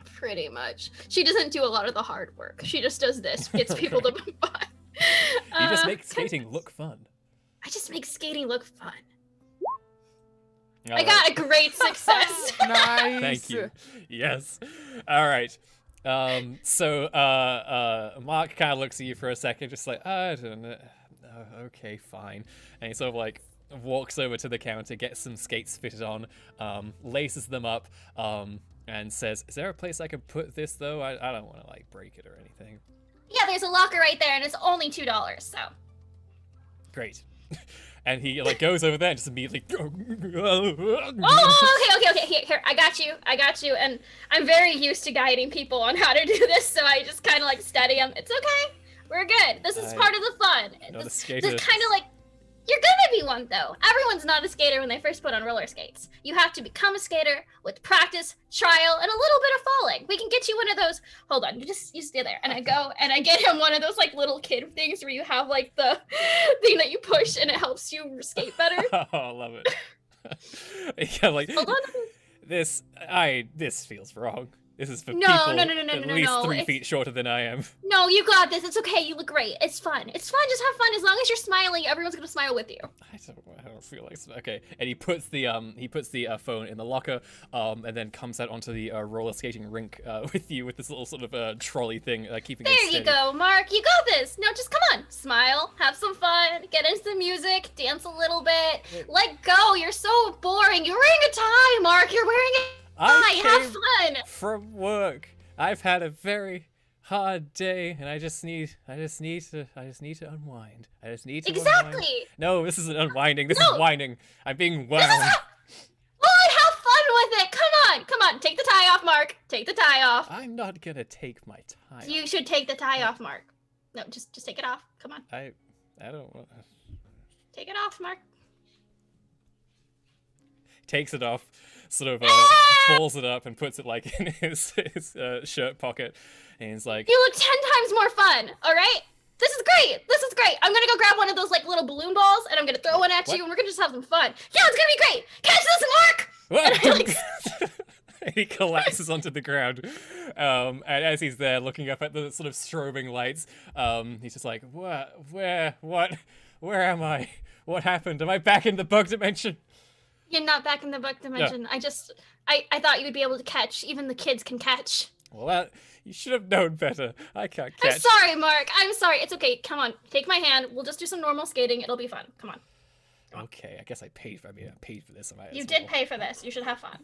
Pretty much. She doesn't do a lot of the hard work. She just does this, gets people to buy. You just make skating look fun. I just make skating look fun. All I got a great success. Nice. Thank you. Yes. All right. So Mark kind of looks at you for a second, just like, I don't know. Oh, okay, fine. And he sort of like walks over to the counter, gets some skates fitted on, laces them up, and says, "Is there a place I can put this though? I don't want to like break it or anything." Yeah, there's a locker right there, and it's only $2. So. Great. And he like goes over there and just immediately. Oh, okay. Here, I got you. And I'm very used to guiding people on how to do this, so I just kind of like steady them. It's okay. We're good. This is part of the fun. Not a This skater. kind of like, you're gonna be one though. Everyone's not a skater when they first put on roller skates. You have to become a skater with practice, trial, and a little bit of falling. We can get you one of those. Hold on, you stay there, and I go and I get him one of those like little kid things where you have like the thing that you push and it helps you skate better. Oh, I love it. Yeah, like Hold on. this feels wrong. This is for No, people no, at least no. 3 feet shorter than I am. No, you got this. It's okay. You look great. It's fun. It's fun. Just have fun. As long as you're smiling, everyone's gonna smile with you. I don't feel like okay. And he puts the phone in the locker, and then comes out onto the roller skating rink with you with this little sort of trolley thing, keeping it There steady. you go, Mark. You got this. Now just come on. Smile. Have some fun. Get into the music. Dance a little bit. Let go. You're so boring. You're wearing a tie, Mark. You're wearing a tie. Have fun. From work. I've had a very hard day, and I just need to unwind. I just need to Exactly. unwind. No, this isn't unwinding. This No. is whining. I'm being wound. Oh, have fun with it. Come on. Take the tie off, Mark. Take the tie off. I'm not gonna take my time. You should take the tie off, Mark. No, just take it off. Come on. I don't want. Take it off, Mark. Takes it off, sort of balls it up and puts it like in his shirt pocket, and he's like, You look 10 times more fun, all right? This is great. I'm gonna go grab one of those like little balloon balls, and I'm gonna throw one at What? you, and we're gonna just have some fun. Yeah, it's gonna be great. Catch this, Mark! "What?" And I, like, He collapses onto the ground, and as he's there looking up at the sort of strobing lights, he's just like, what, where am I? What happened? Am I back in the bug dimension? You're not back in the bug dimension. I thought you would be able to catch. Even the kids can catch. Well, you should have known better. I can't I'm catch. sorry, Mark. I'm sorry. It's okay. Come on. Take my hand. We'll just do some normal skating. It'll be fun. Come on. Okay, I guess I paid for this. I might You as did well. pay for this. You should have fun.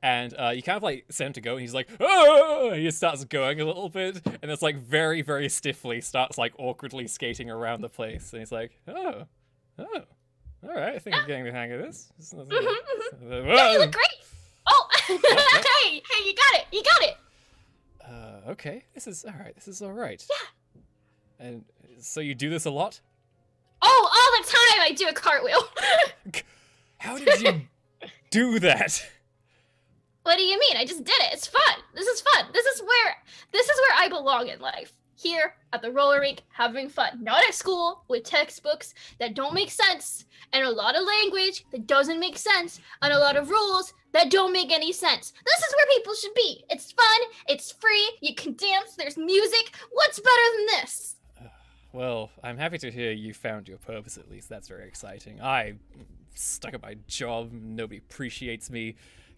And you kind of like send him to go, and he's like, "Oh!" He starts going a little bit, and it's like very, very stiffly starts like awkwardly skating around the place. And he's like, "Oh, all right, I think I'm getting the hang of this." Yeah, you look great. Oh, hey, you got it. Okay, this is all right. Yeah. And so you do this a lot? Oh, all the time I do a cartwheel. How did you do that? What do you mean? I just did it. It's fun. This is fun. This is where I belong in life. Here at the roller rink, having fun. Not at school with textbooks that don't make sense, and a lot of language that doesn't make sense, and a lot of rules that don't make any sense. This is where people should be. It's fun. It's free. You can dance. There's music. What's better than this? Well, I'm happy to hear you found your purpose at least. That's very exciting. I'm stuck at my job. Nobody appreciates me.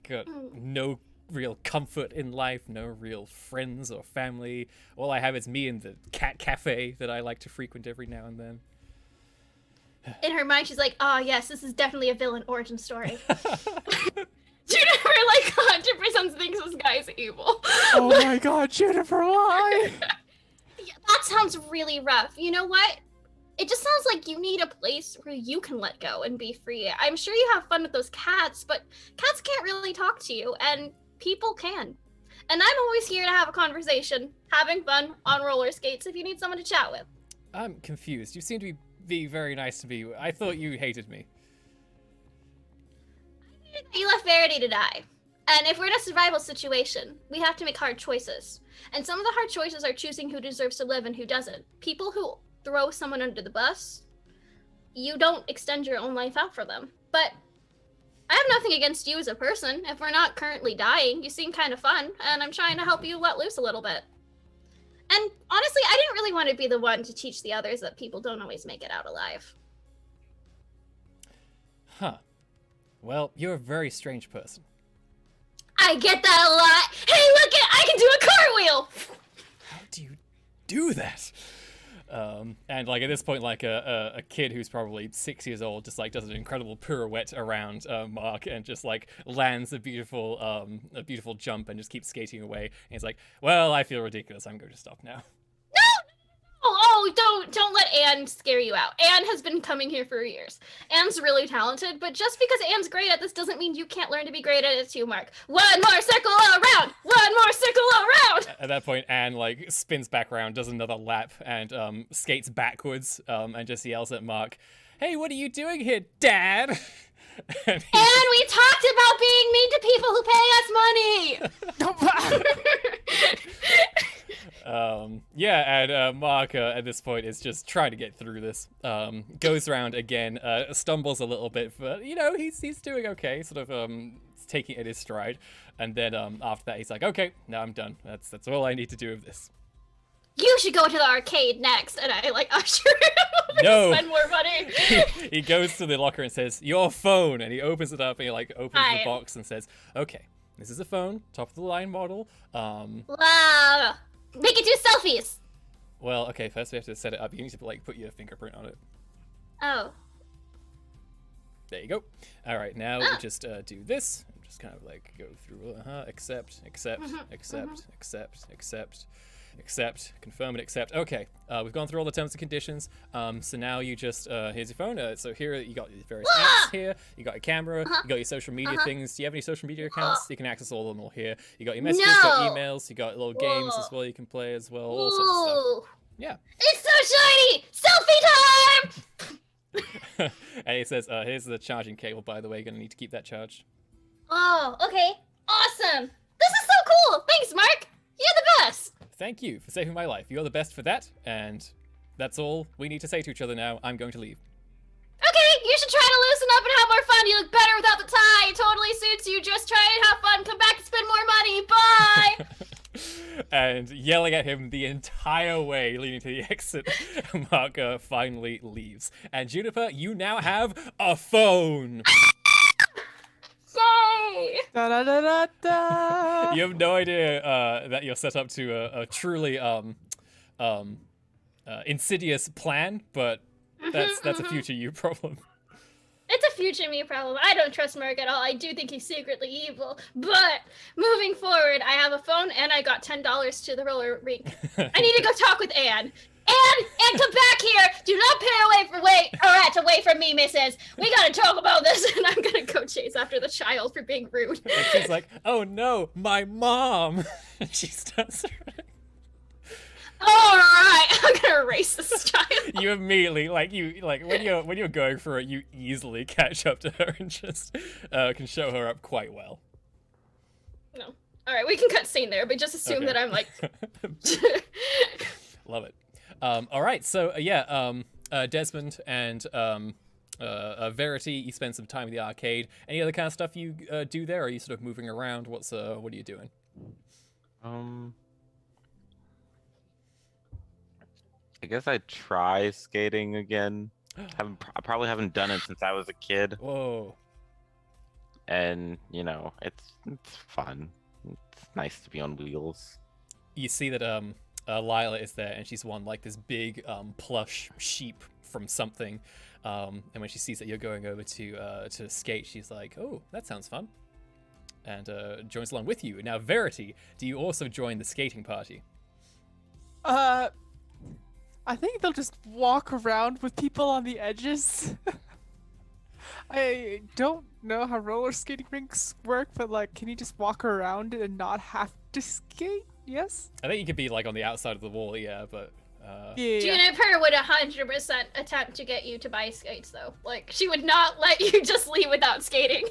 Got no real comfort in life, no real friends or family. All I have is me and the cat cafe that I like to frequent every now and then. In her mind, she's like, "Oh yes, this is definitely a villain origin story." Juniper like 100% thinks this guy's evil. Oh my god, Juniper, why? Yeah, that sounds really rough. You know what? It just sounds like you need a place where you can let go and be free. I'm sure you have fun with those cats, but cats can't really talk to you, and people can. And I'm always here to have a conversation, having fun on roller skates if you need someone to chat with. I'm confused. You seem to be very nice to me. I thought you hated me. You left Verity to die. And if we're in a survival situation, we have to make hard choices. And some of the hard choices are choosing who deserves to live and who doesn't. People who throw someone under the bus, you don't extend your own life out for them. But I have nothing against you as a person. If we're not currently dying, you seem kind of fun, and I'm trying to help you let loose a little bit. And honestly, I didn't really want to be the one to teach the others that people don't always make it out alive. Huh. Well, you're a very strange person. I get that a lot. Hey, look, I can do a cartwheel! How do you do that? And like at this point, like a kid who's probably 6 years old just like does an incredible pirouette around Mark and just like lands a beautiful jump and just keeps skating away. And he's like, "Well, I feel ridiculous. I'm going to stop now." Don't let Anne scare you out. Anne has been coming here for years. Anne's really talented, but just because Anne's great at this doesn't mean you can't learn to be great at it too, Mark. One more circle around! One more circle around! At that point, Anne like spins back around, does another lap, and skates backwards, and just yells at Mark, "Hey, what are you doing here, Dad?" And we talked about being mean to people who pay us money! Yeah, and Mark at this point is just trying to get through this. Goes around again, stumbles a little bit, but you know he's doing okay, sort of taking it in his stride. And then after that, he's like, "Okay, now I'm done. That's all I need to do with this." You should go to the arcade next, and I like usher him to No. spend more money. He goes to the locker and says, "Your phone," and he opens it up and he like opens the box and says, "Okay, this is a phone, top of the line model. Wow. We can do selfies. Well, okay, first we have to set it up. You need to like put your fingerprint on it. Oh. There you go. All right, now we just do this. Just kind of like go through. Accept, confirm and accept. Okay, we've gone through all the terms and conditions. So now you just here's your phone. So here you got your various apps here. You got your camera. You got your social media things. Do you have any social media accounts? You can access all of them all here. You got your messages, got emails. You got little games as well. You can play as well. All sorts of stuff. Yeah. It's so shiny! Selfie time! And it says, here's the charging cable, by the way. You're going to need to keep that charged. Oh, okay. Awesome. This is so cool. Thanks, Mark. You're the best. Thank you for saving my life. You're the best for that. And that's all we need to say to each other now. I'm going to leave. Okay, you should try to loosen up and have more fun. You look better without the tie. It totally suits you. Just try and have fun. Come back and spend more money. Bye. And yelling at him the entire way, leading to the exit, Mark finally leaves. And Juniper, you now have a phone. Yay! Da da da da da. You have no idea that you're set up to a truly insidious plan, but that's a future you problem. It's a future me problem. I don't trust Mark at all. I do think he's secretly evil. But moving forward, I have a phone and I got $10 to the roller rink. I need to go talk with Anne. Anne, come back here! Do not pair away from me, missus! We gotta talk about this, and I'm gonna go chase after the child for being rude. And she's like, "Oh no, my mom!" And she starts running. Alright, I'm gonna erase this child. You immediately, when you're going for it, you easily catch up to her and just can show her up quite well. No. Alright, we can cut scene there, but just assume that I'm like... Love it. All right, so Desmond and Verity, you spend some time in the arcade. Any other kind of stuff you do there? Or are you sort of moving around? What are you doing? I guess I try skating again. I probably haven't done it since I was a kid, Whoa. and you know it's fun. It's nice to be on wheels. You see that Lila is there, and she's won like this big plush sheep from something. And when she sees that you're going over to skate, she's like, "Oh, that sounds fun," and joins along with you. Now, Verity, do you also join the skating party? I think they'll just walk around with people on the edges. I don't know how roller skating rinks work, but like, can you just walk around and not have to skate? Yes? I think you could be like on the outside of the wall, yeah, but Yeah. Juniper would 100% attempt to get you to buy skates, though. Like, she would not let you just leave without skating.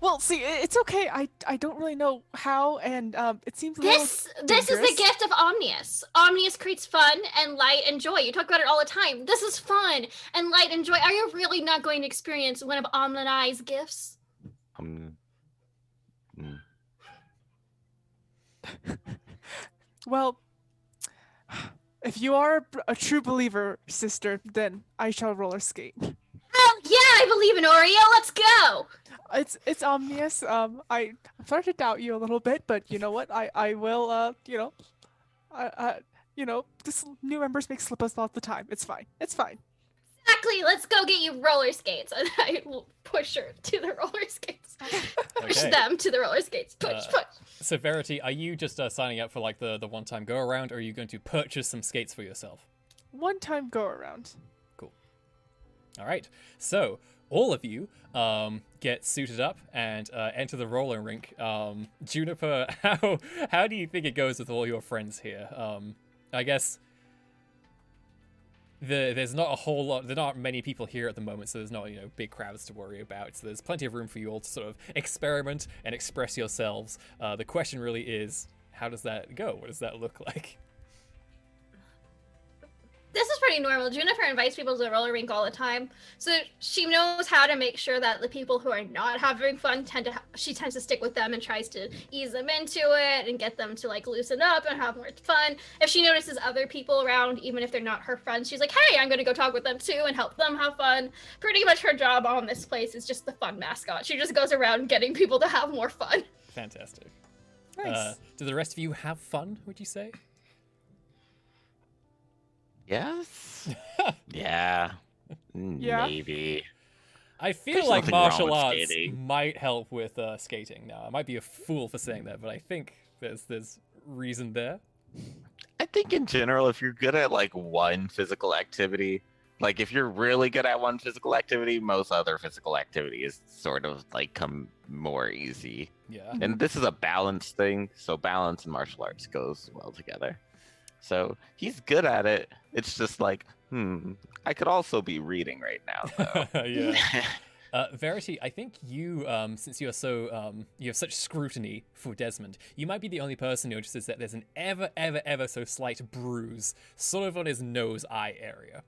Well, see, it's okay. I don't really know how, and it seems a little This is the dangerous. gift of Omnius. Omnius creates fun and light and joy. You talk about it all the time. This is fun and light and joy. Are you really not going to experience one of Omni's gifts? Well, if you are a true believer, sister, then I shall roller skate. Oh yeah, I believe in Oreo. Let's go. It's Omnius. I'm starting to doubt you a little bit, but you know what? I will. this new members make slip-ups all the time. It's fine. It's fine. Exactly. Let's go get you roller skates. And I will push her to the roller skates. Push Okay. them to the roller skates. Push, push. So Verity, are you just signing up for like the one-time go-around, or are you going to purchase some skates for yourself? One-time go-around. All right. So all of you get suited up and enter the roller rink. Juniper, how do you think it goes with all your friends here? I guess there's not a whole lot. There aren't many people here at the moment, so there's not big crowds to worry about. So there's plenty of room for you all to sort of experiment and express yourselves. The question really is, how does that go? What does that look like? This is pretty normal. Juniper invites people to the roller rink all the time, so she knows how to make sure that the people who are not having fun she tends to stick with them and tries to ease them into it and get them to like loosen up and have more fun. If she notices other people around, even if they're not her friends, she's like, hey, I'm gonna go talk with them too and help them have fun. Pretty much her job on this place is just the fun mascot. She just goes around getting people to have more fun. Fantastic. Nice. Do the rest of you have fun, would you say? Yes. Yeah. Yeah. Maybe. I feel There's like nothing wrong martial with arts skating. might help with skating. Now, I might be a fool for saying that, but I think there's reason there. I think in general, if you're good at like one physical activity, like if you're really good at one physical activity, most other physical activities sort of like come more easy. Yeah. And this is a balance thing, so balance and martial arts goes well together. So he's good at it. It's just like, I could also be reading right now, though. Yeah. Verity, I think you, since you're so, you have such scrutiny for Desmond, you might be the only person who notices that there's an ever so slight bruise, sort of on his nose-eye area.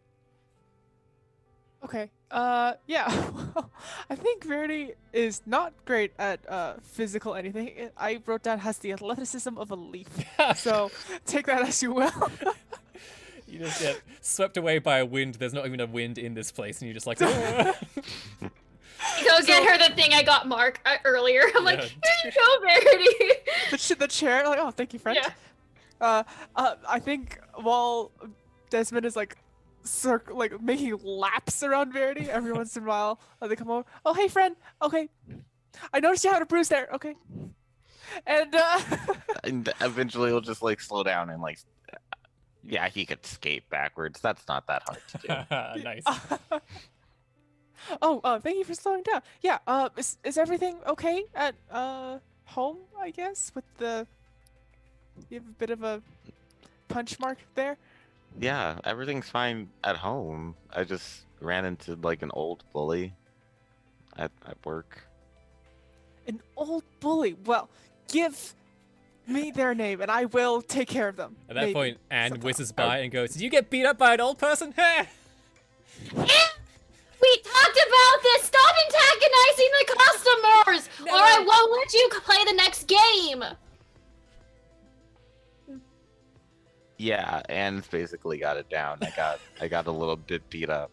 Okay. Yeah. I think Verity is not great at physical anything. I wrote down has the athleticism of a leaf. So take that as you will. You just get swept away by a wind. There's not even a wind in this place, and you're just like, "Ah." Go get her the thing I got Mark earlier. I'm like, here you go, Verity. the chair. Like, oh, thank you, friend. Yeah. I think while Desmond is like making laps around Verity every once in a while, they come over. Oh, hey, friend. Okay, I noticed you had a bruise there. Okay, and And eventually he'll just like slow down and like, yeah, he could skate backwards. That's not that hard to do. Nice. Thank you for slowing down. Yeah. Is everything okay at home? I guess you have a bit of a punch mark there. Yeah, everything's fine at home. I just ran into like an old bully at work. An old bully. Well, give me their name and I will take care of them. At that Maybe. point, Anne Sometime. whizzes by and goes, "Did you get beat up by an old person?" Heh. We talked about this. Stop antagonizing the customers, No. or I won't let you play the next game. Yeah, Anne's basically got it down. I got a little bit beat up.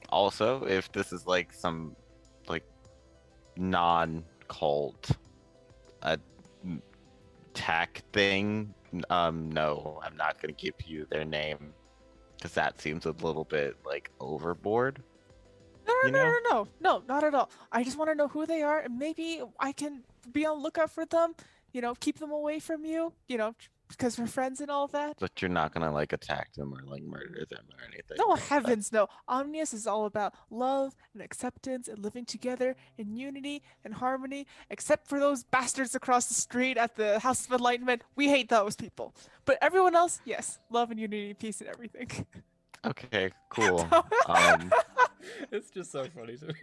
Also, if this is like some like non-cult attack thing, no, I'm not gonna give you their name because that seems a little bit like overboard. No, not at all. I just want to know who they are and maybe I can be on lookout for them. Keep them away from you. Because we're friends and all that. But you're not gonna like attack them or like murder them or anything. No, like that. heavens no. Omnius is all about love and acceptance and living together in unity and harmony, except for those bastards across the street at the House of Enlightenment. We hate those people. But everyone else, yes, love and unity, peace and everything. Okay, cool. It's just so funny to me.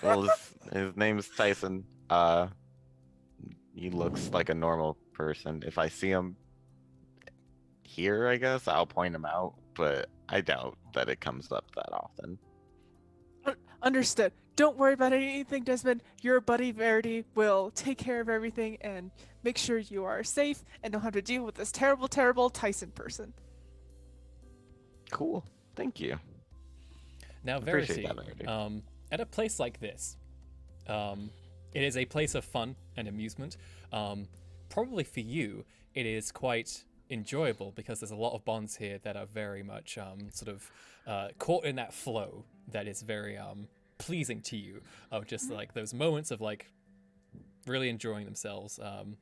Well, his name's Tyson. He looks like a normal person. If I see him here, I guess I'll point him out, but I doubt that it comes up that often. Understood. Don't worry about anything, Desmond. Your buddy Verity will take care of everything and make sure you are safe and know how to deal with this terrible, terrible Tyson person. Cool. Thank you. Now, Appreciate Verity, that, Verity. at a place like this, it is a place of fun and amusement. probably for you, it is quite enjoyable because there's a lot of bonds here that are very much sort of caught in that flow that is very pleasing to you, of just like those moments of like really enjoying themselves,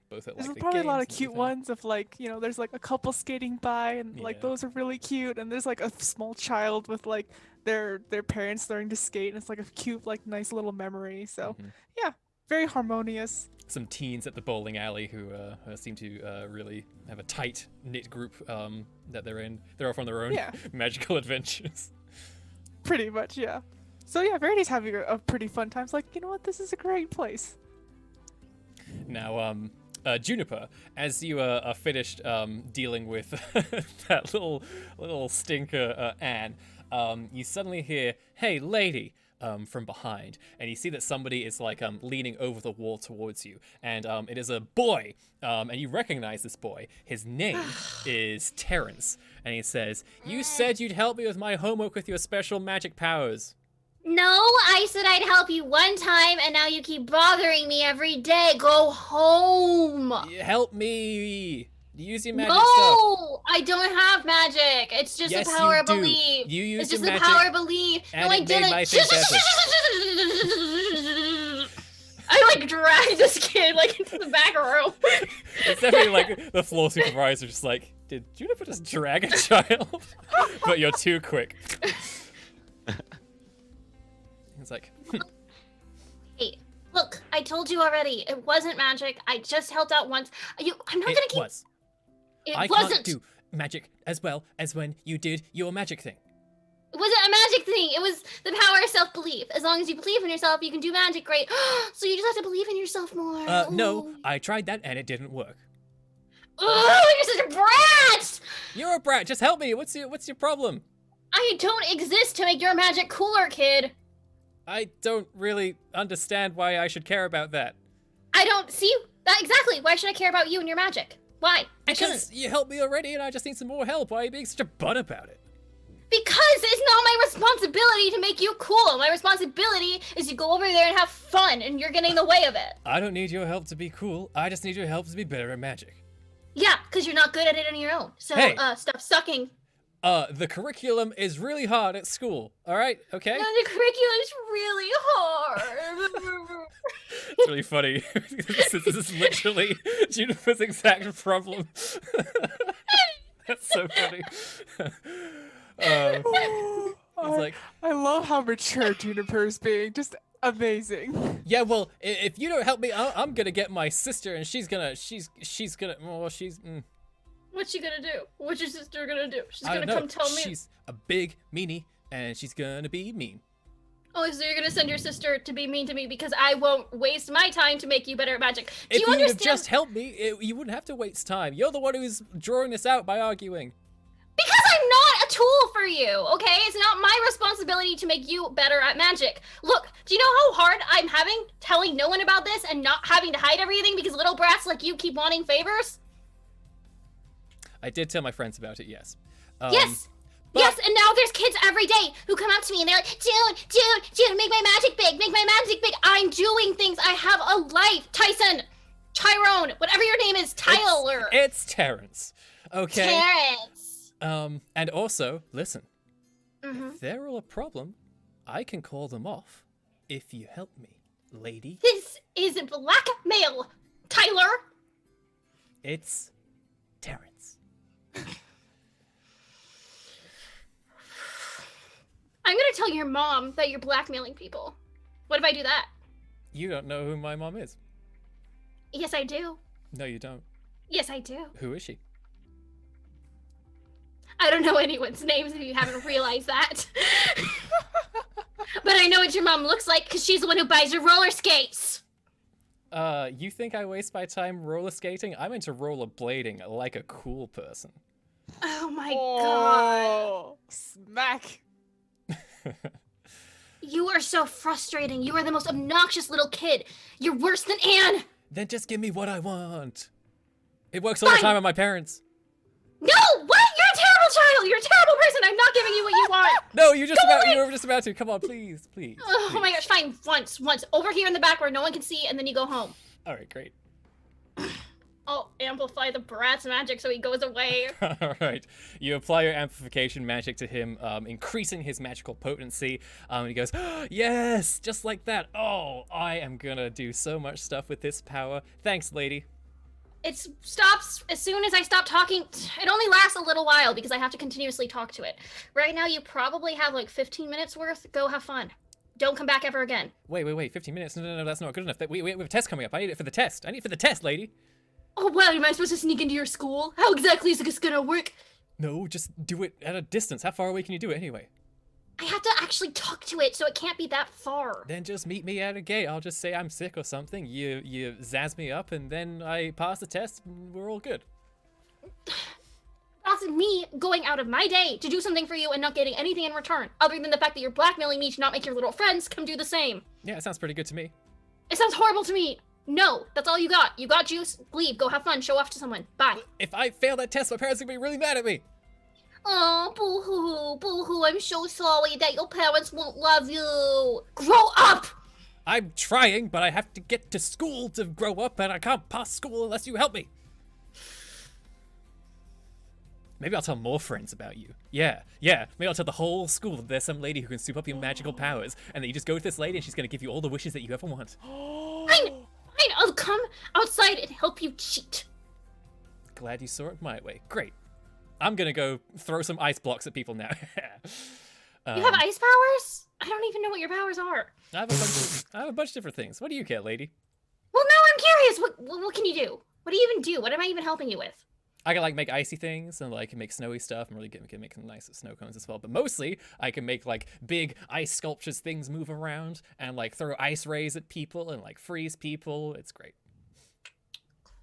both at like There's the probably a lot games of and cute everything. ones of like, there's like a couple skating by and like Yeah. those are really cute, and there's like a small child with like their parents learning to skate, and it's like a cute, like nice little memory. So yeah, very harmonious. Some teens at the bowling alley who seem to really have a tight knit group that they're in. They're off on their own Yeah. magical adventures. Pretty much, yeah. So yeah, Verity's having a pretty fun time. It's like, you know what, this is a great place. Now, Juniper, as you are finished dealing with that little stinker Anne, you suddenly hear, "Hey, lady," from behind, and you see that somebody is like leaning over the wall towards you, and it is a boy, and you recognize this boy. His name is Terrence, and he says, "You said you'd help me with my homework with your special magic powers." No, I said I'd help you one time, and now you keep bothering me every day. Go home. Help me! Use your magic stuff. No, I don't have magic. It's just Yes, the power you of do. belief. You used It's just your the magic, power of belief. and No, I it made didn't. my thing better. I like dragged this kid like into the back room. It's definitely like the floor supervisor just like, did Juniper just drag a child? But you're too quick. It's like, Hey, look, I told you already. It wasn't magic. I just helped out once. I'm not gonna it keep. was. It I wasn't. can't do magic as well as when you did your magic thing. It wasn't a magic thing. It was the power of self-belief. As long as you believe in yourself, you can do magic great. So you just have to believe in yourself more. No, Ooh. I tried that and it didn't work. Oh, you're such a brat! You're a brat. Just help me. What's your problem? I don't exist to make your magic cooler, kid. I don't really understand why I should care about that. I don't see that exactly. Why should I care about you and your magic? Why? I shouldn't. Because you helped me already and I just need some more help. Why are you being such a butt about it? Because it's not my responsibility to make you cool. My responsibility is to go over there and have fun, and you're getting in the way of it. I don't need your help to be cool. I just need your help to be better at magic. Yeah, because you're not good at it on your own. So, Hey. stop sucking. The curriculum is really hard at school. All right, okay? No, the curriculum's really hard. It's really funny. this is literally Juniper's exact problem. That's so funny. It's like, I love how mature Juniper is being. Just amazing. yeah, well, if you don't help me, I'm gonna get my sister, and she's gonna. What's she gonna do? What's your sister gonna do? She's I gonna don't know. come tell me. She's a big meanie, and she's gonna be mean. Oh, so you're gonna send your sister to be mean to me because I won't waste my time to make you better at magic. Do If you you would have understand? just helped me, you wouldn't have to waste time. You're the one who's drawing this out by arguing. Because I'm not a tool for you, okay? It's not my responsibility to make you better at magic. Look, do you know how hard I'm having telling no one about this and not having to hide everything because little brats like you keep wanting favors? I did tell my friends about it, yes. Yes! but- Yes, and now there's kids every day who come up to me and they're like, Dude, make my magic big, make my magic big. I'm doing things. I have a life. Tyson, Tyrone, whatever your name is, Tyler. It's Terrence. Okay. Terrence. And also, listen. Mhm. If they're all a problem, I can call them off if you help me, lady. This is blackmail, Tyler. It's Terrence. I'm gonna tell your mom that you're blackmailing people. What if I do that? You don't know who my mom is. Yes, I do. No, you don't. Yes, I do. Who is she? I don't know anyone's names if you haven't realized that. But I know what your mom looks like because she's the one who buys your roller skates. You think I waste my time roller skating? I'm into rollerblading like a cool person. Oh my god. Oh, smack. You are so frustrating. You are the most obnoxious little kid. You're worse than Anne. Then just give me what I want. It works all the Fine. time with my parents. No! What? You're a terrible child. You're a terrible person. I'm not giving you what you want. No, you were just about to. Come on, please. Oh my gosh, fine. Once. Over here in the back where no one can see, and then you go home. All right, great. Oh, amplify the brat's magic so he goes away. All right. You apply your amplification magic to him, increasing his magical potency. And he goes, yes, just like that. Oh, I am gonna do so much stuff with this power. Thanks, lady. It stops as soon as I stop talking. It only lasts a little while because I have to continuously talk to it. Right now, you probably have like 15 minutes worth. Go have fun. Don't come back ever again. Wait. 15 minutes? No, that's not good enough. We have a test coming up. I need it for the test. I need it for the test, lady. Oh, wow, am I supposed to sneak into your school? How exactly is this gonna work? No, just do it at a distance. How far away can you do it anyway? I have to actually talk to it, so it can't be that far. Then just meet me at a gate. I'll just say I'm sick or something. You zazz me up, and then I pass the test, and we're all good. That's me going out of my day to do something for you and not getting anything in return, other than the fact that you're blackmailing me to not make your little friends come do the same. Yeah, it sounds pretty good to me. It sounds horrible to me. No, that's all you got. You got juice. Leave. Go have fun. Show off to someone. Bye. If I fail that test, my parents are gonna be really mad at me. Oh, boo-hoo, boo-hoo. I'm so sorry that your parents won't love you. Grow up! I'm trying, but I have to get to school to grow up, and I can't pass school unless you help me. Maybe I'll tell more friends about you. Yeah. Maybe I'll tell the whole school that there's some lady who can soup up your magical powers, and that you just go to this lady and she's gonna give you all the wishes that you ever want. Fine. I'll come outside and help you cheat. Glad you saw it my way. Great. I'm gonna go throw some ice blocks at people now. You have ice powers? I don't even know what your powers are. I have a bunch of different things. What do you care, lady? Well, now I'm curious. What can you do? What do you even do? What am I even helping you with? I can like make icy things and like make snowy stuff and really can make some nice snow cones as well. But mostly I can make like big ice sculptures, things move around, and like throw ice rays at people and like freeze people. It's great.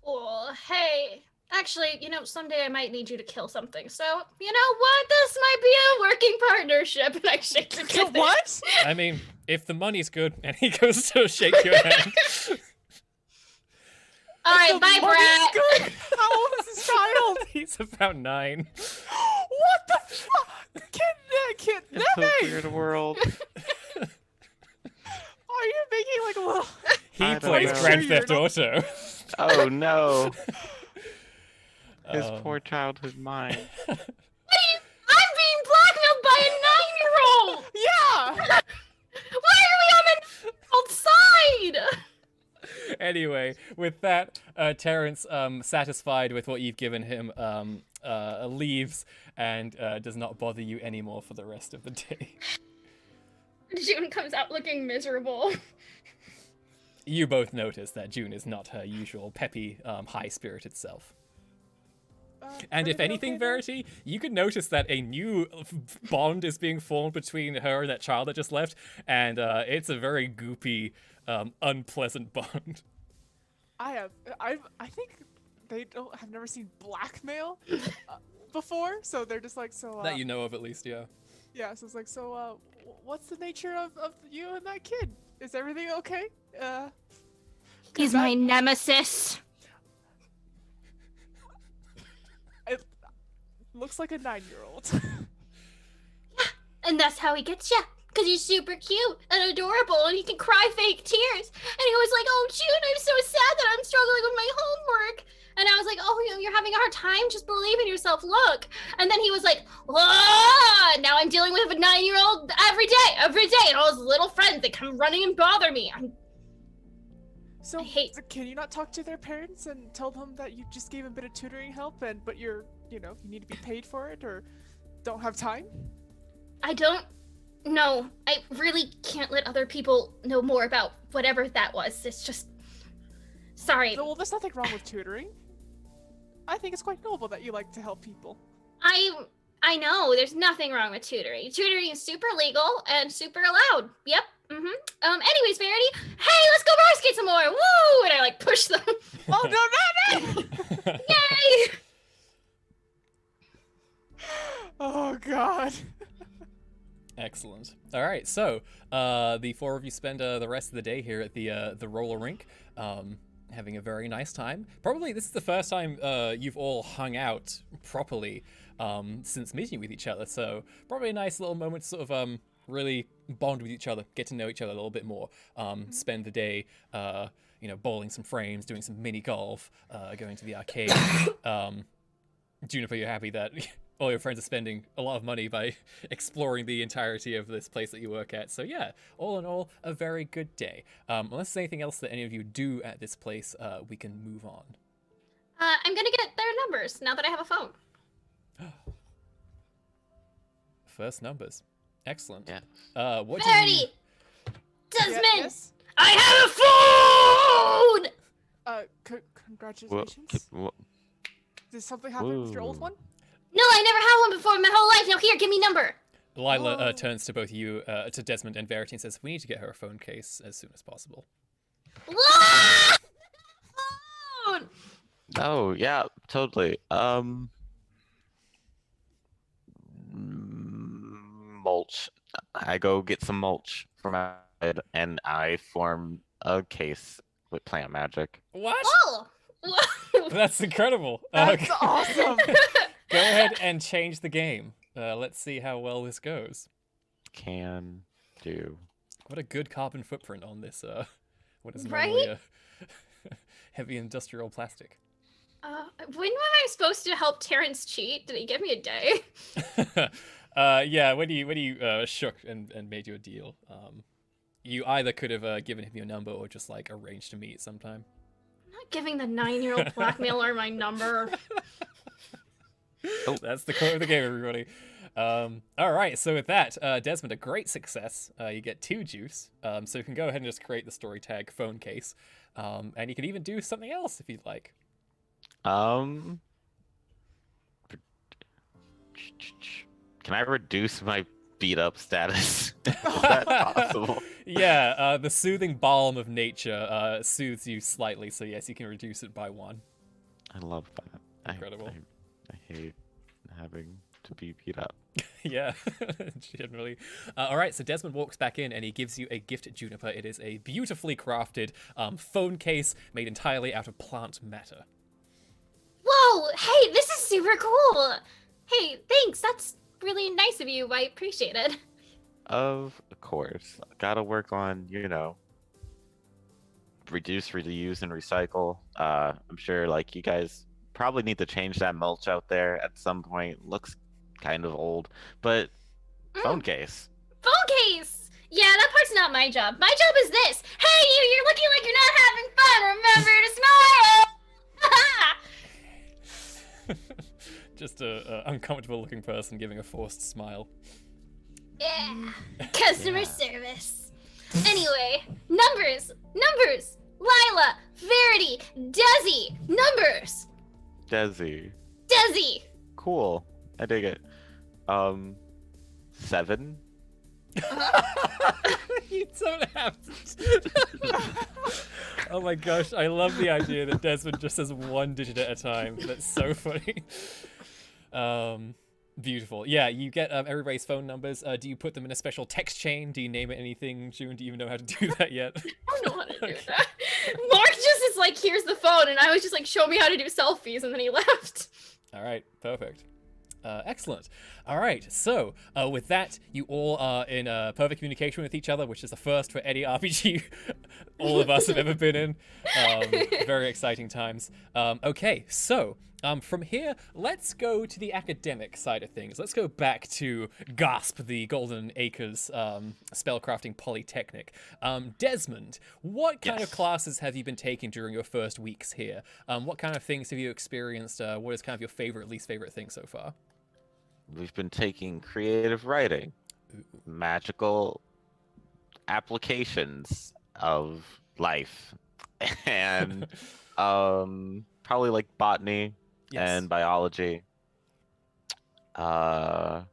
Cool. Hey, actually, someday I might need you to kill something. So, you know what? This might be a working partnership. And I shake your hand. What? I mean, if the money's good, and he goes to shake your hand. All right, bye, Brat. Good. How old is this child? He's about 9. What the fuck? Kid, It's a weird world. Are you making like a little? He I don't plays know. Grand Sure you're Theft not- Auto. Oh no. His Um, poor childhood mind. I'm being blackmailed by a 9-year-old. Yeah. Oh. Why are we on the outside? Anyway, with that, Terrence, satisfied with what you've given him, leaves and does not bother you anymore for the rest of the day. June comes out looking miserable. You both notice that June is not her usual peppy, high-spirited self. And if anything, Verity, you could notice that a new bond is being formed between her and that child that just left, and it's a very goopy, unpleasant bond. I think they have never seen blackmail before, so they're just like, so. That you know of, at least, yeah. Yeah, so it's like, so, what's the nature of you and that kid? Is everything okay? He's my nemesis. It looks like a 9-year-old. And that's how he gets you. Because he's super cute and adorable and he can cry fake tears. And he was like, oh, June, I'm so sad that I'm struggling with my homework. And I was like, oh, you're having a hard time? Just believe in yourself. Look. And then he was like, ah, now I'm dealing with a 9-year-old every day. And all his little friends, they come running and bother me. So, I hate- can you not talk to their parents and tell them that you just gave a bit of tutoring help, but you need to be paid for it or don't have time? I don't know. I really can't let other people know more about whatever that was. It's just... Sorry. Well, there's nothing wrong with tutoring. I think it's quite noble that you like to help people. I know, there's nothing wrong with tutoring. Tutoring is super legal and super allowed. Yep. Anyways, Verity, hey, let's go roller skate some more. Woo! And I like push them. Oh no, not it! Yay! Oh god. Excellent. All right, so the 4 of you spend the rest of the day here at the roller rink, having a very nice time. Probably this is the first time you've all hung out properly since meeting with each other. So probably a nice little moment to sort of really bond with each other, get to know each other a little bit more, spend the day, bowling some frames, doing some mini golf, going to the arcade. Juniper, you're happy that all your friends are spending a lot of money by exploring the entirety of this place that you work at. So yeah, all in all, a very good day. Unless there's anything else that any of you do at this place, we can move on. I'm gonna get their numbers now that I have a phone. First numbers. Excellent. Yeah. What do Verity! you... Desmond! Yes? I have a phone! Congratulations. Did something happen with your old Whoa. one? No, I never had one before in my whole life. Now here, give me number. Lila Oh. turns to both you, to Desmond and Verity, and says, "We need to get her a phone case as soon as possible." Ah! Phone! Oh yeah, totally. Mulch. I go get some mulch from outside, and I form a case with plant magic. What? Oh! Whoa. That's incredible. That's awesome. Go ahead and change the game. Let's see how well this goes. Can do. What a good carbon footprint on this, what is Right? normally a heavy industrial plastic. When was I supposed to help Terrence cheat? Did he give me a day? Yeah, when you shook and made you a deal, you either could have given him your number or just like arranged to meet sometime. I'm not giving the 9-year-old blackmailer my number. Oh, that's the quote of the game, everybody. All right, so with that, Desmond, a great success. You get 2 juice, so you can go ahead and just create the story tag phone case, and you can even do something else if you'd like. Can I reduce my beat up status? Is that possible? Yeah, the soothing balm of nature soothes you slightly, so yes, you can reduce it by 1. I love that. Incredible. I hate having to be beat up. Yeah, generally. All right, so Desmond walks back in and he gives you a gift, Juniper. It is a beautifully crafted phone case made entirely out of plant matter. Whoa! Hey, this is super cool! Hey, thanks. That's really nice of you. I appreciate it. Of course. Gotta work on, reduce, reuse, and recycle. I'm sure like you guys probably need to change that mulch out there at some point. Looks kind of old, but phone case. Phone case! Yeah, that part's not my job. My job is this. Hey, you're looking like you're not having fun. Remember to smile! Just a uncomfortable looking person giving a forced smile. Yeah. Customer Yeah. service. Anyway, numbers. Lila, Verity, Desi, numbers. Desi. Desi. Cool. I dig it. 7. You don't have to. Oh my gosh, I love the idea that Desmond just says 1 digit at a time. That's so funny. Beautiful. Yeah, you get everybody's phone numbers. Do you put them in a special text chain? Do you name it anything? June, do you even know how to do that yet? I don't know how to do Okay. that. Mark just is like, here's the phone, and I was just like, show me how to do selfies, and then he left. All right, perfect. Excellent. All right, so with that, you all are in perfect communication with each other, which is the first for any RPG all of us have ever been in. Very exciting times. Okay, so from here, let's go to the academic side of things. Let's go back to GASP, the Golden Acres Spellcrafting Polytechnic. Desmond, what kind of Yes. classes have you been taking during your first weeks here? What kind of things have you experienced? What is kind of your favorite, least favorite thing so far? We've been taking creative writing, magical applications of life, and probably like botany and biology. And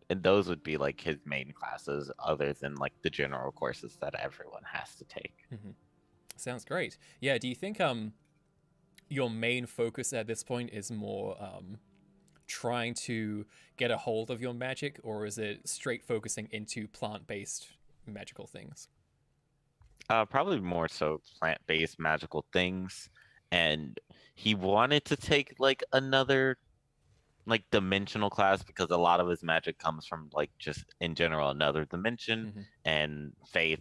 those would be like his main classes, other than like the general courses that everyone has to take. Sounds great. Yeah, do you think your main focus at this point is more trying to get a hold of your magic, or is it straight focusing into plant-based magical things? Probably more so plant-based magical things, and he wanted to take like another like dimensional class because a lot of his magic comes from like just in general another dimension and faith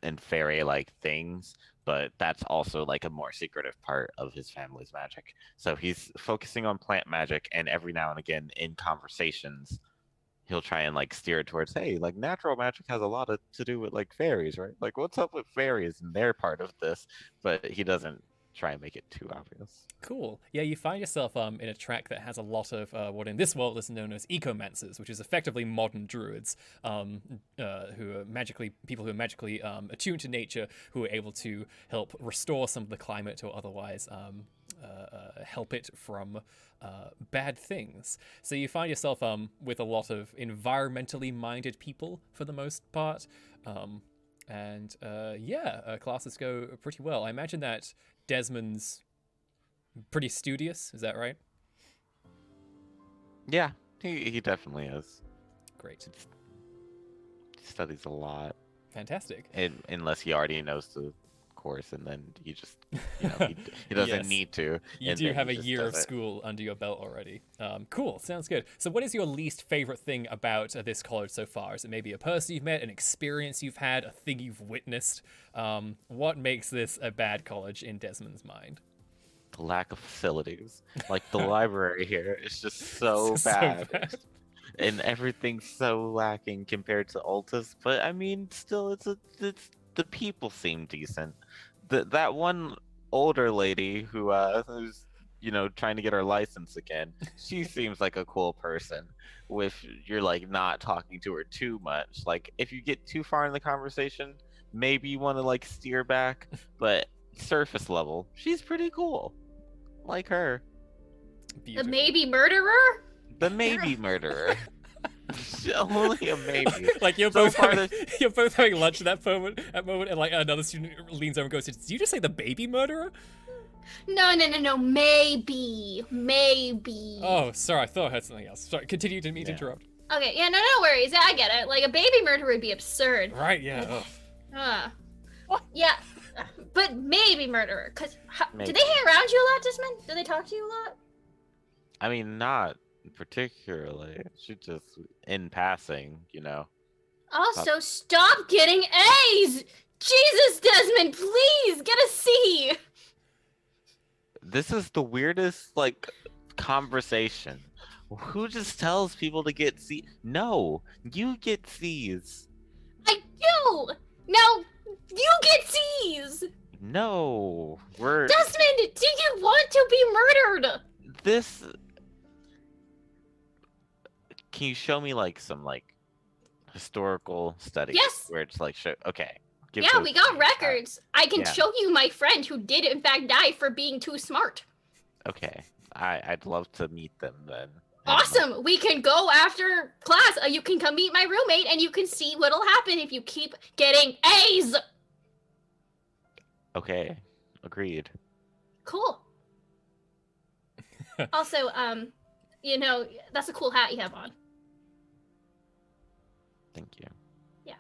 and fairy like things, but that's also like a more secretive part of his family's magic. So he's focusing on plant magic, and every now and again in conversations, he'll try and like steer it towards, hey, like natural magic has a lot to do with like fairies, right? Like what's up with fairies and they're part of this, but he doesn't try and make it too obvious. Cool. Yeah, you find yourself in a track that has a lot of what in this world is known as ecomancers, which is effectively modern druids, who are people who are magically attuned to nature, who are able to help restore some of the climate or otherwise help it from bad things. So you find yourself with a lot of environmentally minded people for the most part, classes go pretty well. I imagine that Desmond's pretty studious, is that right? Yeah, he definitely is. Great. He studies a lot, Fantastic. unless he already knows the course, and then he just, he doesn't Yes. need to. You and do then have he a just year does of it. school under your belt already. Cool, sounds good. So what is your least favorite thing about this college so far? Is it maybe a person you've met, an experience you've had, a thing you've witnessed? What makes this a bad college in Desmond's mind? The lack of facilities, like the library here, is just so So bad. bad. And everything's so lacking compared to Altus. But I mean, still, it's the people seem decent. That one older lady who's trying to get her license again, she seems like a cool person. If you're like not talking to her too much, like if you get too far in the conversation, maybe you want to like steer back. But surface level, she's pretty cool. Like her, The Beautiful. maybe murderer? the maybe murderer. Only a maybe. Like you're So both far, you're both having lunch at that moment, and like another student leans over and goes, "Did you just say the baby murderer?" No, maybe. Oh, sorry, I thought I heard something else. Sorry, continue, didn't mean to Yeah. interrupt. Okay, yeah, no worries. Yeah, I get it. Like, a baby murderer would be absurd. Right, yeah. Ugh. What? Yeah, but maybe murderer. Cause do Maybe. they hang around you a lot, Desmond? Do they talk to you a lot? I mean, not particularly. She just in passing, Also, stop getting A's! Jesus, Desmond, please get a C! This is the weirdest like conversation. Who just tells people to get C? No, you get C's. I do! Now, you get C's! No, we're Desmond, do you want to be murdered? this. Can you show me like some like historical studies? Yes. Where it's like okay. Give Yeah, those we got to me. records. I can yeah. show you my friend who did in fact die for being too smart. Okay, I'd love to meet them then. And, Awesome! We can go after class. You can come meet my roommate and you can see what'll happen if you keep getting A's! okay, agreed. Cool. Also, that's a cool hat you have on. Thank you. Yeah.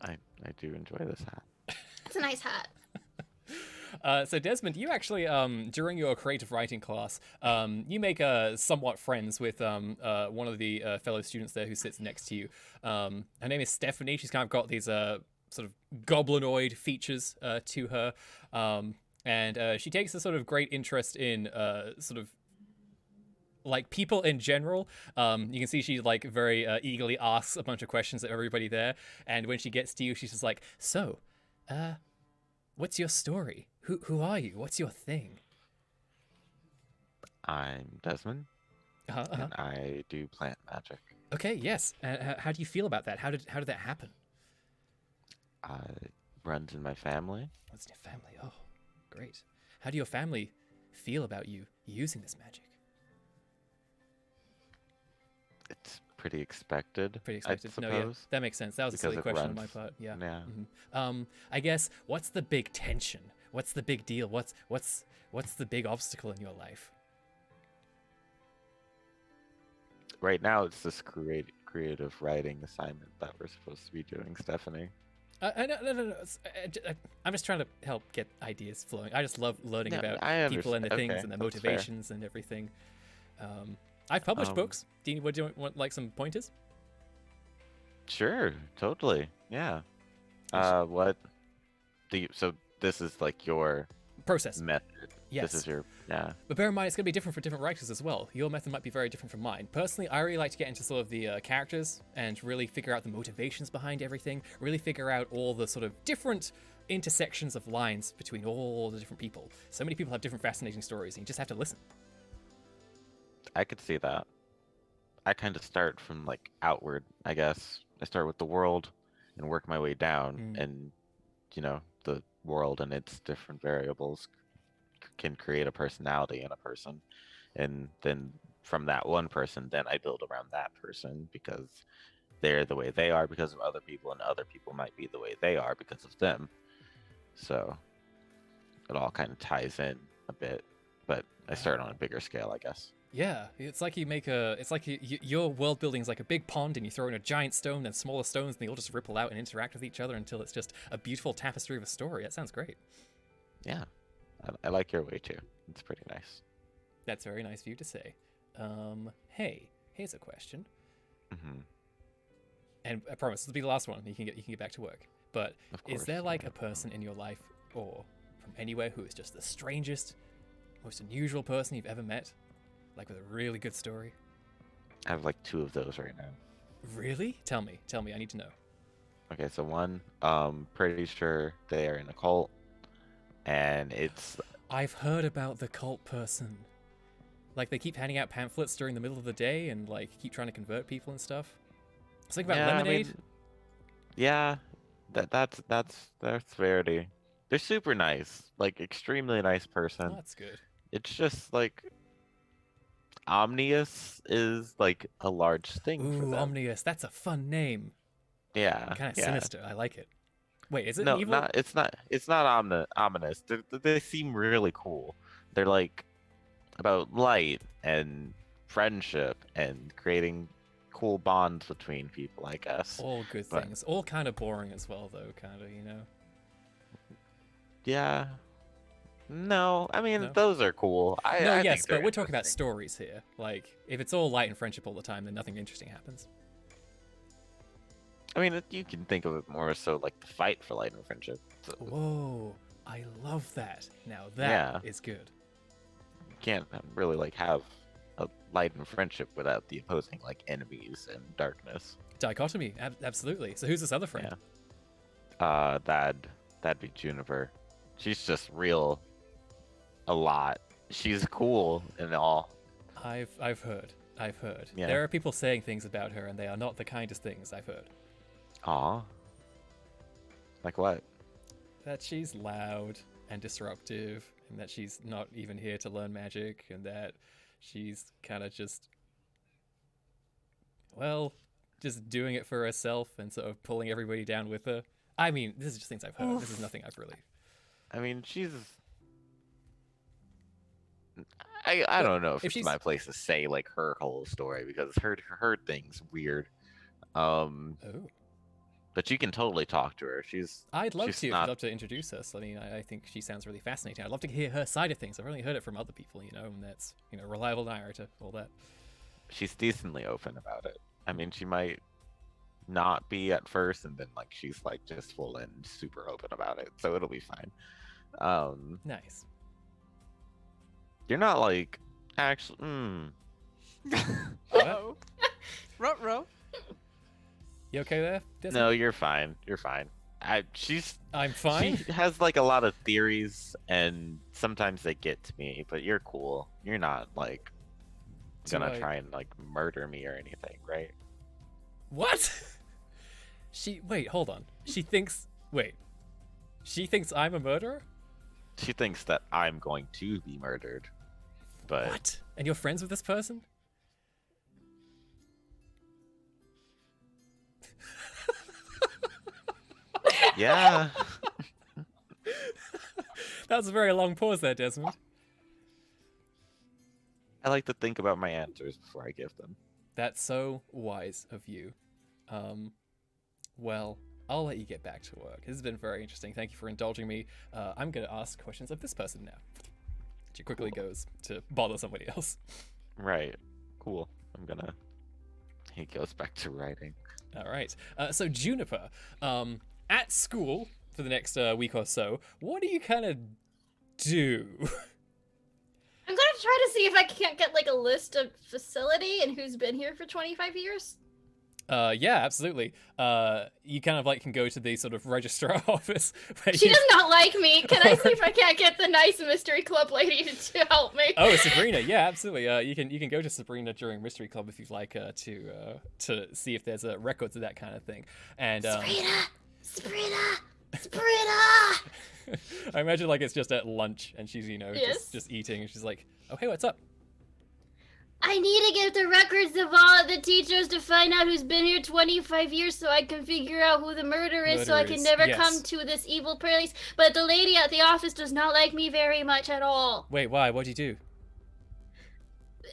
I do enjoy this hat. It's a nice hat. So Desmond, you actually, during your creative writing class, you make somewhat friends with one of the fellow students there who sits next to you. Her name is Stephanie. She's kind of got these sort of goblinoid features to her, and she takes a sort of great interest in sort of like people in general. You can see she like very eagerly asks a bunch of questions of everybody there, and when she gets to you, she's just like, "So, what's your story? Who are you? What's your thing?" I'm Desmond, and I do plant magic. Okay, yes. How do you feel about that? How did that happen? Runs in my family. What's in your family? Oh, great. How do your family feel about you using this magic? It's pretty expected. Pretty expected. I No, suppose. yeah, that makes sense. That was a because silly it question on my runs. part. Yeah. Yeah. I guess what's the big tension? What's the big deal? What's the big obstacle in your life? Right now, it's this creative writing assignment that we're supposed to be doing, Stephanie. No. I'm just trying to help get ideas flowing. I just love learning No, about I people and their understand. things Okay, and their that's fair. motivations and everything. I've published books. Do you want like some pointers? Sure, totally. Yeah. Yes. So this is like your Process. method. Yes. This is your But bear in mind, it's going to be different for different writers as well. Your method might be very different from mine. Personally, I really like to get into sort of the characters and really figure out the motivations behind everything, really figure out all the sort of different intersections of lines between all the different people. So many people have different fascinating stories, and you just have to listen. I could see that. I kind of start from like outward, I guess. I start with the world and work my way down, and the world and its different variables can create a personality in a person, and then from that one person, then I build around that person because they're the way they are because of other people, and other people might be the way they are because of them. So it all kind of ties in a bit, but I start on a bigger scale, I guess. Yeah, it's like your world building is like a big pond, and you throw in a giant stone and smaller stones, and they all just ripple out and interact with each other until it's just a beautiful tapestry of a story. That sounds great. Yeah, I like your way too. It's pretty nice. That's very nice of you to say. Hey, here's a question, and I promise this will be the last one. You can get back to work. But Of course. is there like a person in your life or from anywhere who is just the strangest, most unusual person you've ever met? Like with a really good story? I have like 2 of those right now. Really? Tell me. I need to know. Okay, so one, pretty sure they are in a cult, and it's I've heard about the cult person. Like they keep handing out pamphlets during the middle of the day and like keep trying to convert people and stuff. Something about lemonade. Yeah, that's Verity. They're super nice, like extremely nice person. Oh, that's good. It's just like Omnius is like a large thing for Ooh, them. Omnius. That's a fun name. Yeah, Kind of yeah. sinister. I like it. Wait, is it No, an evil? it's not ominous. They seem really cool. They're like about light and friendship and creating cool bonds between people, I guess. All good But- things. All kind of boring as well, though. Kind of, Yeah. No, I mean No? those are cool. No, I yes, think they're but we're talking about interesting. stories here. Like, if it's all light and friendship all the time, then nothing interesting happens. I mean, you can think of it more so like the fight for light and friendship. So Whoa, I love that. Now that is good. you can't really like have a light and friendship without the opposing like enemies and darkness. Dichotomy, absolutely. So who's this other friend? Yeah. That'd be Juniper. She's just real a lot. She's cool and all. I've heard. Yeah. There are people saying things about her, and they are not the kindest things I've heard. Aw. Like what? That she's loud and disruptive, and that she's not even here to learn magic, and that she's kind of just doing it for herself and sort of pulling everybody down with her. I mean, this is just things I've heard. This is nothing I've really. I mean, she's. I don't know if it's she's- my place to say like her whole story because her thing's weird. Oh, But you can totally talk to her. I'd love She's to. If not- you'd love to introduce us. I mean, I think she sounds really fascinating. I'd love to hear her side of things. I've only heard it from other people, and that's reliable narrator, all that. She's decently open about it. I mean, she might not be at first, and then like she's like just full and super open about it, so it'll be fine. Nice. You're not like actually. Uh-oh. Ruh-roh. You okay there, Desmond? No, you're fine. You're fine. I'm fine. She has like a lot of theories, and sometimes they get to me. But you're cool. You're not like gonna try and like murder me or anything, right? What? Wait, hold on. She thinks I'm a murderer? She thinks that I'm going to be murdered. But What? And you're friends with this person? yeah, That was a very long pause there, Desmond. I like to think about my answers before I give them. That's so wise of you. Well, I'll let you get back to work. This has been very interesting. Thank you for indulging me. I'm going to ask questions of this person now. She quickly goes to bother somebody else. Right. Cool. He goes back to writing. All right. So Juniper, at school, for the next week or so, what do you kind of do? I'm gonna try to see if I can't get like a list of facility and who's been here for 25 years. Yeah, absolutely. You kind of like can go to the sort of registrar office. Where She you... does not like me. Can I see if I can't get the nice mystery club lady to help me? Oh, Sabrina. Yeah, absolutely. You can go to Sabrina during Mystery Club if you'd like to see if there's records of that kind of thing. And Sabrina. I imagine like it's just at lunch and she's Yes. just eating and she's like, oh hey, what's up? I need to get the records of all of the teachers to find out who's been here 25 years so I can figure out who the murderer is so I can never yes. come to this evil place. But the lady at the office does not like me very much at all. Wait, why? What'd you do?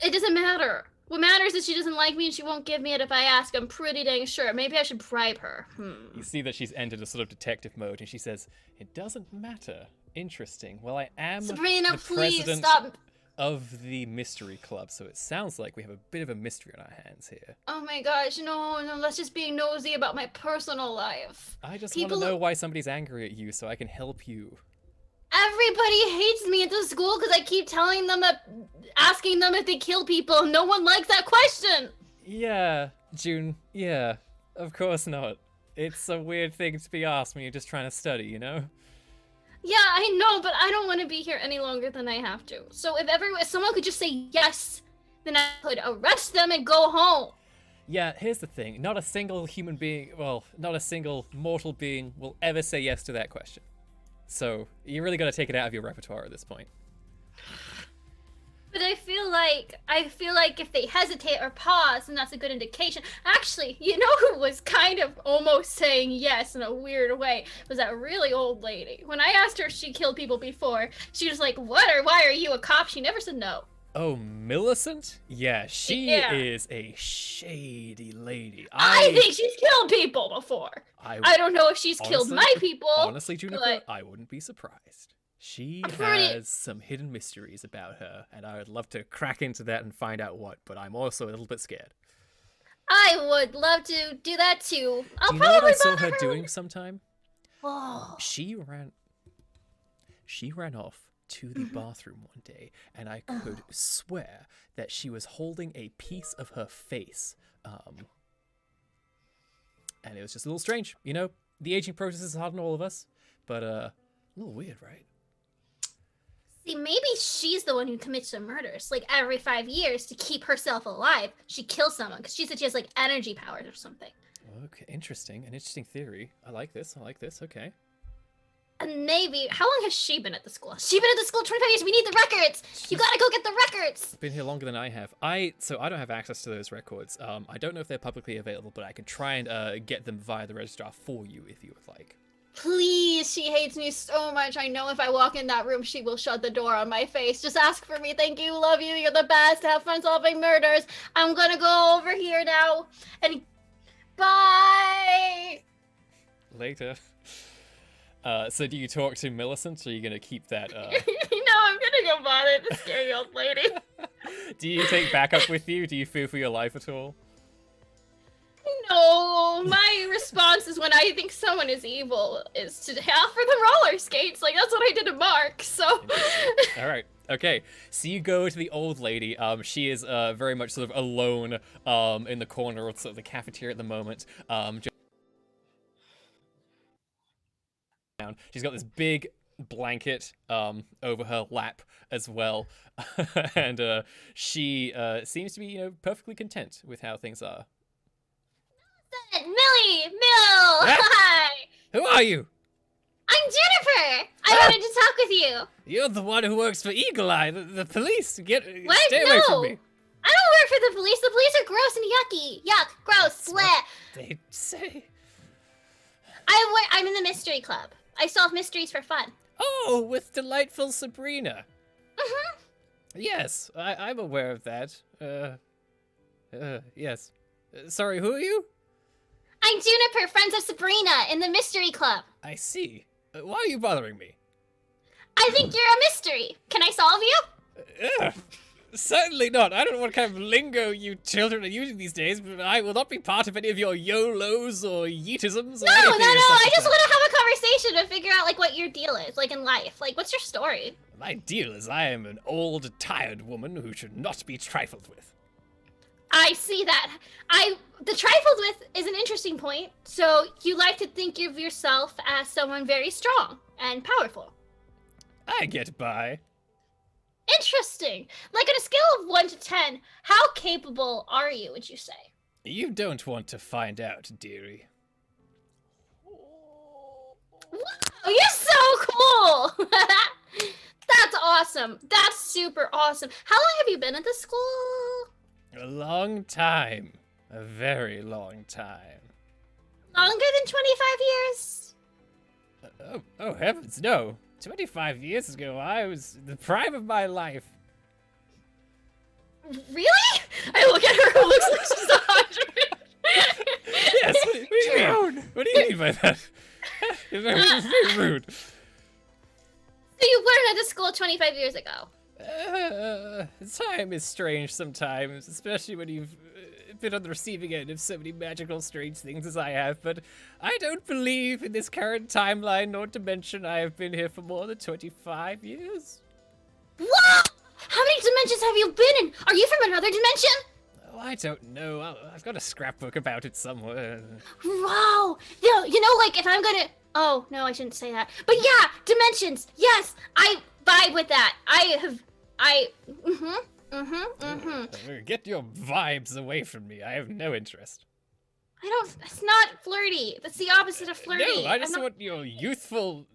It doesn't matter. What matters is she doesn't like me and she won't give me it if I ask. I'm pretty dang sure. Maybe I should bribe her. You see that she's entered a sort of detective mode and she says, it doesn't matter. Interesting. Well, I am Sabrina, the please president stop. of the mystery club, so it sounds like we have a bit of a mystery on our hands here. Oh my gosh, no, that's just being nosy about my personal life. I just People- want to know why somebody's angry at you so I can help you. Everybody hates me at the school because I keep telling them asking them if they kill people. No one likes that question. Yeah, June, yeah, of course not. It's a weird thing to be asked when you're just trying to study, you know? Yeah, I know, but I don't want to be here any longer than I have to. So if someone could just say yes, then I could arrest them and go home. Yeah, here's the thing. Not a single human being, well, not a single mortal being will ever say yes to that question. So, you really got to take it out of your repertoire at this point. But I feel like if they hesitate or pause, then that's a good indication. Actually, you know who was kind of almost saying yes in a weird way was that really old lady. When I asked her if she killed people before, she was like, why are you a cop? She never said no. Oh, Millicent? Yeah, she Yeah. is a shady lady. I think she's killed people before. I don't know if she's killed honestly- my people. Honestly, Juniper, but- I wouldn't be surprised. She Pretty- has some hidden mysteries about her, and I would love to crack into that and find out what, but I'm also a little bit scared. I would love to do that too. I'll Do you know what probably I saw bother her doing sometime? Oh. She ran off to the bathroom one day, and I could swear that she was holding a piece of her face. And it was just a little strange, you know? The aging process is hard on all of us, but a little weird, right? See, maybe she's the one who commits the murders. Like every 5 years to keep herself alive, she kills someone because she said she has like energy powers or something. Okay, interesting. An interesting theory. I like this. Okay. And maybe, how long has she been at the school? She's been at the school 25 years. We need the records. You gotta go get the records. Been here longer than I have. So I don't have access to those records. I don't know if they're publicly available, but I can try and get them via the registrar for you if you would like. Please, she hates me so much. I know if I walk in that room, she will shut the door on my face. Just ask for me. Thank you, love you. You're the best. Have fun solving murders. I'm gonna go over here now. And bye. Later. So do you talk to Millicent, or are you gonna keep that? No, I'm gonna go bother the scary old lady. Do you take backup with you? Do you fear for your life at all? No, my response is when I think someone is evil is to offer them roller skates. Like that's what I did to Mark. So. All right. Okay. So you go to the old lady. She is very much sort of alone in the corner of sort of the cafeteria at the moment. She's got this big blanket over her lap as well, and she seems to be perfectly content with how things are. Mill! Hi! Who are you? I'm Juniper! I wanted to talk with you. You're the one who works for Eagle Eye, the police. What? Stay away No. from me. I don't work for the police. The police are gross and yucky. Yuck, gross, That's bleh. what they say. I'm in the mystery club. I solve mysteries for fun. Oh, with delightful Sabrina. Mm-hmm. Yes, I'm aware of that. Yes. Sorry, who are you? I'm Juniper, friends of Sabrina, in the mystery club. I see. Why are you bothering me? I think you're a mystery. Can I solve you? Certainly not. I don't know what kind of lingo you children are using these days, but I will not be part of any of your YOLOs or yeetisms or No, anything of I such just a want to have a conversation to figure out like what your deal is, like in life. Like, what's your story? My deal is I am an old, tired woman who should not be trifled with. I see that. The trifled with is an interesting point. So you like to think of yourself as someone very strong and powerful. I get by. Interesting. Like on a scale of 1 to 10, how capable are you, would you say? You don't want to find out, dearie. Wow, you're so cool! That's awesome. That's super awesome. How long have you been at this school? A long time. A very long time. Longer than 25 years? Oh heavens, no. 25 years ago, I was in the prime of my life. Really? I look at her who looks like she's 100. Yes, what do you mean? What do you mean by that? It's very rude. So you learned at this school 25 years ago. Time is strange sometimes, especially when you've been on the receiving end of so many magical, strange things as I have, but I don't believe in this current timeline nor dimension. I have been here for more than 25 years. Wow! How many dimensions have you been in? Are you from another dimension? Oh, I don't know. I've got a scrapbook about it somewhere. Wow! You know, like if I'm gonna... Oh, no, I shouldn't say that. But yeah, dimensions! Yes! I vibe with that. Get your vibes away from me. I have no interest. It's not flirty. That's the opposite of flirty. No, I just want your youthful...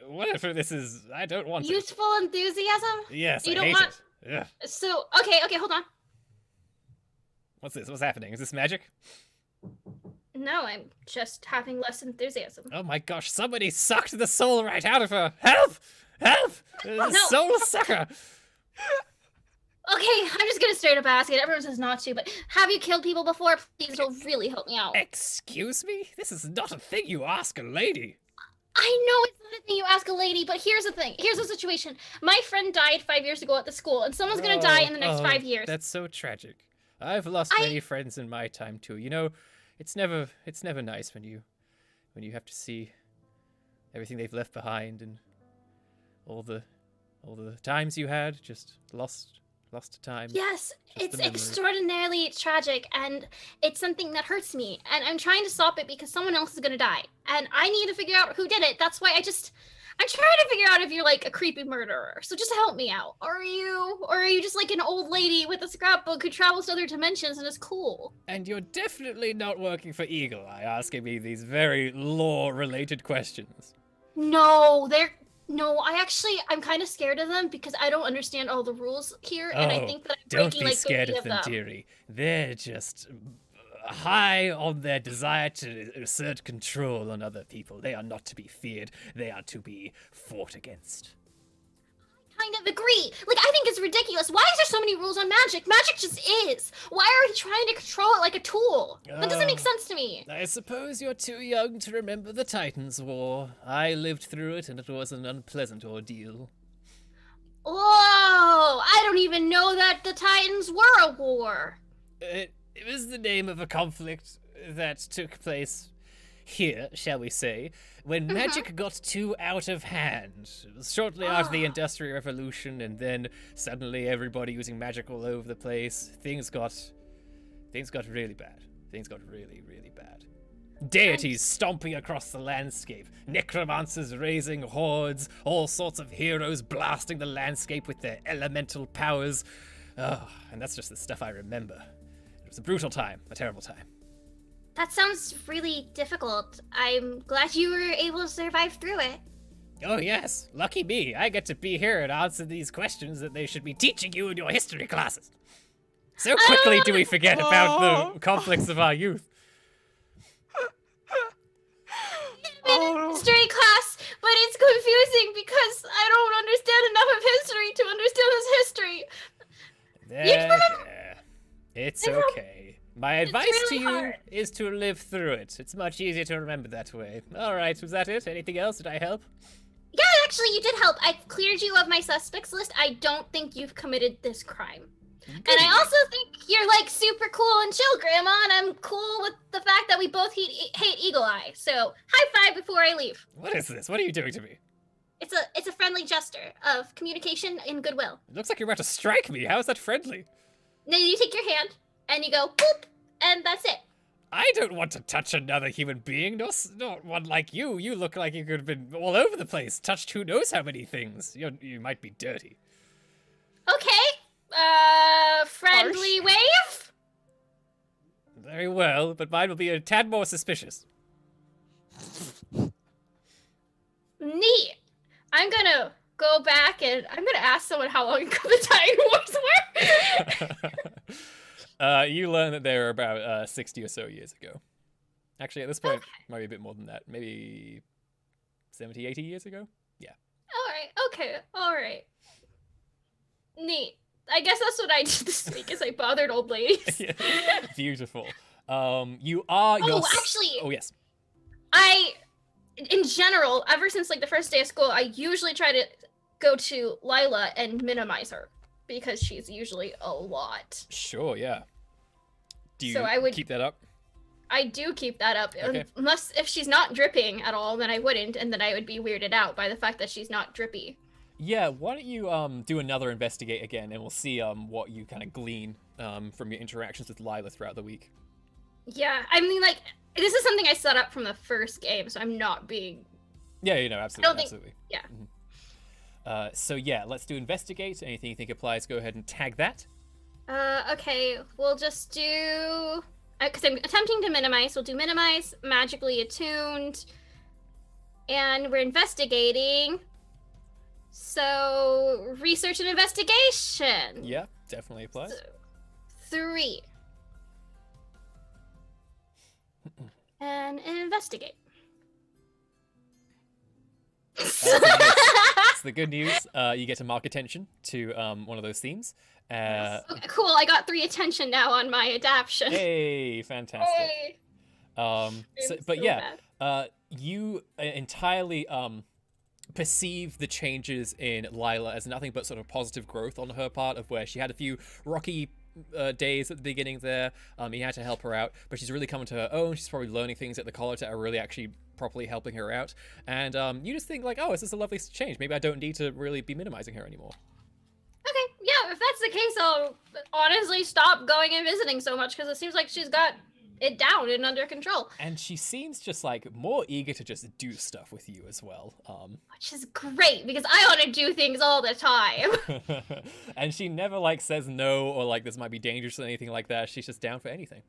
Whatever this is, I don't want it. Youthful enthusiasm? Yes, You I don't hate want- it. Ugh. So, okay, hold on. What's this? What's happening? Is this magic? No, I'm just having less enthusiasm. Oh my gosh, somebody sucked the soul right out of her! Help! Help! The No. soul sucker! Okay, I'm just gonna straight up ask it. Everyone says not to, but have you killed people before? Please, it'll really help me out. Excuse me? This is not a thing you ask a lady. I know it's not a thing you ask a lady, but here's the thing. Here's the situation. My friend died 5 years ago at the school, and someone's gonna die in the next 5 years. That's so tragic. I've lost many friends in my time too. You know, it's never nice when you have to see everything they've left behind and all the times you had just lost to time. Yes, Just it's the memory. extraordinarily tragic, and it's something that hurts me. And I'm trying to stop it because someone else is gonna die, and I need to figure out who did it. That's why I'm trying to figure out if you're like a creepy murderer. So just help me out. Or are you just like an old lady with a scrapbook who travels to other dimensions and is cool? And you're definitely not working for Eagle Eye, asking me these very lore-related questions. I'm kind of scared of them because I don't understand all the rules here, and I think that I'm Don't breaking be like scared 30 of them, them. dearie. They're just high on their desire to assert control on other people. They are not to be feared. They are to be fought against. Kind of agree. Like, I think it's ridiculous. Why is there so many rules on magic? Magic just is. Why are we trying to control it like a tool? That doesn't make sense to me. I suppose you're too young to remember the Titans' War. I lived through it, and it was an unpleasant ordeal. Whoa! I don't even know that the Titans were a war. It was the name of a conflict that took place here, shall we say, when magic got too out of hand. It was shortly after the Industrial Revolution, and then suddenly everybody using magic all over the place. Things got really bad. Things got really, really bad. Deities stomping across the landscape, necromancers raising hordes, all sorts of heroes blasting the landscape with their elemental powers. Oh, and that's just the stuff I remember. It was a brutal time, a terrible time. That sounds really difficult. I'm glad you were able to survive through it. Oh yes, lucky me. I get to be here and answer these questions that they should be teaching you in your history classes. So quickly do we forget about the conflicts of our youth. In history class, but it's confusing because I don't understand enough of history to understand this history. There. It's okay. My advice really to you hard. is to live through it. It's much easier to remember that way. All right, was that it? Anything else? Did I help? Yeah, actually, you did help. I cleared you of my suspects list. I don't think you've committed this crime. And I also think you're like super cool and chill, Grandma, and I'm cool with the fact that we both hate Eagle Eye. So high five before I leave. What is this? What are you doing to me? It's a friendly gesture of communication and goodwill. It looks like you're about to strike me. How is that friendly? Then you take your hand and you go boop, and that's it. I don't want to touch another human being. Not one like you. You look like you could have been all over the place. Touched who knows how many things. You might be dirty. Okay. Friendly wave? Very well, but mine will be a tad more suspicious. Neat. I'm gonna go back and I'm gonna ask someone how long the Tiger Wars were. You learn that they were about 60 or so years ago. Actually, at this point, might be a bit more than that. Maybe 70, 80 years ago? Yeah. Alright. Neat. I guess that's what I did this week, is I bothered old ladies. Yeah. Beautiful. You are your... actually... Oh, yes. In general, ever since like the first day of school, I usually try to go to Lila and minimize her because she's usually a lot. Sure, yeah. Do you So I would- keep that up? I do keep that up. Okay. Unless if she's not dripping at all, then I wouldn't, and then I would be weirded out by the fact that she's not drippy. Yeah, why don't you do another investigate again, and we'll see what you kind of glean from your interactions with Lila throughout the week. Yeah, I mean, like, this is something I set up from the first game, so I'm not being... Yeah, absolutely, absolutely. Yeah. Mm-hmm. So yeah, let's do investigate. Anything you think applies, go ahead and tag that. Okay, we'll just do... Because I'm attempting to minimize, we'll do minimize, magically attuned, and we're investigating. So, research and investigation. Yeah, definitely applies. 3. And investigate. That's the good news. You get to mark attention to one of those themes. Okay, cool, I got 3 attention now on my adaption. Hey, fantastic. Hey. But yeah, you entirely perceive the changes in Lila as nothing but sort of positive growth on her part, of where she had a few rocky days at the beginning there. You had to help her out, but she's really coming to her own. She's probably learning things at the college that are really actually properly helping her out. And you just think like, oh, this is a lovely change. Maybe I don't need to really be minimizing her anymore. Okay, yeah, if that's the case, I'll honestly stop going and visiting so much, because it seems like she's got it down and under control. And she seems just like more eager to just do stuff with you as well. Which is great, because I want to do things all the time. And she never like says no, or like this might be dangerous or anything like that. She's just down for anything.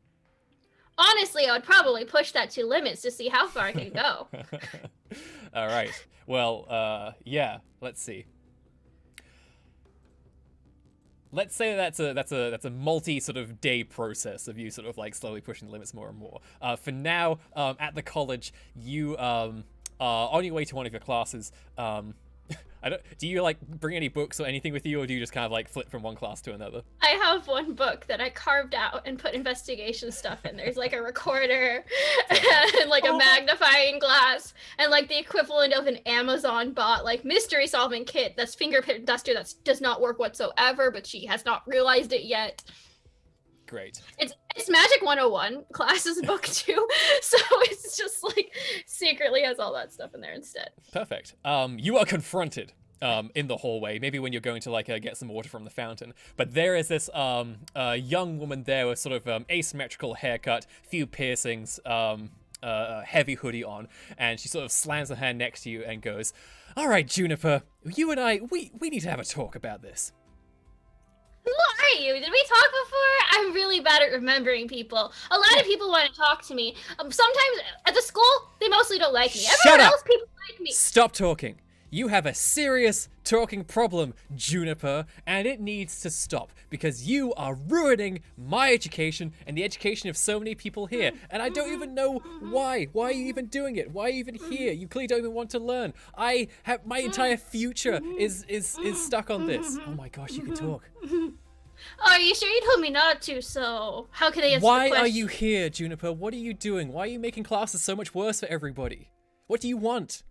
Honestly, I would probably push that to limits to see how far I can go. All right. Well, yeah. Let's see. Let's say that's a multi sort of day process of you sort of like slowly pushing the limits more and more. For now, at the college, you are on your way to one of your classes. Do you like bring any books or anything with you, or do you just kind of like flip from one class to another? I have one book that I carved out and put investigation stuff in. There's like a recorder and like a magnifying glass and like the equivalent of an Amazon bot like mystery solving kit that's fingerprint duster that does not work whatsoever, but she has not realized it yet. Great. It's Magic 101 classes book too, so it's just like secretly has all that stuff in there instead. Perfect. You are confronted in the hallway, maybe when you're going to like get some water from the fountain, but there is this young woman there with sort of asymmetrical haircut, few piercings, heavy hoodie on, and she sort of slams her hand next to you and goes, "All right, Juniper, you and I, we need to have a talk about this." Who are you? Did we talk before? I'm really bad at remembering people. A lot of people want to talk to me. Sometimes at the school, they mostly don't like me. Shut Everyone up! else, people like me. Stop talking. You have a serious talking problem, Juniper, and it needs to stop, because you are ruining my education and the education of so many people here, and I don't even know why. Why are you even doing it? Why are you even here? You clearly don't even want to learn. I have my entire future is stuck on this. Oh my gosh, you can talk. Oh, are you sure you told me not to, so how can I answer the Why question? are you here, Juniper? What are you doing? Why are you making classes so much worse for everybody? What do you want?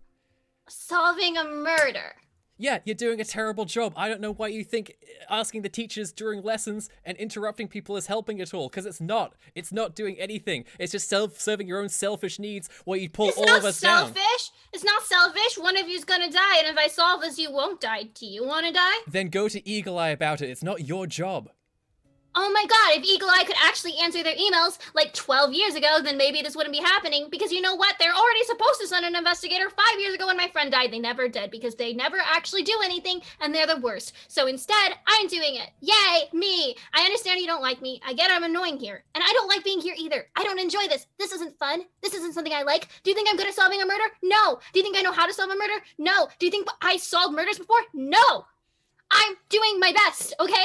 Solving a murder. Yeah, you're doing a terrible job. I don't know why you think asking the teachers during lessons and interrupting people is helping at all, because it's not. It's not doing anything. It's just serving your own selfish needs while you pull It's all not of us down. selfish. It's not selfish. One of you's gonna die, and if I solve this, you won't die. Do you want to die? Then go to Eagle Eye about it. It's not your job. Oh my god, if Eagle Eye could actually answer their emails like 12 years ago, then maybe this wouldn't be happening. Because you know what? They're already supposed to send an investigator 5 years ago when my friend died. They never did because they never actually do anything and they're the worst. So instead, I'm doing it. Yay, me. I understand you don't like me. I get I'm annoying here. And I don't like being here either. I don't enjoy this. This isn't fun. This isn't something I like. Do you think I'm good at solving a murder? No. Do you think I know how to solve a murder? No. Do you think I solved murders before? No. I'm doing my best, okay?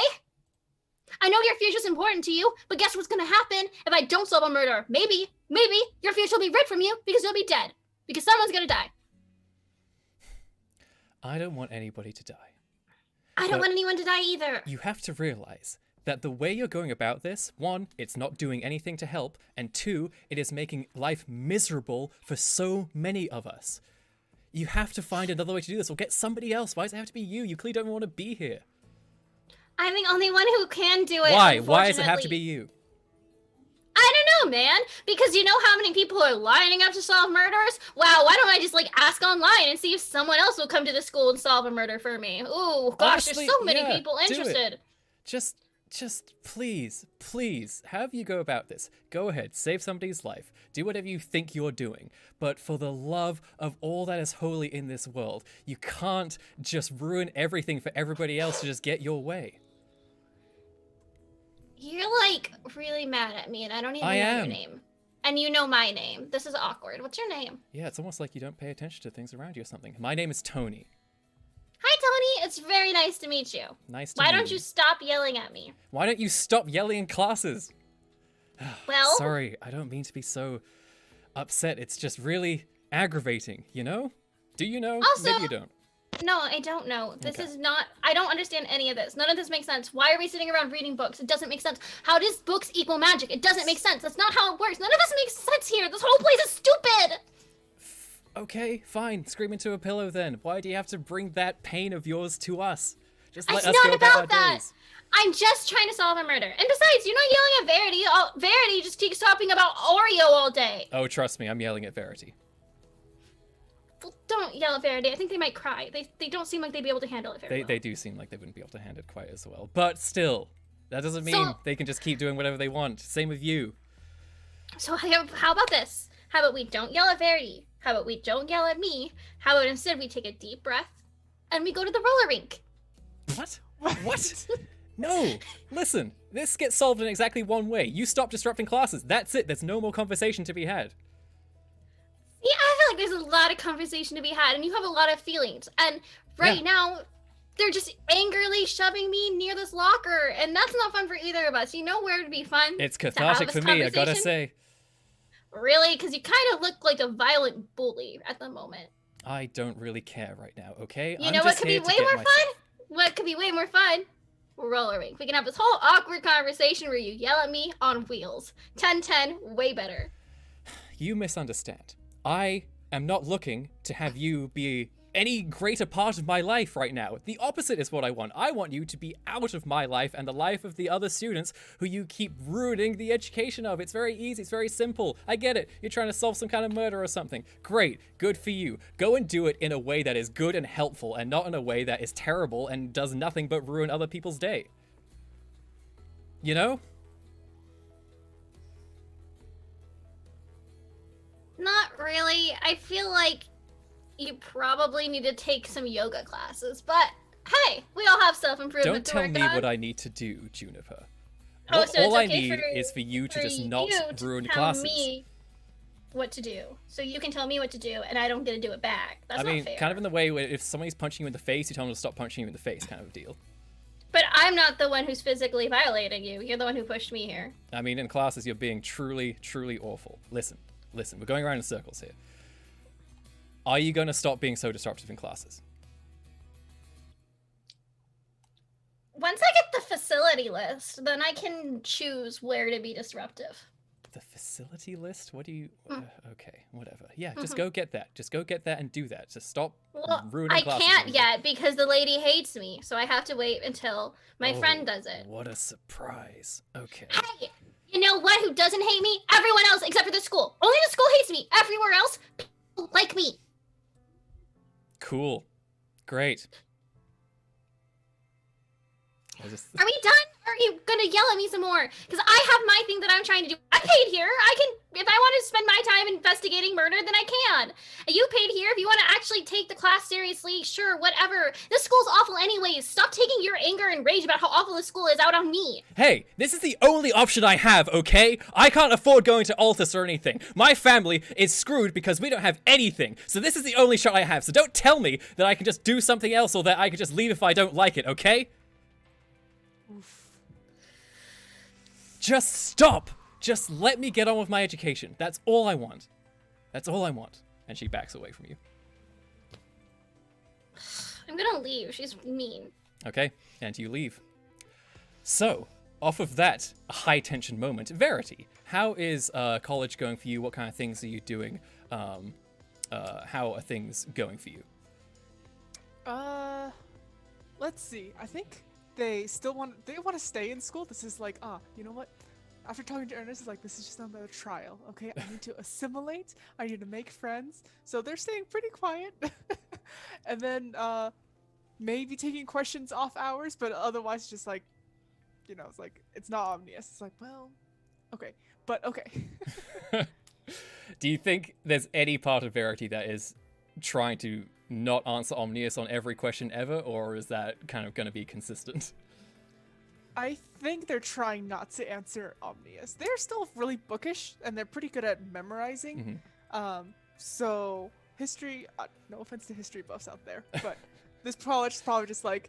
I know your future's important to you, but guess what's gonna happen if I don't solve a murder? Maybe your future will be ripped from you because you'll be dead. Because someone's gonna die. I don't want anybody to die. I don't want anyone to die either. You have to realize that the way you're going about this, one, it's not doing anything to help, and two, it is making life miserable for so many of us. You have to find another way to do this, or get somebody else. Why does it have to be you? You clearly don't want to be here. I'm the only one who can do it. Why? Why does it have to be you? I don't know, man. Because you know how many people are lining up to solve murders? Wow, why don't I just ask online and see if someone else will come to the school and solve a murder for me? Ooh, gosh, Honestly, there's so many yeah, people do it. interested. Just please, however you go about this, go ahead, save somebody's life, do whatever you think you're doing, but for the love of all that is holy in this world, you can't just ruin everything for everybody else to just get your way. You're really mad at me and I don't even I know am. your name. And you know my name. This is awkward. What's your name? Yeah, it's almost like you don't pay attention to things around you or something. My name is Tony. Hi, Tony. It's very nice to meet you. Nice to Why meet don't you stop yelling at me? Why don't you stop yelling in classes? Well, Sorry, I don't mean to be so upset. It's just really aggravating, you know? Do you know? Also- Maybe you don't. no, I don't know. This Okay. is not. I don't understand any of this. None of this makes sense. Why are we sitting around reading books? It doesn't make sense. How does books equal magic? It doesn't make sense. That's not how it works. None of this makes sense here. This whole place is stupid. Okay, fine. Scream into a pillow then. Why do you have to bring that pain of yours to us? Just let It's us not go about our about that. days. I'm just trying to solve a murder. And besides, you're not yelling at Verity. Verity just keeps talking about Oreo all day. Oh, trust me, I'm yelling at Verity. Well, don't yell at Verity. I think they might cry. They don't seem like they'd be able to handle it very well. They do seem like they wouldn't be able to handle it quite as well. But still, that doesn't mean So- they can just keep doing whatever they want. Same with you. So how about this? How about we don't yell at Verity? How about we don't yell at me? How about instead we take a deep breath and we go to the roller rink? What? What? No! Listen, this gets solved in exactly one way. You stop disrupting classes. That's it. There's no more conversation to be had. Yeah, I feel like there's a lot of conversation to be had, and you have a lot of feelings. And right Yeah. now, they're just angrily shoving me near this locker, and that's not fun for either of us. You know where it'd be fun? It's to have cathartic this for me, I gotta conversation? say. Really? Because you kind of look like a violent bully at the moment. I don't really care right now, okay? You I'm know what just could be here to way get more myself- fun? What could be way more fun? Roller rink. We can have this whole awkward conversation where you yell at me on wheels. 10-10, way better. You misunderstand. I am not looking to have you be any greater part of my life right now. The opposite is what I want. I want you to be out of my life and the life of the other students who you keep ruining the education of. It's very easy. It's very simple. I get it. You're trying to solve some kind of murder or something. Great. Good for you. Go and do it in a way that is good and helpful and not in a way that is terrible and does nothing but ruin other people's day. You know? Not really. I feel like you probably need to take some yoga classes, but hey, we all have self-improvement Don't to tell work me on. what I need to do, Juniper. Oh, All- so it's all I okay need for- is for you to for just not you to ruin tell classes. me what to do. So you can tell me what to do, and I don't get to do it back. That's I mean, not fair. kind of in the way where if somebody's punching you in the face, you tell them to stop punching you in the face, kind of deal. But I'm not the one who's physically violating you. You're the one who pushed me here. I mean, in classes, you're being truly, truly awful. Listen, we're going around in circles here. Are you going to stop being so disruptive in classes? Once I get the facility list, then I can choose where to be disruptive. The facility list? What do you... okay, whatever. Yeah, just go get that. Just go get that and do that. Just stop ruining I classes. can't for me. yet because the lady hates me, so I have to wait until my friend does it. What a surprise. Okay. Hey, you know what? Who doesn't hate me? Everyone else except for the school. Only the school hates me. Everywhere else, people like me. Cool. Great. Are we done? Or are you gonna yell at me some more? Because I have my thing that I'm trying to do. I paid here. I can, if I want to spend my time investigating murder, then I can. You paid here. If you want to actually take the class seriously, sure, whatever. This school's awful anyways. Stop taking your anger and rage about how awful the school is out on me. Hey, this is the only option I have, okay? I can't afford going to Altus or anything. My family is screwed because we don't have anything. So this is the only shot I have. So don't tell me that I can just do something else or that I can just leave if I don't like it, okay? Just stop! Just let me get on with my education. That's all I want. That's all I want. And she backs away from you. I'm gonna leave. She's mean. Okay, and you leave. So, off of that high-tension moment, Verity, how is college going for you? What kind of things are you doing? How are things going for you? Let's see. I think they want to stay in school. This is like, you know what? After talking to Ernest, it's like, this is just another trial, okay? I need to assimilate. I need to make friends. So they're staying pretty quiet. And then maybe taking questions off hours, but otherwise just like, you know, it's like, it's not obvious. It's like, well, okay, but okay. Do you think there's any part of Verity that is trying to not answer Omnius on every question ever, or is that kind of going to be consistent? I think they're trying not to answer Omnius. They're still really bookish, and they're pretty good at memorizing. So history, no offense to history buffs out there, but this college is probably just like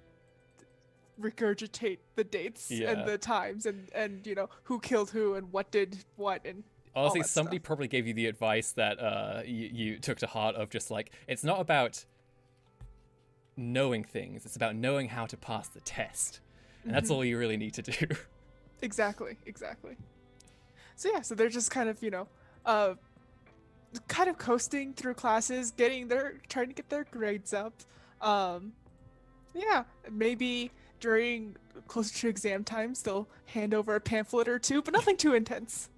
regurgitate the dates and the times and you know, who killed who and what did what and honestly, somebody probably gave you the advice that you took to heart of just like, it's not about knowing things, it's about knowing how to pass the test. And that's all you really need to do. Exactly. So yeah, so they're just kind of, you know, kind of coasting through classes, trying to get their grades up. Yeah, maybe during closer to exam times, they'll hand over a pamphlet or two, but nothing too intense.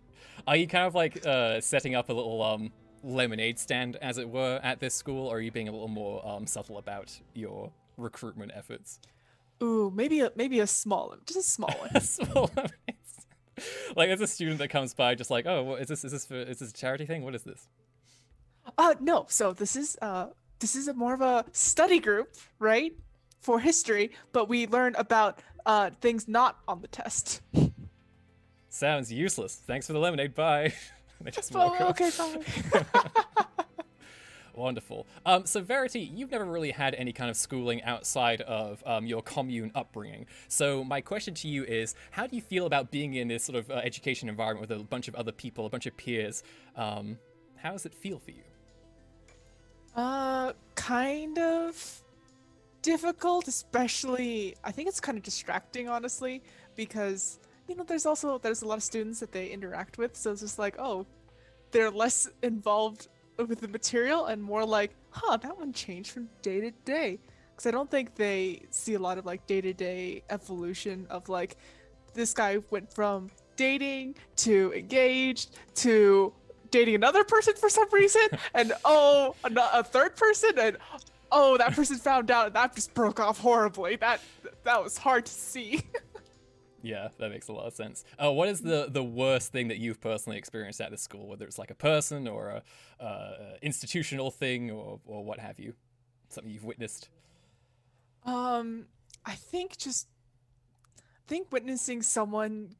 Are you kind of like setting up a little lemonade stand, as it were, at this school, or are you being a little more subtle about your recruitment efforts? Ooh, maybe a small one, just a small one. A small lemonade stand. Like, there's a student that comes by, just like, oh, what, is this a charity thing? What is this? No. So this is more of a study group, right, for history, but we learn about things not on the test. Sounds useless. Thanks for the lemonade. Bye. They just walk off. Okay, fine. Wonderful. So Verity, you've never really had any kind of schooling outside of your commune upbringing. So my question to you is, how do you feel about being in this sort of education environment with a bunch of other people, a bunch of peers? How does it feel for you? Kind of difficult, especially, I think it's kind of distracting, honestly, because, you know, there's a lot of students that they interact with, so it's just like, oh, they're less involved with the material and more like, that one changed from day to day. Because I don't think they see a lot of like day-to-day evolution of like, this guy went from dating to engaged to dating another person for some reason, and a third person, and that person found out and that just broke off horribly. That was hard to see. Yeah, that makes a lot of sense. What is the worst thing that you've personally experienced at this school, whether it's like a person or a institutional thing or what have you? Something you've witnessed? I think witnessing someone,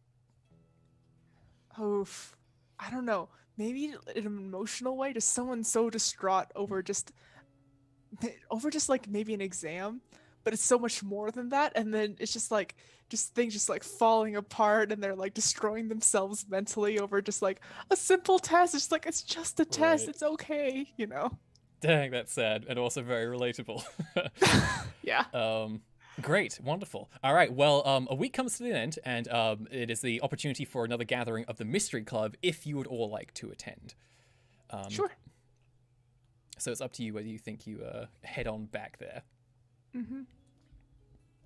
I don't know, maybe in an emotional way, just someone so distraught over just like maybe an exam, but it's so much more than that, and then it's just like things just like falling apart and they're like destroying themselves mentally over just like a simple test. It's like, it's just a test, Right. it's okay, you know. Dang, that's sad and also very relatable. Yeah. Great, wonderful. All right, well, a week comes to the end, and it is the opportunity for another gathering of the Mystery Club if you would all like to attend. Sure. So it's up to you whether you think you head on back there. Mm-hmm.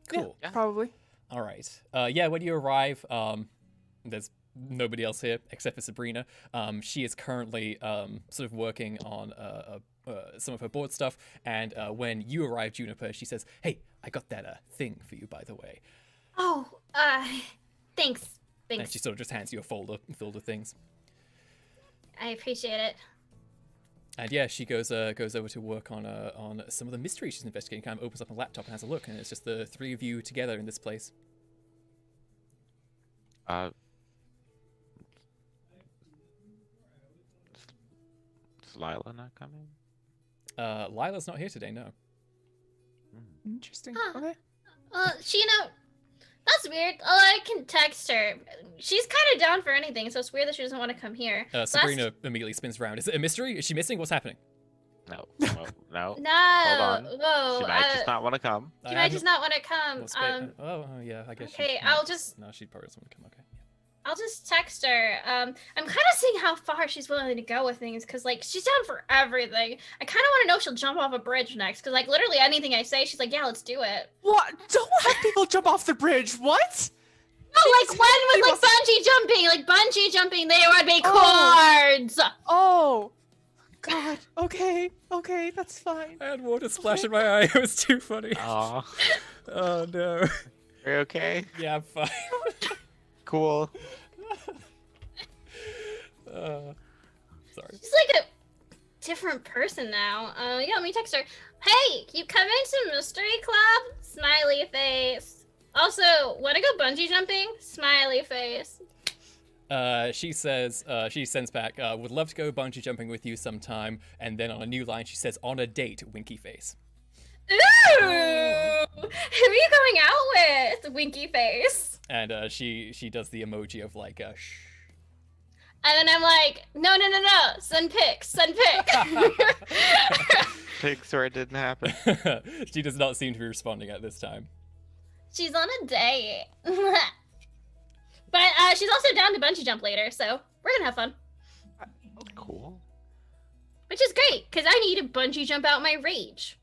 Cool. Yeah, probably. All right. Yeah, when you arrive, there's nobody else here except for Sabrina. She is currently sort of working on some of her board stuff, and when you arrive, Juniper, she says, "Hey, I got that thing for you, by the way." Oh, thanks. And Thanks. she sort of just hands you a folder filled with things. I appreciate it. And yeah, she goes over to work on some of the mysteries she's investigating. Kind of opens up a laptop and has a look, and it's just the three of you together in this place. Is Lila not coming? Lila's not here today, no. Interesting. Huh. Okay. That's weird. Oh, I can text her. She's kind of down for anything, so it's weird that she doesn't want to come here. Sabrina immediately spins around. Is it a mystery? Is she missing? What's happening? No. No. No. Hold on. Whoa. She might just not want to come. She might just not want to come. Yeah, I guess. Okay, she, I'll just. No, she probably doesn't want to come. Okay. I'll just text her. I'm kind of seeing how far she's willing to go with things, cause like she's down for everything. I kind of want to know if she'll jump off a bridge next, cause like literally anything I say, she's like, yeah, let's do it. What? Don't have people jump off the bridge. What? No, like when with like bungee jumping, there would be cords. Oh. God. Okay. Okay, that's fine. I had water splash in my eye. It was too funny. Aw. Oh no. Are you okay? Yeah, I'm fine. Cool. Sorry. She's like a different person now. Yeah, let me text her. Hey, you come into Mystery Club? Smiley face. Also, wanna go bungee jumping? Smiley face. She says, she sends back, would love to go bungee jumping with you sometime. And then on a new line, she says, on a date, winky face. Ooh! Who are you going out with? Winky face. And she does the emoji of like, shh. And then I'm like, no. Send pics. Pics where it didn't happen. She does not seem to be responding at this time. She's on a date. But she's also down to bungee jump later, so we're gonna have fun. Cool. Which is great, because I need to bungee jump out my rage.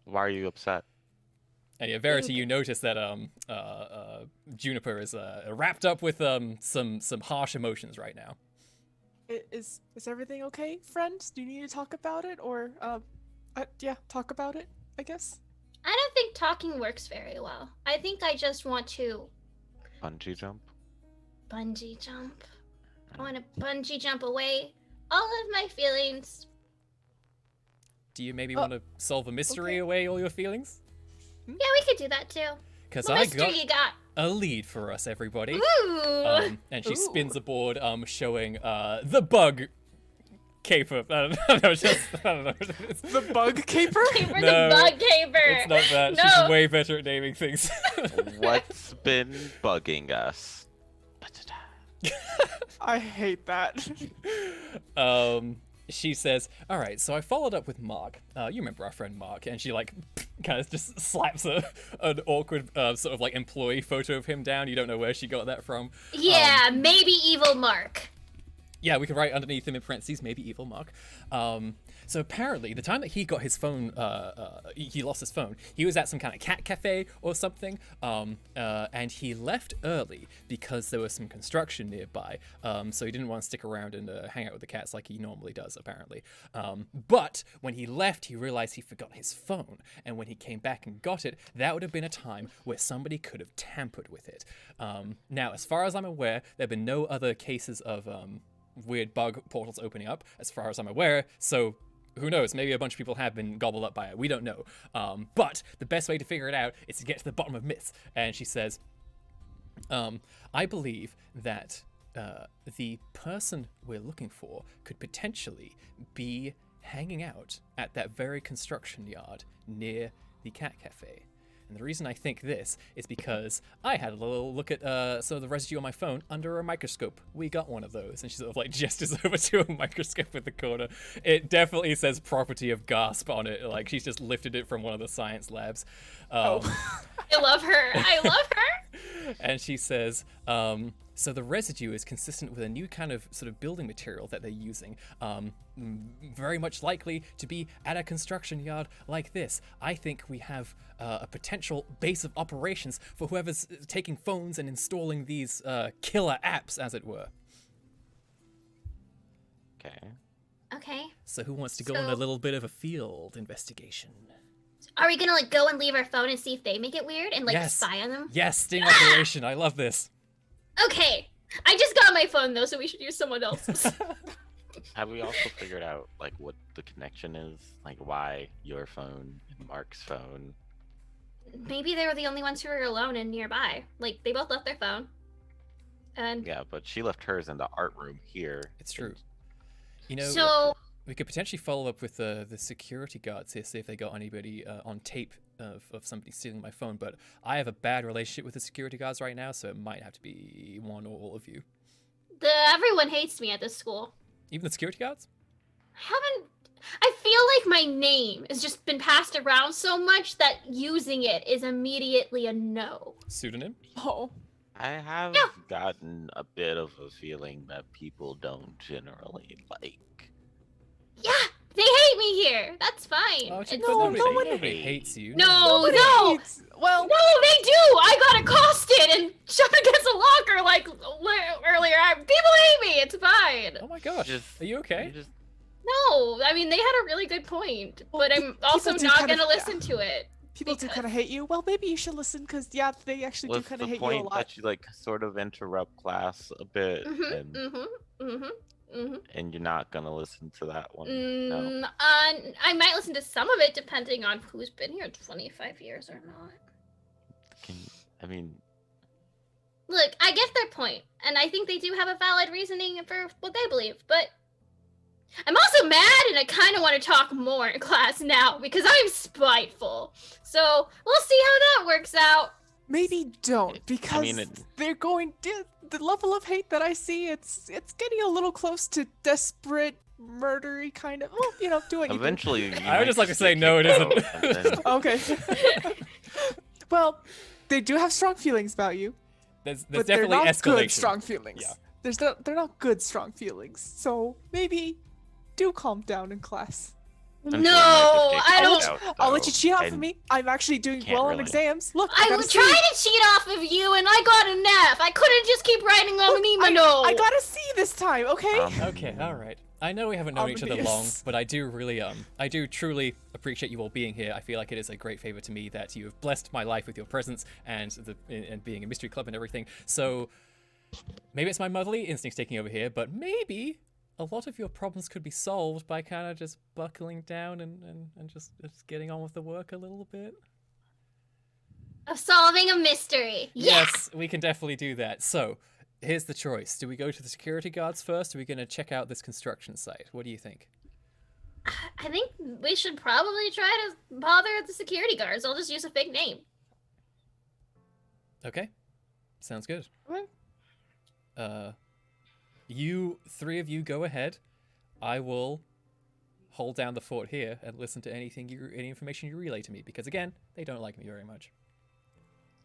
Why are you upset? And yeah, Verity, you notice that Juniper is wrapped up with some harsh emotions right now. Is everything okay, friends? Do you need to talk about it, or yeah, talk about it, I guess. I don't think talking works very well. I think I just want to Bungee jump? bungee jump. I want to bungee jump away all of my feelings. Do you maybe want to solve a mystery away all your feelings? Yeah, we could do that too. Because What I mystery got you got? a lead for us, everybody. Ooh. And she Ooh. spins a board showing the bug caper. I don't know. It's The bug caper? Caper No, the bug caper. it's not that. No. She's way better at naming things. What's been bugging us? I hate that. She says, all right, so I followed up with Mark. You remember our friend Mark. And she like kind of just slaps an awkward sort of like employee photo of him down. You don't know where she got that from. Yeah, maybe evil Mark. Yeah, we could write underneath him in parentheses, maybe evil Mark. So apparently, the time that he got his phone, he lost his phone. He was at some kind of cat cafe or something, and he left early because there was some construction nearby. So he didn't want to stick around and hang out with the cats like he normally does, apparently. But when he left, he realized he forgot his phone, and when he came back and got it, that would have been a time where somebody could have tampered with it. Now, as far as I'm aware, there have been no other cases of weird bug portals opening up, as far as I'm aware. So who knows? Maybe a bunch of people have been gobbled up by it. We don't know. But the best way to figure it out is to get to the bottom of myths. And she says, I believe that the person we're looking for could potentially be hanging out at that very construction yard near the cat cafe. And the reason I think this is because I had a little look at some of the residue on my phone under a microscope. We got one of those. And she sort of like gestures over to a microscope in the corner. It definitely says property of gasp on it. Like she's just lifted it from one of the science labs. I love her. I love her. And she says, so the residue is consistent with a new kind of sort of building material that they're using. Very much likely to be at a construction yard like this. I think we have a potential base of operations for whoever's taking phones and installing these killer apps, as it were. Okay. Okay. So who wants to go on a little bit of a field investigation? Are we gonna like go and leave our phone and see if they make it weird and like Yes. spy on them? Yes, sting operation. I love this. Okay. I just got my phone though, so we should use someone else's. Have we also figured out like what the connection is? Like why your phone and Mark's phone? Maybe they were the only ones who were alone and nearby. Like they both left their phone. And Yeah, but she left hers in the art room here. It's true. You know, so we could potentially follow up with the security guards here, see if they got anybody on tape of somebody stealing my phone. But I have a bad relationship with the security guards right now, so it might have to be one or all of you. everyone hates me at this school. Even the security guards? I feel like my name has just been passed around so much that using it is immediately a no. Pseudonym? Oh. I have Yeah. gotten a bit of a feeling that people don't generally like. Yeah, they hate me here. That's fine. Oh, It's- but No, nobody, nobody nobody hates you. No, Nobody no. hates- Well, No, they do. I got accosted and shoved against a locker like earlier. People hate me. It's fine. Oh my gosh. Just- Are you okay? You just No, I mean they had a really good point, Well, but I'm people also do not kind of- gonna listen to it. people do because- kind of hate you. Well, maybe you should listen because yeah, they actually do what's kind the of hate you a point lot. that you like sort of interrupt class a bit Mhm, mhm, mhm. and you're not gonna listen to that one? No. I might listen to some of it depending on who's been here 25 years or not. I mean, Look, I get their point, and I think they do have a valid reasoning for what they believe, but I'm also mad and I kind of want to talk more in class now because I'm spiteful. So we'll see how that works out. Maybe don't because mean, they're going the level of hate that I see. It's getting a little close to desperate, murdery kind of. Well, you know, do what you do. eventually. you I would just might like to say, get no, it kicked isn't. out, and then- Okay. Well, they do have strong feelings about you, There's but definitely they're not escalation. good strong feelings. Yeah. They're not good strong feelings. So maybe do calm down in class. Until No, you might just get I kicked don't- out, I'll let though, you cheat off of and me. I'm actually doing can't well on really. exams. Look, I got a was C. trying to cheat off of you and I got an F. I couldn't just keep writing on me, I no. got a C this time. Okay. Okay, all right. I know we haven't known each other long, Obvious. but I do truly appreciate you all being here. I feel like it is a great favor to me that you have blessed my life with your presence and being a mystery club and everything. So maybe it's my motherly instincts taking over here, but maybe a lot of your problems could be solved by kind of just buckling down and just getting on with the work a little bit. Of solving a mystery. Yeah. Yes, we can definitely do that. So, here's the choice. Do we go to the security guards first, or are we going to check out this construction site? What do you think? I think we should probably try to bother the security guards. I'll just use a fake name. Okay. Sounds good. Okay. You three of you go ahead. I will hold down the fort here and listen to any information you relay to me, because again, they don't like me very much.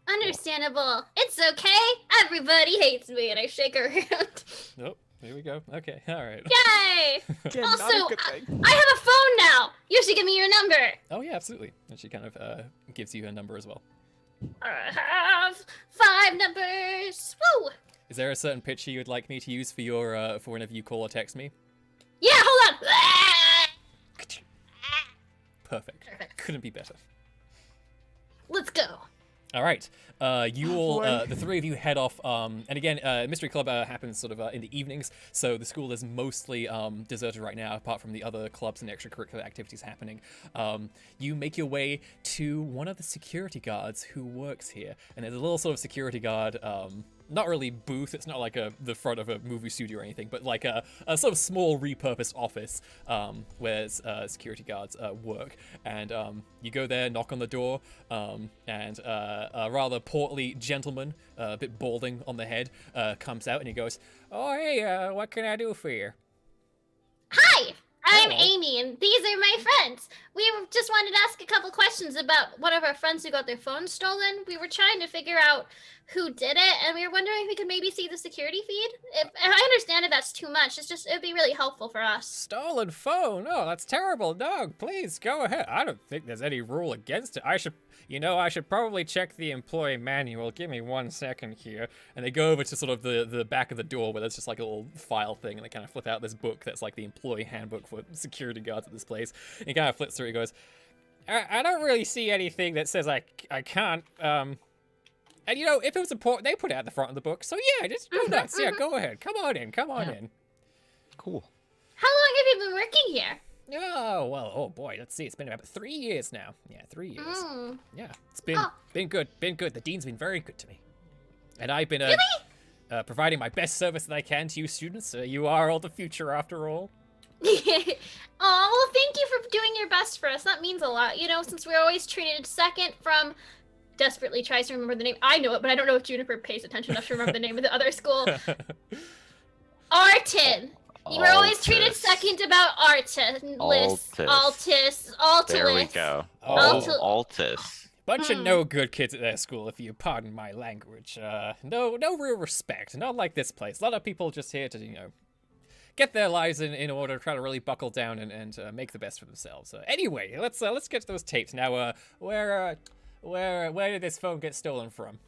Understandable. It's okay. Everybody hates me, and I shake her hand. Oh, here we go. Okay, all right. Yay! Again, Also, not a good thing. I have a phone now. You should give me your number. Oh yeah, absolutely. And she kind of gives you a number as well. I have 5 numbers. Woo! Is there a certain picture you would like me to use for your for whenever you call or text me? Yeah, hold on. Perfect. Perfect. Couldn't be better. Let's go. All right. You Oh, all, boy. the three of you head off. And again, Mystery Club happens sort of in the evenings, so the school is mostly deserted right now, apart from the other clubs and extracurricular activities happening. You make your way to one of the security guards who works here, and there's a little sort of security guard not really booth. It's not like the front of a movie studio or anything, but like a sort of small repurposed office where security guards work. And you go there, knock on the door, and a rather portly gentleman, a bit balding on the head, comes out and he goes, "Oh, hey, what can I do for you?" Hi, I'm Hello. Amy, and these are my friends. We just wanted to ask a couple questions about one of our friends who got their phone stolen. We were trying to figure out who did it, and we were wondering if we could maybe see the security feed. If I understand if that's too much, it'd be really helpful for us. Stolen phone? Oh, that's terrible. No, please go ahead. I don't think there's any rule against it. I should probably check the employee manual. Give me 1 second here. And they go over to sort of the back of the door where there's just like a little file thing, and they kind of flip out this book that's like the employee handbook for security guards at this place. And he kind of flips through. He goes, I don't really see anything that says I can't. And if it was important, they put it at the front of the book. So yeah, just go nuts. Yeah, go ahead. Come on in. in. Cool. How long have you been working here? Oh, well, oh boy, let's see. It's been about 3 years now. Yeah, 3 years. Mm. Yeah, it's been good. The dean's been very good to me. And I've been providing my best service that I can to you students. You are all the future after all. Oh, well, thank you for doing your best for us. That means a lot. Since we're always treated second from desperately tries to remember the name. I know it, but I don't know if Juniper pays attention enough to remember the name of the other school. Artin. You were always treated Altus. second about Artin. Altus. There we go. Altus. Altus. Bunch of no good kids at their school, if you pardon my language. No real respect. Not like this place. A lot of people just here to, get their lives in order, try to really buckle down and make the best for themselves. Anyway, let's get to those tapes. Now, where did this phone get stolen from?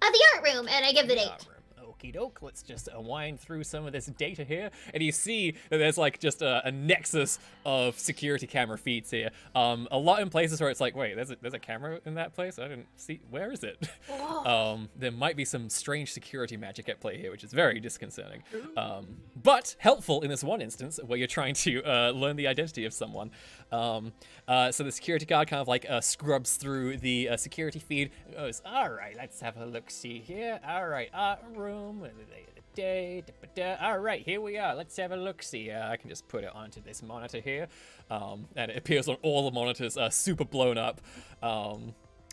The art room, and I give the date. Okie doke, let's just wind through some of this data here. And you see that there's like just a nexus of security camera feeds here. A lot in places where it's like, wait, there's a camera in that place? I didn't see, where is it? There might be some strange security magic at play here, which is very disconcerting. But helpful in this one instance where you're trying to learn the identity of someone. So the security guard kind of like scrubs through the security feed and goes, all right, let's have a look-see here. All right, art room. All right, here we are. Let's have a look-see. I can just put it onto this monitor here. And it appears on all the monitors, super blown up.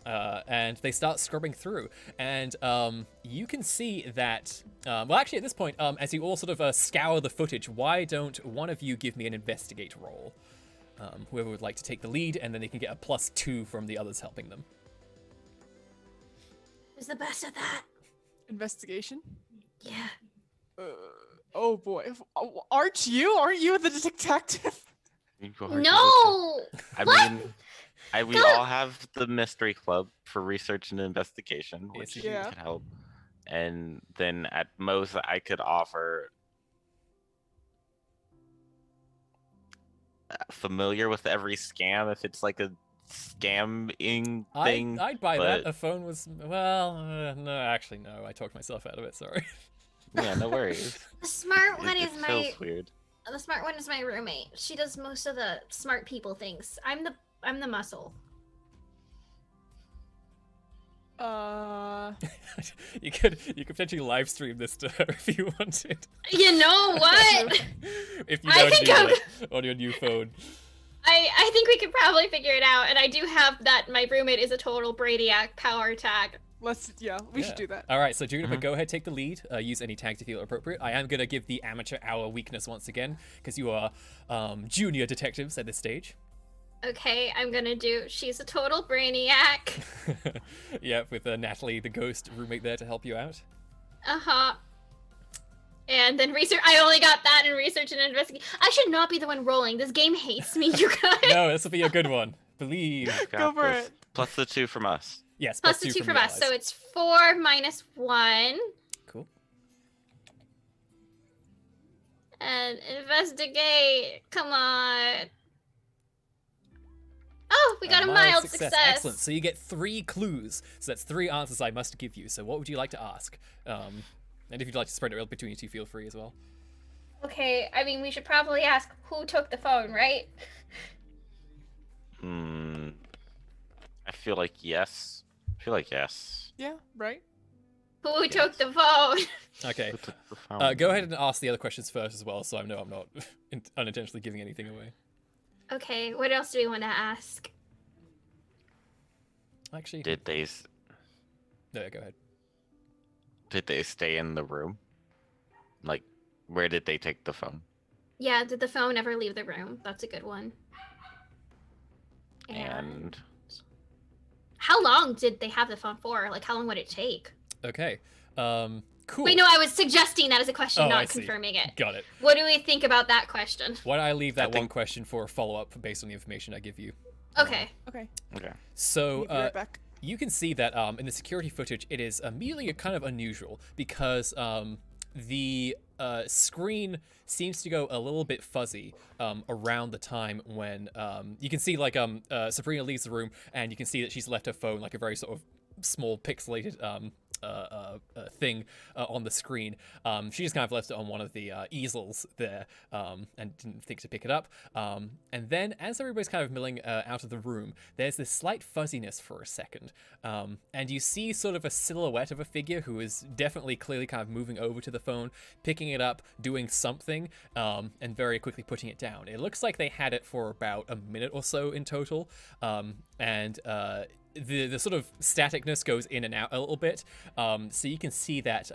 And they start scrubbing through. And you can see that, well, actually, at this point, as you all sort of scour the footage, why don't one of you give me an investigate roll? Whoever would like to take the lead, and then they can get a +2 from the others helping them. Who's the best at that? Investigation? Yeah. Oh boy. Aren't you the detective? No! I mean, we all have the mystery club for research and investigation, which Yeah. can help. And then at most, I could offer familiar with every scam if it's like a scamming thing. I'd buy that. but- A phone was, well, no, actually, no. I talked myself out of it, sorry. Yeah, no worries. The smart one It is feels weird. the smart one is my roommate. She does most of the smart people things. I'm the muscle. You could potentially live stream this to her if you wanted. You know what? If you I don't think do I'm- that on your new phone. I think we could probably figure it out, and I do have that my roommate is a total Brainiac power tag. We should do that. All right, so Juniper, go ahead, take the lead. Use any tags you feel appropriate. I am gonna give the amateur hour weakness once again because you are junior detectives at this stage. Okay, I'm gonna do she's a total Brainiac. Yeah, with Natalie, the ghost roommate, there to help you out. Uh-huh. And then research. I only got that in research and investigation. I should not be the one rolling. This game hates me, you guys. No, this will be a good one. Believe. Got Go for this. it. Plus the 2 from us. Yes, Plus the 2 from from you us, guys. so it's 4 minus 1. Cool. And investigate. Come on. Oh, we got a mild success. Excellent. So you get 3 clues. So that's 3 answers I must give you. So what would you like to ask? And if you'd like to spread it between you two, feel free as well. Okay, I mean, we should probably ask who took the phone, right? I feel like yes. Yeah, right? Who took the phone? Okay. Who took the phone? Go ahead and ask the other questions first as well, so I know I'm not unintentionally giving anything away. Okay, what else do we want to ask? Actually, Did they no, go ahead. stay in the room? Like, where did they take the phone? Yeah, did the phone ever leave the room? That's a good one. And how long did they have the phone for? Like, how long would it take? Okay. Cool. Wait, no, I was suggesting that as a question, Oh, I not see. confirming it. Got it. What do we think about that question? Why don't I leave that I one think- question for a follow-up based on the information I give you? Okay. Okay. okay. So, Be right back. you can see that in the security footage, it is immediately kind of unusual because the screen seems to go a little bit fuzzy around the time when you can see like Sabrina leaves the room and you can see that she's left her phone like a very sort of small pixelated thing on the screen. She just kind of left it on one of the easels there and didn't think to pick it up. And then as everybody's kind of milling out of the room, there's this slight fuzziness for a second. And you see sort of a silhouette of a figure who is definitely clearly kind of moving over to the phone, picking it up, doing something, and very quickly putting it down. It looks like they had it for about a minute or so in total. The sort of staticness goes in and out a little bit, so you can see that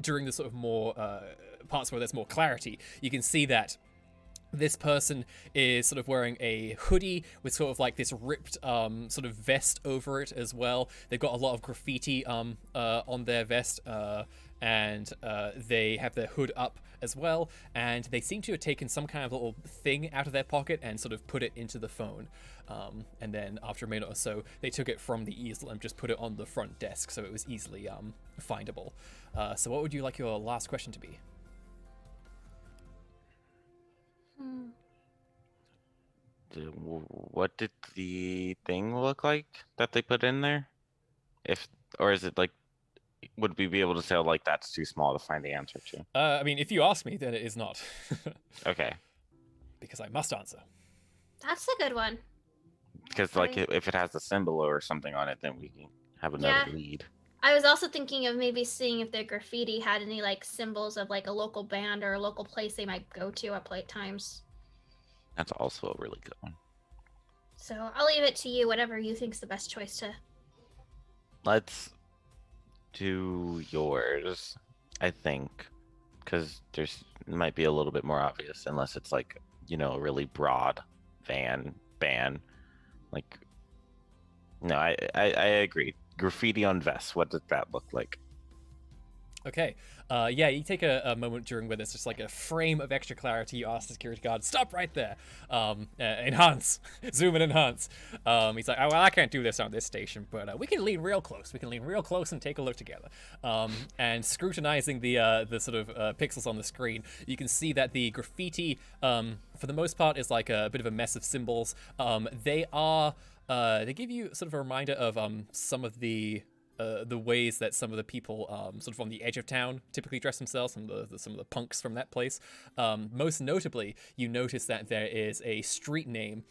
during the sort of more parts where there's more clarity, you can see that this person is sort of wearing a hoodie with sort of like this ripped sort of vest over it as well. They've got a lot of graffiti on their vest, and they have their hood up as well, and they seem to have taken some kind of little thing out of their pocket and sort of put it into the phone. And then after a minute or so, they took it from the easel and just put it on the front desk so it was easily findable. So what would you like your last question to be? What did the thing look like that they put in there? Or is it like, would we be able to say like that's too small to find the answer to? I mean, if you ask me, then it is not. Okay, Because I must answer. That's a good one. because like Right. if it has a symbol or something on it, then we can have another lead. I was also thinking of maybe seeing if their graffiti had any like symbols of like a local band or a local place they might go to at play times. That's also a really good one. So I'll leave it to you, whatever you think's the best choice to. Let's do yours, I think, because there's might be a little bit more obvious, unless it's like, you know, a really broad ban. Like, no, I agree. Graffiti on vests. What did that look like? Okay. Yeah, you take a moment during where there's just like a frame of extra clarity. You ask the security guard, stop right there. Enhance. Zoom and enhance. He's like, oh, well, I can't do this on this station, but we can lean real close. We can lean real close and take a look together. And scrutinizing the sort of pixels on the screen, you can see that the graffiti, for the most part, is like a bit of a mess of symbols. They give you sort of a reminder of some of the ways that some of the people sort of on the edge of town typically dress themselves, some of the punks from that place. Most notably, you notice that there is a street name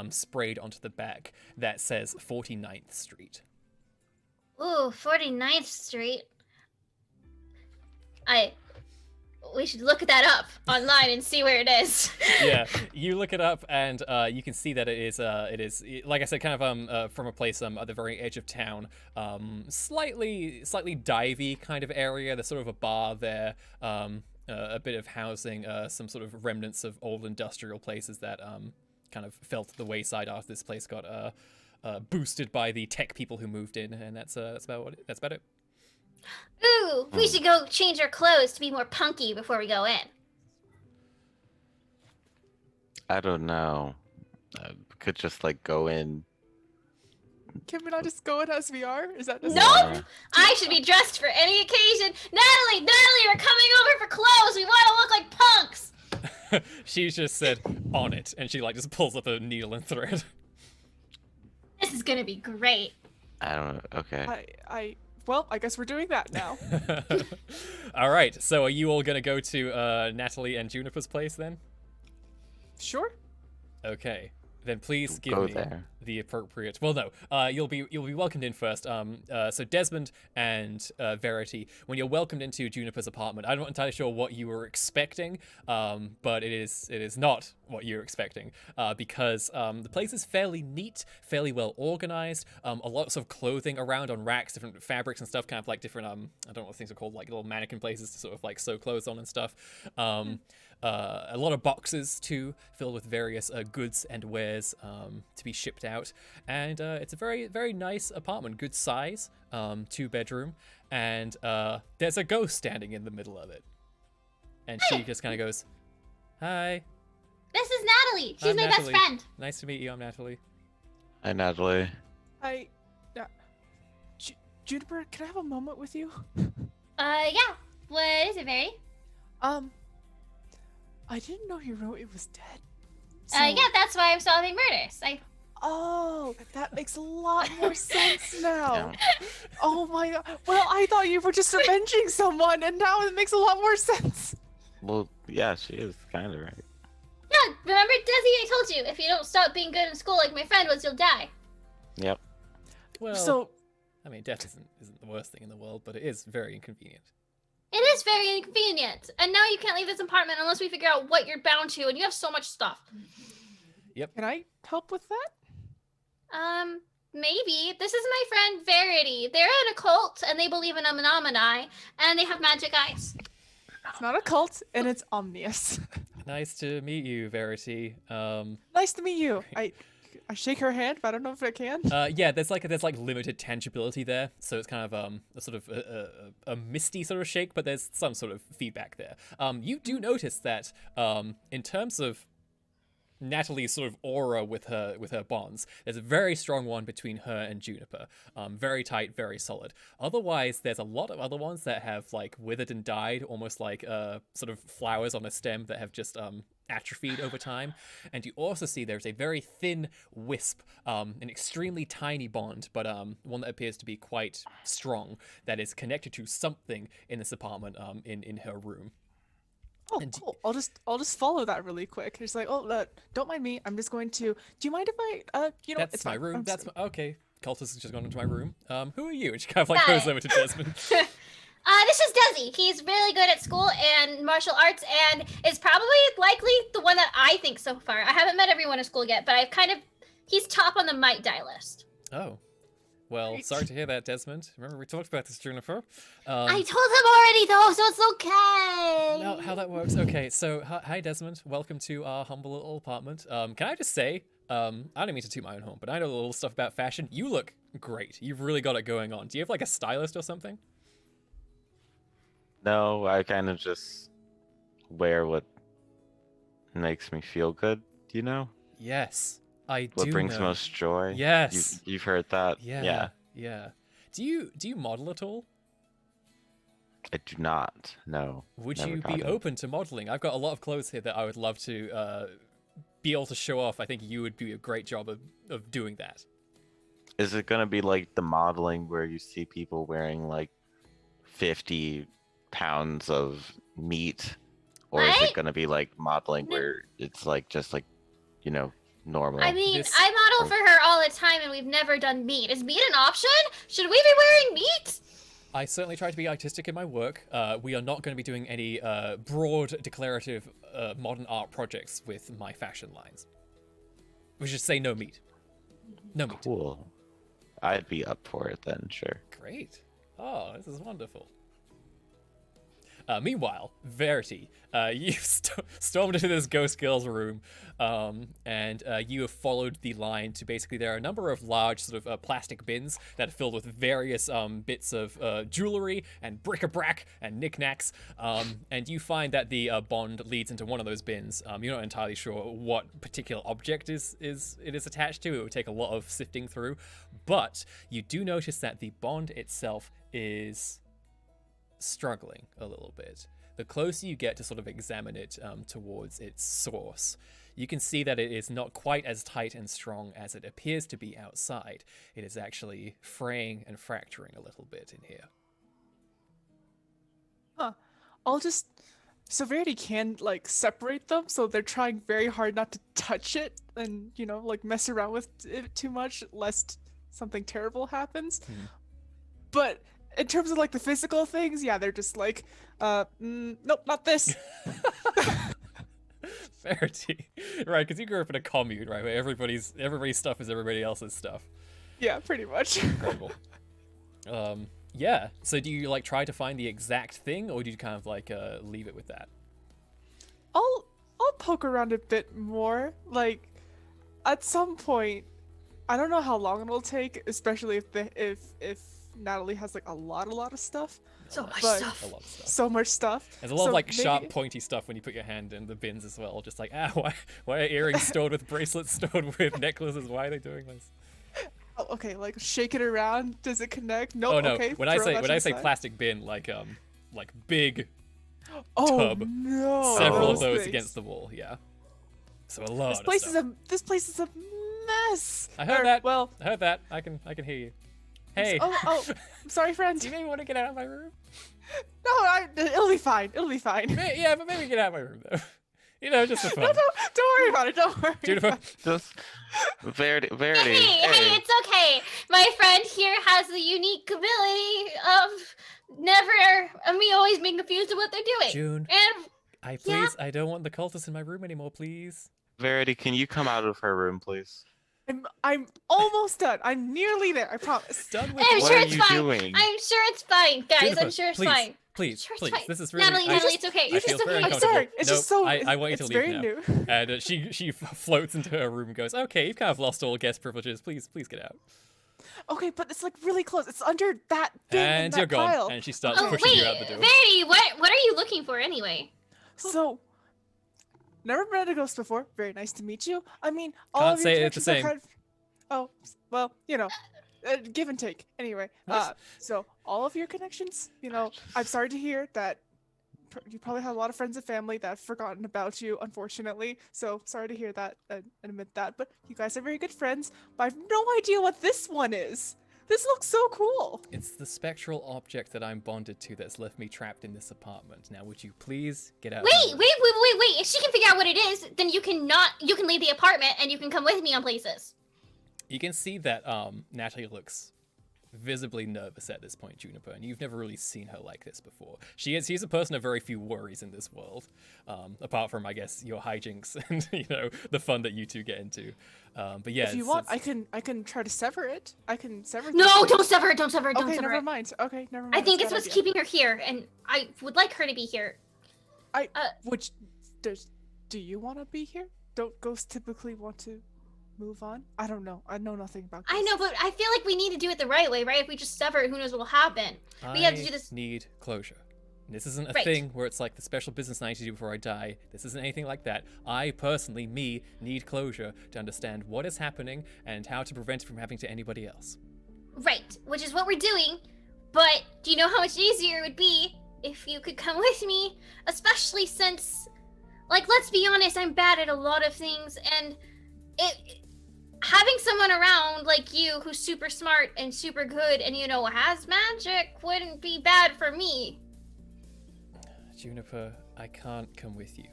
sprayed onto the back that says 49th Street. Ooh, 49th Street. We should look that up online and see where it is. Yeah, you look it up and you can see that it is like I said, kind of from a place at the very edge of town, slightly divey kind of area. There's sort of a bar there, a bit of housing, some sort of remnants of old industrial places that kind of fell to the wayside after this place got boosted by the tech people who moved in, and that's about it. Ooh, we should go change our clothes to be more punky before we go in. I don't know. Could just like go in. Can we not just go in as we are? Is that No! necessary? I should be dressed for any occasion. Natalie, we're coming over for clothes. We want to look like punks. She just said on it, and she like just pulls up a needle and thread. This is gonna be great. I don't know. Okay. Well, I guess we're doing that now. All right, so are you all gonna go to Natalie and Juniper's place then? Sure. Okay. Then please give Go me there. the appropriate. Well, no. You'll be welcomed in first. So Desmond and Verity, when you're welcomed into Juniper's apartment, I'm not entirely sure what you were expecting, but it is not what you're expecting, because the place is fairly neat, fairly well organized. A lots of clothing around on racks, different fabrics and stuff, kind of like different I don't know what things are called, like little mannequin places to sort of like sew clothes on and stuff. A lot of boxes too, filled with various goods and wares to be shipped out, and it's a very, very nice apartment, good size, 2-bedroom, and there's a ghost standing in the middle of it, and she just kind of goes, "Hi, This is Natalie. She's I'm my Natalie. best friend. Nice to meet you. I'm Natalie." Hi, Natalie. Juniper, can I have a moment with you? Yeah. What is it, Mary? I didn't know your roommate was dead. Yeah, that's why I'm solving murders. Oh, that makes a lot more sense now. Yeah. Oh my god. Well, I thought you were just avenging someone, and now it makes a lot more sense. Well, yeah, she is kind of right. Yeah, remember, Desi, I told you, if you don't stop being good in school like my friend was, you'll die. Yep. Well, So, I mean, death isn't the worst thing in the world, but it is very inconvenient. It is very inconvenient. And now you can't leave this apartment unless we figure out what you're bound to, and you have so much stuff. can I help with that? Maybe. This is my friend Verity. They're in a cult, and they believe in Anomani, and they have magic eyes. It's not a cult, and it's omnious. Nice to meet you, Verity. Nice to meet you. I shake her hand, but I don't know if I can. Yeah, there's like limited tangibility there, so it's kind of a sort of a misty sort of shake, but there's some sort of feedback there. You do notice that in terms of Natalie's sort of aura with her bonds, there's a very strong one between her and Juniper. Very tight, very solid. Otherwise, there's a lot of other ones that have like withered and died, almost like sort of flowers on a stem that have just atrophied over time. And you also see there's a very thin wisp, an extremely tiny bond, but one that appears to be quite strong, that is connected to something in this apartment, in her room. Oh, And- cool. I'll just follow that really quick. It's like, oh, don't mind me. I'm just going to. Do you mind if I? That's it's my fine. room. I'm That's sorry. okay. Cultist has just gone into my room. Who are you? And she kind of like goes over to Desmond. This is Desi. He's really good at school and martial arts, and is probably likely the one that I think so far. I haven't met everyone at school yet, but he's top on the might die list. Oh. Well, Great. sorry to hear that, Desmond. Remember we talked about this, Juniper. I told him already, though, so it's okay. No, how that works. Okay, so hi, Desmond. Welcome to our humble little apartment. Can I just say, I don't mean to toot my own horn, but I know a little stuff about fashion. You look great. You've really got it going on. Do you have like a stylist or something? No, I kind of just wear what makes me feel good, you know? Yes, I What do brings know. most joy. Yes. You've heard that? Yeah. Do you model at all? I do not. No. Would never you got be it. open to modeling? I've got a lot of clothes here that I would love to be able to show off. I think you would do a great job of doing that. Is it gonna be like the modeling where you see people wearing like 50 pounds of meat? Or is What? it gonna be like modeling where it's like just like, normal? I mean, This- I model for her all the time, and we've never done meat. Is meat an option? Should we be wearing meat? I certainly try to be artistic in my work. We are not going to be doing any broad, declarative modern art projects with my fashion lines. We should say no meat. No meat. Cool. I'd be up for it then, sure. Great. Oh, this is wonderful. Meanwhile, Verity, you stormed into this ghost girl's room, and you have followed the line to basically there are a number of large sort of plastic bins that are filled with various bits of jewelry and bric-a-brac and knickknacks, and you find that the bond leads into one of those bins. You're not entirely sure what particular object it is attached to. It would take a lot of sifting through, but you do notice that the bond itself is struggling a little bit. The closer you get to sort of examine it towards its source, you can see that it is not quite as tight and strong as it appears to be outside. It is actually fraying and fracturing a little bit in here. I'll just. So Verity can like separate them, so they're trying very hard not to touch it and like mess around with it too much lest something terrible happens. Mhm. But in terms of like the physical things, yeah, they're just like, nope, not this. Verity. Right, because you grew up in a commune, right, where everybody's stuff is everybody else's stuff. Yeah, pretty much. Incredible. Yeah. So do you like try to find the exact thing, or do you kind of like leave it with that? I'll poke around a bit more. Like, at some point, I don't know how long it'll take, especially if Natalie has like a lot of stuff. So much But- stuff. A lot of stuff. So much stuff. There's a lot of So like sharp, maybe- pointy stuff when you put your hand in the bins as well. Just like, why are earrings stored with bracelets stored with necklaces? Why are they doing this? Oh, okay, like shake it around. Does it connect? Nope. Oh no! Okay, when I throw say that to when I the say side. plastic bin, like big Oh tub, no! several of those those things. against the wall. Yeah. So a lot This of place stuff. this place is a mess. I heard Or, that. Well, I heard that. I can hear you. Hey. oh, I'm sorry, friend. Do you maybe want to get out of my room? No, it'll be fine. It'll be fine. Yeah, but maybe get out of my room though. Just for fun. No, don't worry about it. Don't worry. Juniper. Just Verity. Hey, it's okay. My friend here has the unique ability of me always being confused of what they're doing. June. And I I don't want the cultists in my room anymore, please. Verity, can you come out of her room, please? I'm almost done. I'm nearly there. I promise. Done with I'm it. What sure are it's you fine. doing? I'm sure it's fine, guys. Juniper, I'm sure it's please, fine. Please, Sure it's please. fine. This is really. Natalie, it's okay. I feel It's very okay. I'm uncomfortable. sorry. It's just so. I want you to it's leave very now. new. And she floats into her room and goes, "Okay, you've kind of lost all guest privileges. Please get out." Okay, but it's like really close. It's under that bin in And that you're gone. pile. And she starts Oh pushing you wait, out the door. Verity, what are you looking for anyway? So, never met a ghost before. Very nice to meet you. I mean, all Can't of your say it's the connections are same. kind of. Oh, well, give and take. Anyway, What? so all of your connections, I'm sorry to hear that you probably have a lot of friends and family that have forgotten about you, unfortunately. So sorry to hear that and admit that. But you guys are very good friends. But I have no idea what this one is. This looks so cool. It's the spectral object that I'm bonded to that's left me trapped in this apartment. Now, would you please get out? of my Wait. way? If she can figure out what it is, then you can leave the apartment and you can come with me on places. You can see that Natalie looks visibly nervous at this point, Juniper, and you've never really seen her like this before. She's a person of very few worries in this world, apart from, I guess, your hijinks and the fun that you two get into. But yeah, If you want, I can try to sever it. I can sever. No, don't sever it. Don't sever it. Don't Okay, sever never it. mind. Okay, never mind. I think That's it's a what's bad idea. keeping her here, and I would like her to be here. Which do you want to be here? Don't ghosts typically want to move on? I don't know. I know nothing about this. I know, but I feel like we need to do it the right way, right? If we just sever it, who knows what will happen? We have to do this. I need closure. This isn't a Right. thing where it's like the special business I need to do before I die. This isn't anything like that. I personally, need closure to understand what is happening and how to prevent it from happening to anybody else. Right, which is what we're doing. But do you know how much easier it would be if you could come with me? Especially since, like, let's be honest, I'm bad at a lot of things, and having someone around like you who's super smart and super good and has magic wouldn't be bad for me. Juniper, I can't come with you.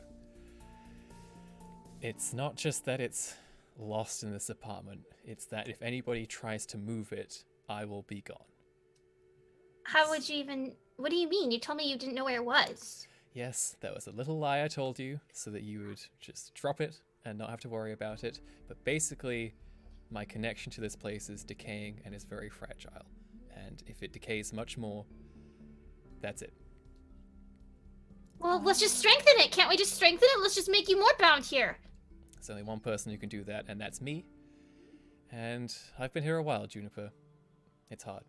It's not just that it's lost in this apartment, it's that if anybody tries to move it, I will be gone. How would you even? What do you mean? You told me you didn't know where it was. Yes, that was a little lie I told you, so that you would just drop it and not have to worry about it. But basically, my connection to this place is decaying and is very fragile. And if it decays much more, that's it. Well, let's just strengthen it. Can't we just strengthen it? Let's just make you more bound here. There's only one person who can do that, and that's me. And I've been here a while, Juniper. It's hard.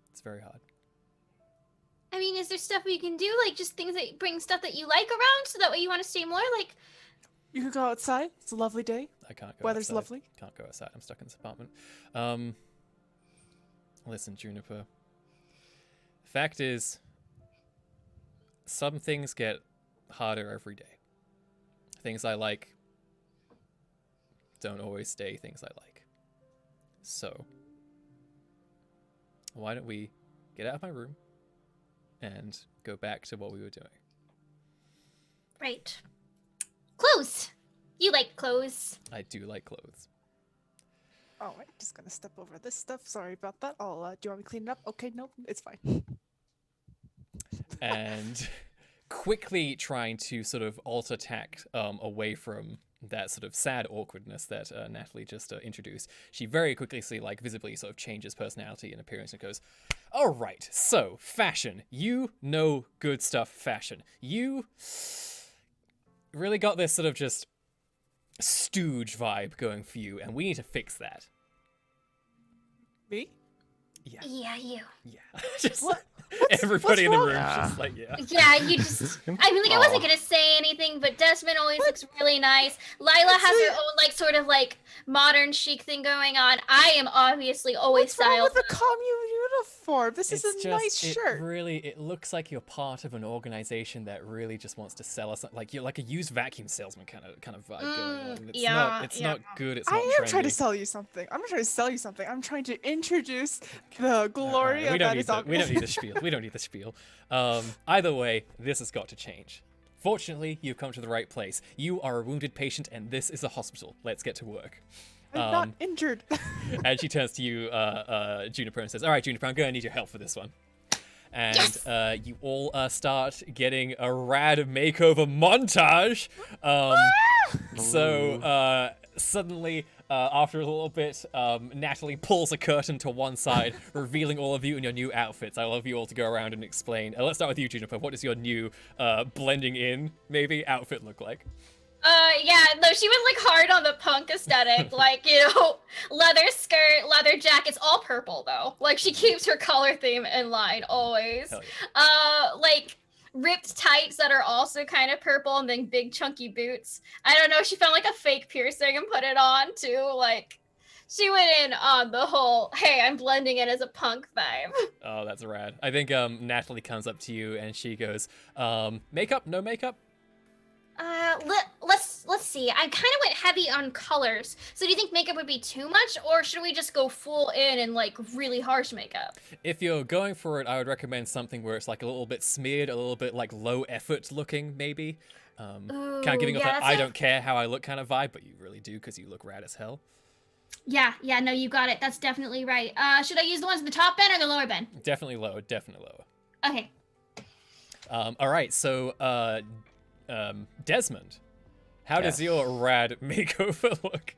It's very hard. I mean, is there stuff we can do? Like, just things that bring stuff that you like around so that way you want to stay more? Like, You could go outside. It's a lovely day. I can't go Weather's outside. lovely. Can't go outside. I'm stuck in this apartment. Listen, Juniper. Fact is, some things get harder every day. Things I like don't always stay things I like. So, why don't we get out of my room and go back to what we were doing? right. Close. You like clothes. I do like clothes. Oh, I'm just gonna step over this stuff. Sorry about that. I'll. Do you want me to clean it up? Okay, nope, it's fine. And quickly trying to sort of alter tack away from that sort of sad awkwardness that Natalie just introduced. She very quickly, visibly sort of changes personality and appearance and goes, all right, so fashion. You know good stuff fashion. You really got this sort of just stooge vibe going for you, and we need to fix that. Me? Yeah. Yeah, you. Yeah. Just What? everybody in the wrong? room Yeah. just like, yeah. Yeah, you just. I mean, like, I wasn't Aw. gonna say anything, but Desmond always looks really nice. Lila has her own, sort of modern chic thing going on. I am obviously always What's wrong styled. with the commune uniform? This is It's a nice shirt. It looks like you're part of an organization that really just wants to sell us, like you're like a used vacuum salesman kind of vibe going on. It's not, it's not good. It's not I am trying to trendy. sell you something. I'm not trying to sell you something. I'm trying to introduce the glory we of don't that need is the, we don't need the obvious. spiel. We don't need the spiel. Either way, this has got to change. Fortunately, you've come to the right place. You are a wounded patient, and this is a hospital. Let's get to work. I'm not injured. And she turns to you, Juniper, and says, all right, Juniper, I'm going to need your help for this one. And Yes! you all start getting a rad makeover montage. So suddenly, after a little bit, Natalie pulls a curtain to one side, revealing all of you in your new outfits. I'll love you all to go around and explain. Let's start with you, Juniper. What does your new blending in, maybe, outfit look like? Yeah, no, she was hard on the punk aesthetic, leather skirt, leather jackets, all purple though. She keeps her color theme in line always. Hell yeah. Ripped tights that are also kind of purple, and then big chunky boots. I don't know, she found a fake piercing and put it on too. She went in on the whole, hey, I'm blending in as a punk vibe. Oh, that's rad. I think Natalie comes up to you and she goes, makeup, no makeup? Let's see. I kind of went heavy on colors. So do you think makeup would be too much, or should we just go full in and really harsh makeup? If you're going for it, I would recommend something where it's a little bit smeared, a little bit low effort looking, maybe. Kind of giving off that I don't care how I look kind of vibe, but you really do because you look rad as hell. Yeah, no, you got it. That's definitely right. Should I use the ones in the top bin or the lower bin? Definitely lower, definitely lower. Okay. All right, so Desmond, how does your rad makeover look?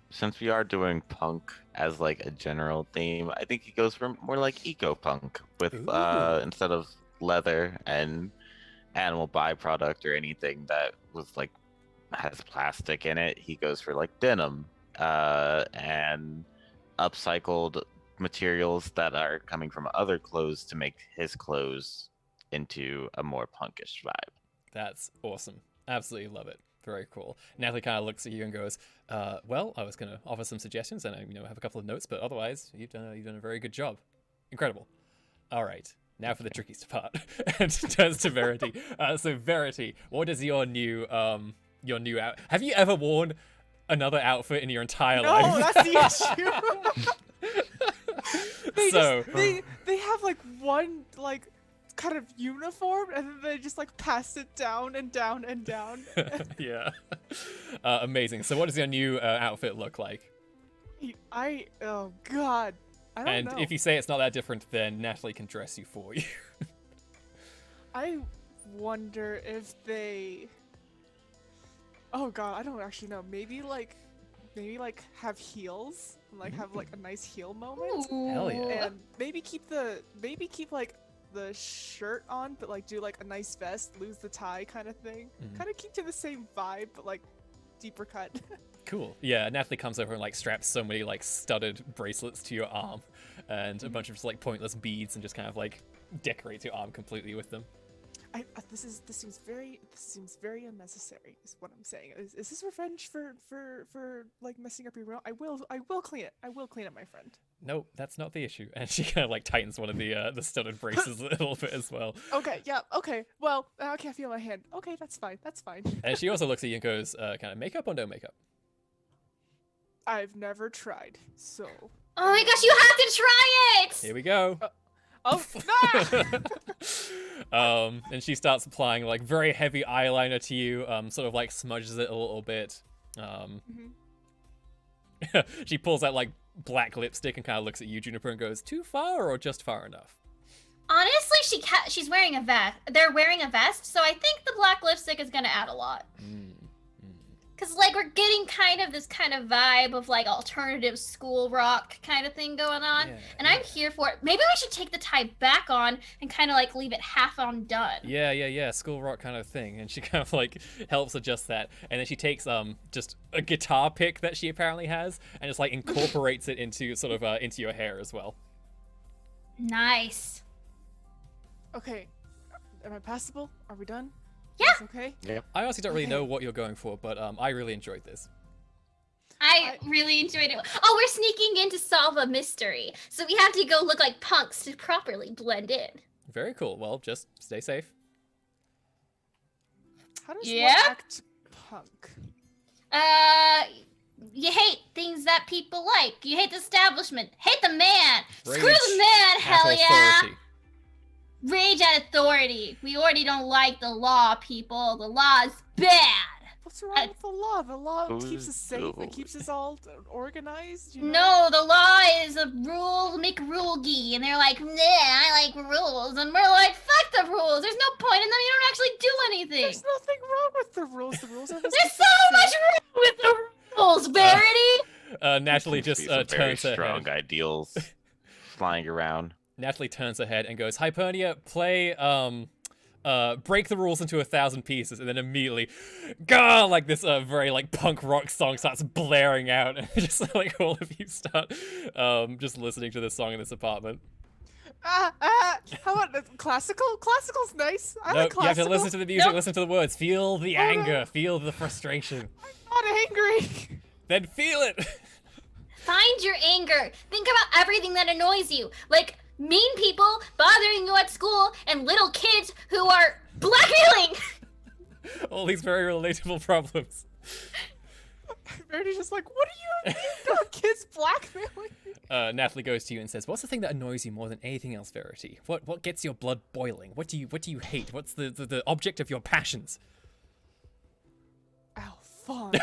Since we are doing punk as a general theme, I think he goes for more eco-punk with Ooh. instead of leather and animal byproduct or anything that was has plastic in it, he goes for denim and upcycled materials that are coming from other clothes to make his clothes into a more punkish vibe. That's awesome. Absolutely love it. Very cool. Natalie kind of looks at you and goes, well, I was going to offer some suggestions and I have a couple of notes, but otherwise you've done a very good job. Incredible. All right. Now for the trickiest part. And turns to Verity. So Verity, what is your new out? Have you ever worn another outfit in your entire No, life? that's the issue. They have one kind of uniform, and then they just pass it down and down and down. Yeah. Amazing. So what does your new outfit look like? Oh god, I don't know. And if you say it's not that different, then Natalie can dress you for you. I wonder if they. Oh god, I don't actually know. Maybe have heels, and have a nice heel moment, Hell yeah. and maybe keep the shirt on, but do a nice vest, lose the tie kind of thing. Mhm. Kind of keep to the same vibe, but deeper cut. Cool. Yeah, Natalie comes over and straps so many studded bracelets to your arm and a bunch of just pointless beads and just kind of decorates your arm completely with them. This seems very unnecessary. Is what I'm saying. Is this revenge for messing up your room? I will clean it. I will clean it, my friend. No, that's not the issue. And she kind of tightens one of the studded braces a little bit as well. Okay. Yeah. Okay. Well, I can't feel my hand. Okay, that's fine. That's fine. And she also looks at you and goes, kind of makeup or no makeup? I've never tried, so. Oh my gosh, you have to try it! Here we go. Oh, And she starts applying like very heavy eyeliner to you, sort of like smudges it a little bit. She pulls out like black lipstick and kind of looks at you, Juniper, and goes, "Too far or just far enough?" Honestly, she's wearing a vest. They're wearing a vest, so I think the black lipstick is gonna add a lot. Cause like we're getting kind of this kind of vibe of like alternative school rock kind of thing going on, and I'm here for it. Maybe we should take the tie back on and kind of like leave it half undone. Yeah, school rock kind of thing. And she kind of like helps adjust that, and then she takes just a guitar pick that she apparently has and just like incorporates it into sort of into your hair as well. Nice. Okay, am I passable? Are we done? Yeah. Is this okay? Yeah. I honestly don't really know what you're going for, but I really enjoyed this. I really enjoyed it. Oh, we're sneaking in to solve a mystery, so we have to go look like punks to properly blend in. Very cool. Well, just stay safe. How does Yeah? one act punk? You hate things that people like. You hate the establishment. Hate the man. Rage Screw the man, hell at yeah. authority. Rage at authority. We already don't like the law, people. The law's bad. What's wrong with the law? The law Who's- keeps us safe. It keeps us all organized. You know? No, the law is a rule, make rule-gy, and they're like, nah, I like rules, and we're like, fuck the rules. There's no point in them. You don't actually do anything. There's nothing wrong with the rules. The rules are There's so much wrong with the rules, Verity. Natalie Seems just to be some very turns her strong head. ideals flying around. Natalie turns her head and goes, "Hypernia, play break the rules into 1,000 pieces," and then immediately, gah, like this very like punk rock song starts blaring out, and just like all of you start just listening to this song in this apartment. How about classical? Classical's nice. I like No, you have classical. to listen to the music, Nope. listen to the words, feel the Oh, no. anger, feel the frustration, I'm not angry. then feel it. Find your anger. Think about everything that annoys you. Like mean people bothering you at school and little kids who are blackmailing. All these very relatable problems. Verity's just like, what are you doing? Kids blackmailing me? Natalie goes to you and says, "What's the thing that annoys you more than anything else, Verity? What gets your blood boiling? What do you hate? What's the object of your passions?" Ow, fun.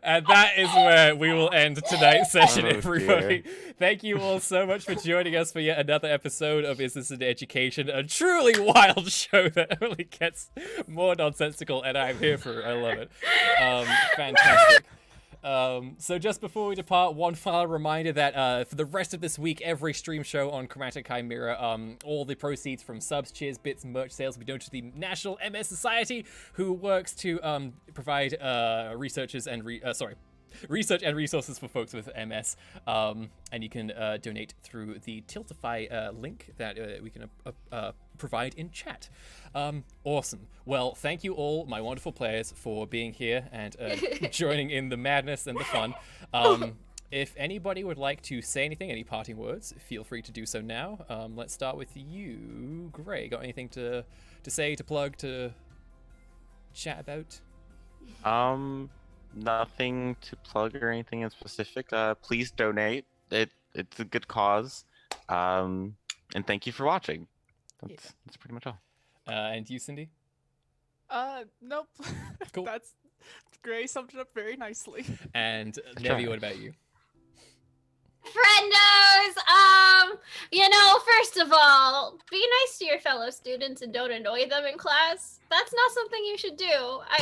And that is where we will end tonight's session, Oh, everybody. Thank you all so much for joining us for yet another episode of Is This an Education? A truly wild show that only gets more nonsensical, and I'm here for it. I love it. Fantastic. So just before we depart, one final reminder that for the rest of this week, every stream show on Chromatic Chimera, all the proceeds from subs, cheers, bits, and merch sales will be donated to the National MS Society, who works to provide research and resources for folks with MS. And you can donate through the Tiltify link that we can provide in chat. Awesome. Well, thank you all, my wonderful players, for being here and joining in the madness and the fun. If anybody would like to say anything, any parting words, feel free to do so now. Let's start with you, Gray. Got anything to say, to plug, to chat about? Nothing to plug or anything in specific. Please donate. It's a good cause. And thank you for watching. That's pretty much all. And you, Cindy? Nope. Cool. That's Gray summed it up very nicely. And That's Nevi, right. what about you? Friendos, first of all, be nice to your fellow students and don't annoy them in class. That's not something you should do. I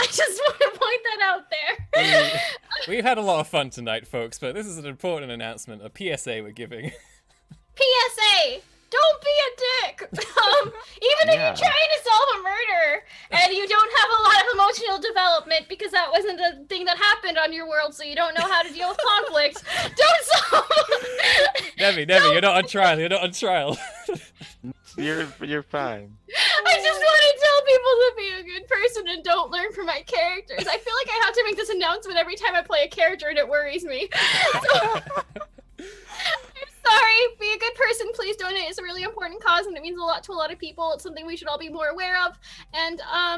just want to point that out there. We've had a lot of fun tonight, folks, but this is an important announcement, a PSA we're giving. PSA, don't be a dick. Even if Yeah. you're trying to solve a murder and you don't have a lot of emotional development because that wasn't the thing that happened on your world, so you don't know how to deal with conflict, don't solve. Nevi, you're not on trial. You're not on trial. You're fine. I just want to tell people to be a good person and don't learn from my characters. I feel like I have to make this announcement every time I play a character and it worries me. So, I'm sorry. Be a good person. Please donate. It's a really important cause and it means a lot to a lot of people. It's something we should all be more aware of. And I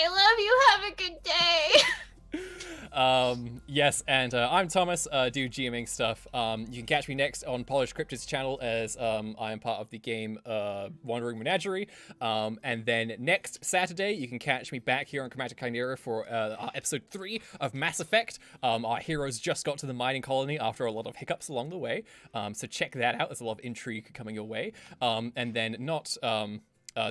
love you. Have a good day. Yes, and I'm Thomas, do GMing stuff. You can catch me next on Polished Cryptid's channel as I am part of the game Wandering Menagerie. And then next Saturday, you can catch me back here on Chromatic Chimera for our episode 3 of Mass Effect. Our heroes just got to the mining colony after a lot of hiccups along the way. So check that out. There's a lot of intrigue coming your way. And then not...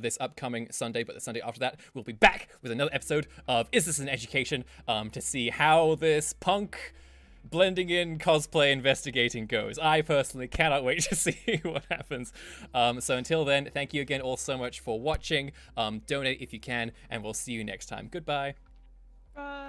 this upcoming Sunday, but the Sunday after that, we'll be back with another episode of Is This an Education? To see how this punk blending in cosplay investigating goes. I personally cannot wait to see what happens. So until then, thank you again all so much for watching. Donate if you can, and we'll see you next time. Goodbye. Bye.